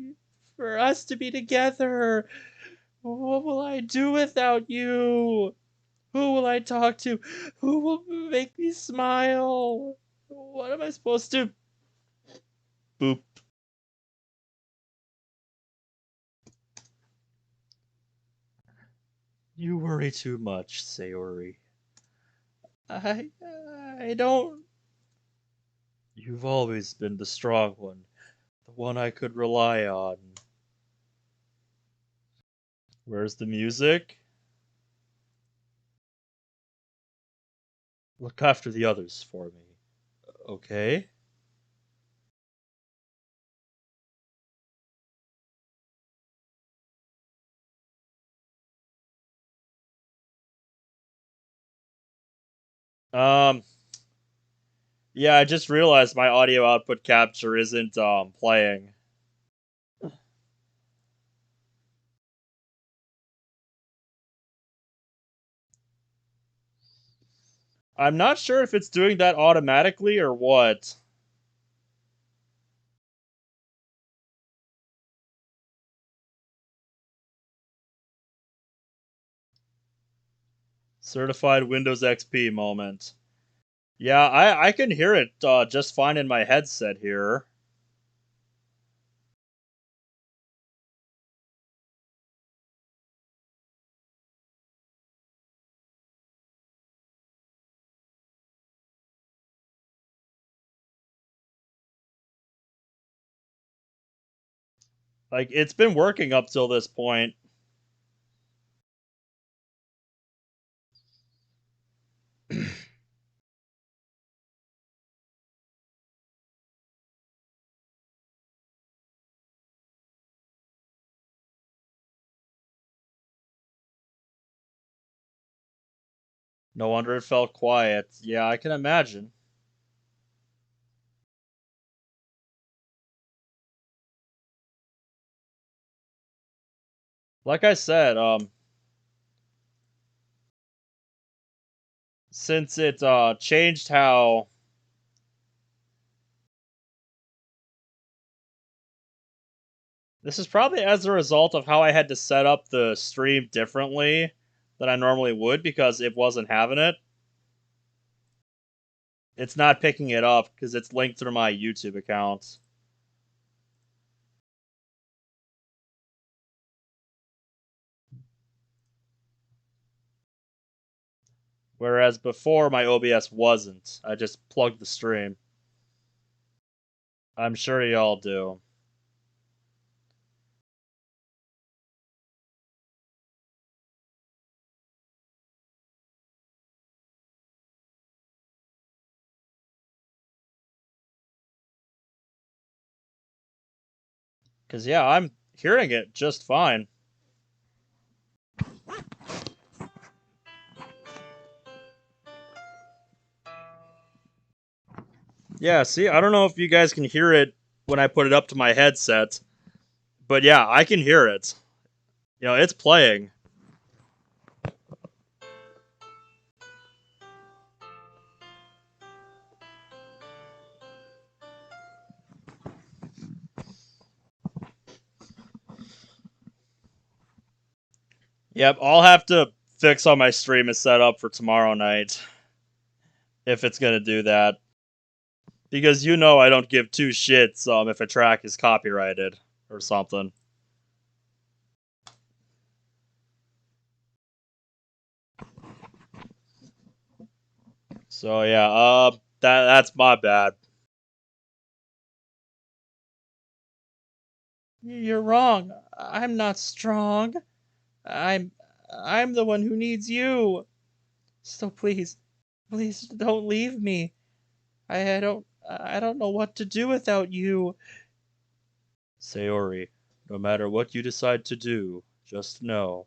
[SPEAKER 2] For us to be together. What will I do without you? Who will I talk to? Who will make me smile? What am I supposed to?
[SPEAKER 1] Boop. You worry too much, Sayori.
[SPEAKER 2] I I don't.
[SPEAKER 1] You've always been the strong one, the one I could rely on. Where's the music? Look after the others for me. Okay? Um, yeah, I just realized my audio output capture isn't playing. I'm not sure if it's doing that automatically or what. Certified Windows XP moment. Yeah, I can hear it just fine in my headset here. Like, it's been working up till this point. No wonder it felt quiet. Yeah, I can imagine. Like I said, since it changed how this is probably as a result of how I had to set up the stream differently than I normally would because it wasn't having it. It's not picking it up because it's linked through my YouTube account. Whereas before my OBS wasn't. I just plugged the stream. I'm sure y'all do. Because, yeah, I'm hearing it just fine. Yeah, see, I don't know if you guys can hear it when I put it up to my headset, but yeah, I can hear it. It's playing. Yep, I'll have to fix all my stream and set up for tomorrow night if it's gonna do that. Because I don't give two shits if a track is copyrighted or something. So yeah, that's my bad.
[SPEAKER 2] You're wrong. I'm not strong. I'm I'm the one who needs you. So please don't leave me. I don't know what to do without you.
[SPEAKER 1] Sayori, no matter what you decide to do, just know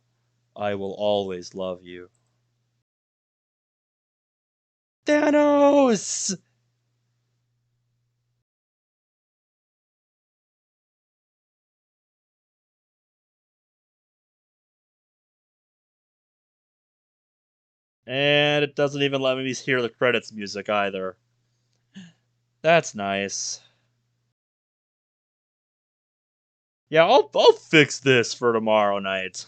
[SPEAKER 1] I will always love you.
[SPEAKER 2] Thanos!
[SPEAKER 1] And it doesn't even let me hear the credits music either. That's nice. Yeah, I'll fix this for tomorrow night.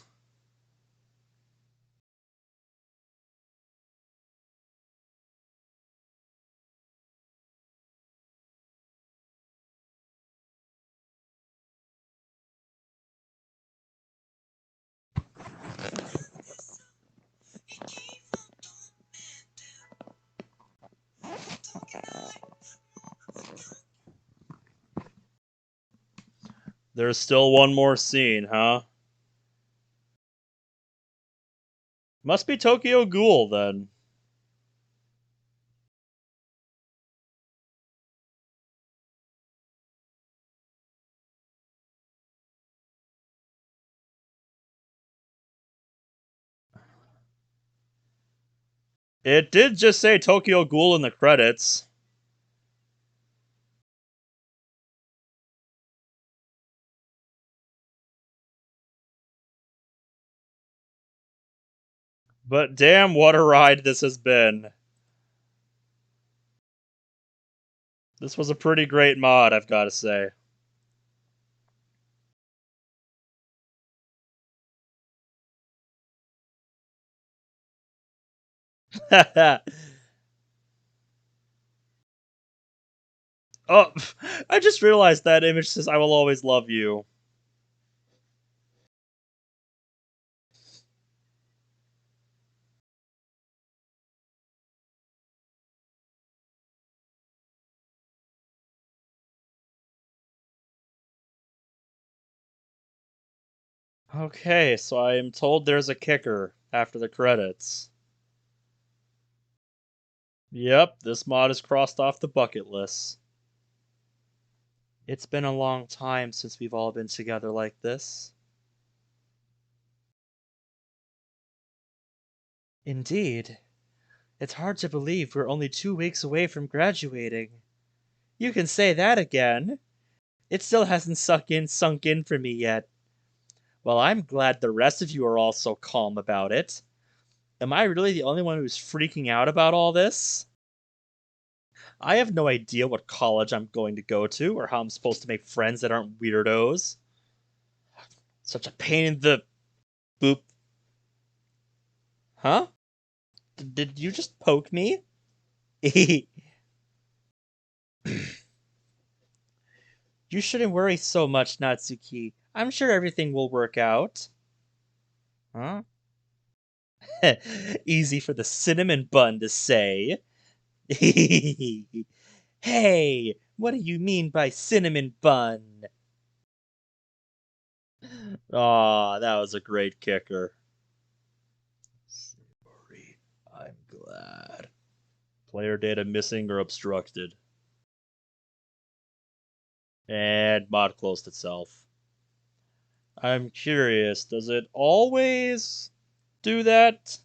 [SPEAKER 1] There's still one more scene, huh? Must be Tokyo Ghoul then. It did just say Tokyo Ghoul in the credits. But damn, what a ride this has been. This was a pretty great mod, I've got to say. Oh, I just realized that image says I will always love you. Okay, so I am told there's a kicker after the credits. Yep, this mod is crossed off the bucket list. It's been a long time since we've all been together like this. Indeed. It's hard to believe we're only 2 weeks away from graduating. You can say that again. It still hasn't sunk in for me yet. Well, I'm glad the rest of you are all so calm about it. Am I really the only one who's freaking out about all this? I have no idea what college I'm going to go to or how I'm supposed to make friends that aren't weirdos. Such a pain in the boop. Huh? Did you just poke me? You shouldn't worry so much, Natsuki. I'm sure everything will work out. Huh? Easy for the cinnamon bun to say. Hey, what do you mean by cinnamon bun? Aw, that was a great kicker. Sorry, I'm glad. Player data missing or obstructed. And mod closed itself. I'm curious, does it always do that?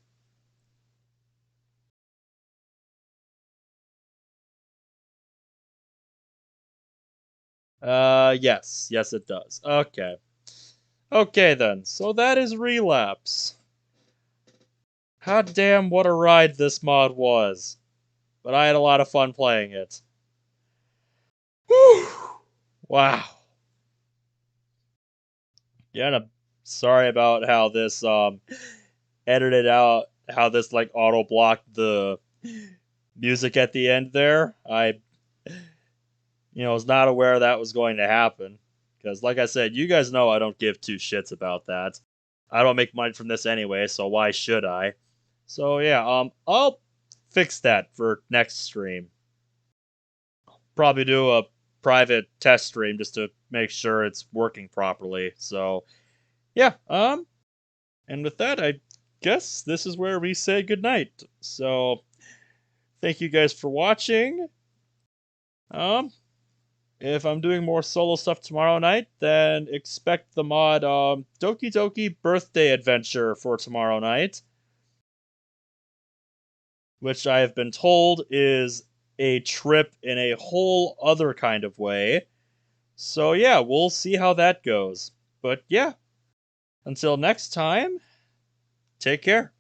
[SPEAKER 1] Yes. Yes, it does. Okay. Okay, then. So that is Relapse. God damn, what a ride this mod was. But I had a lot of fun playing it. Whew! Wow. Yeah, and I'm sorry about how this edited out how this like auto blocked the music at the end there. I was not aware that was going to happen because like I said, you guys know I don't give two shits about that. I don't make money from this anyway, so why should I? So yeah, I'll fix that for next stream. Probably do a private test stream just to make sure it's working properly. So yeah, and with that, I guess this is where we say goodnight. So thank you guys for watching. Um, if I'm doing more solo stuff tomorrow night, then expect the mod Doki Doki Birthday Adventure for tomorrow night, which I have been told is a trip in a whole other kind of way. So yeah, we'll see how that goes. But yeah, until next time, take care.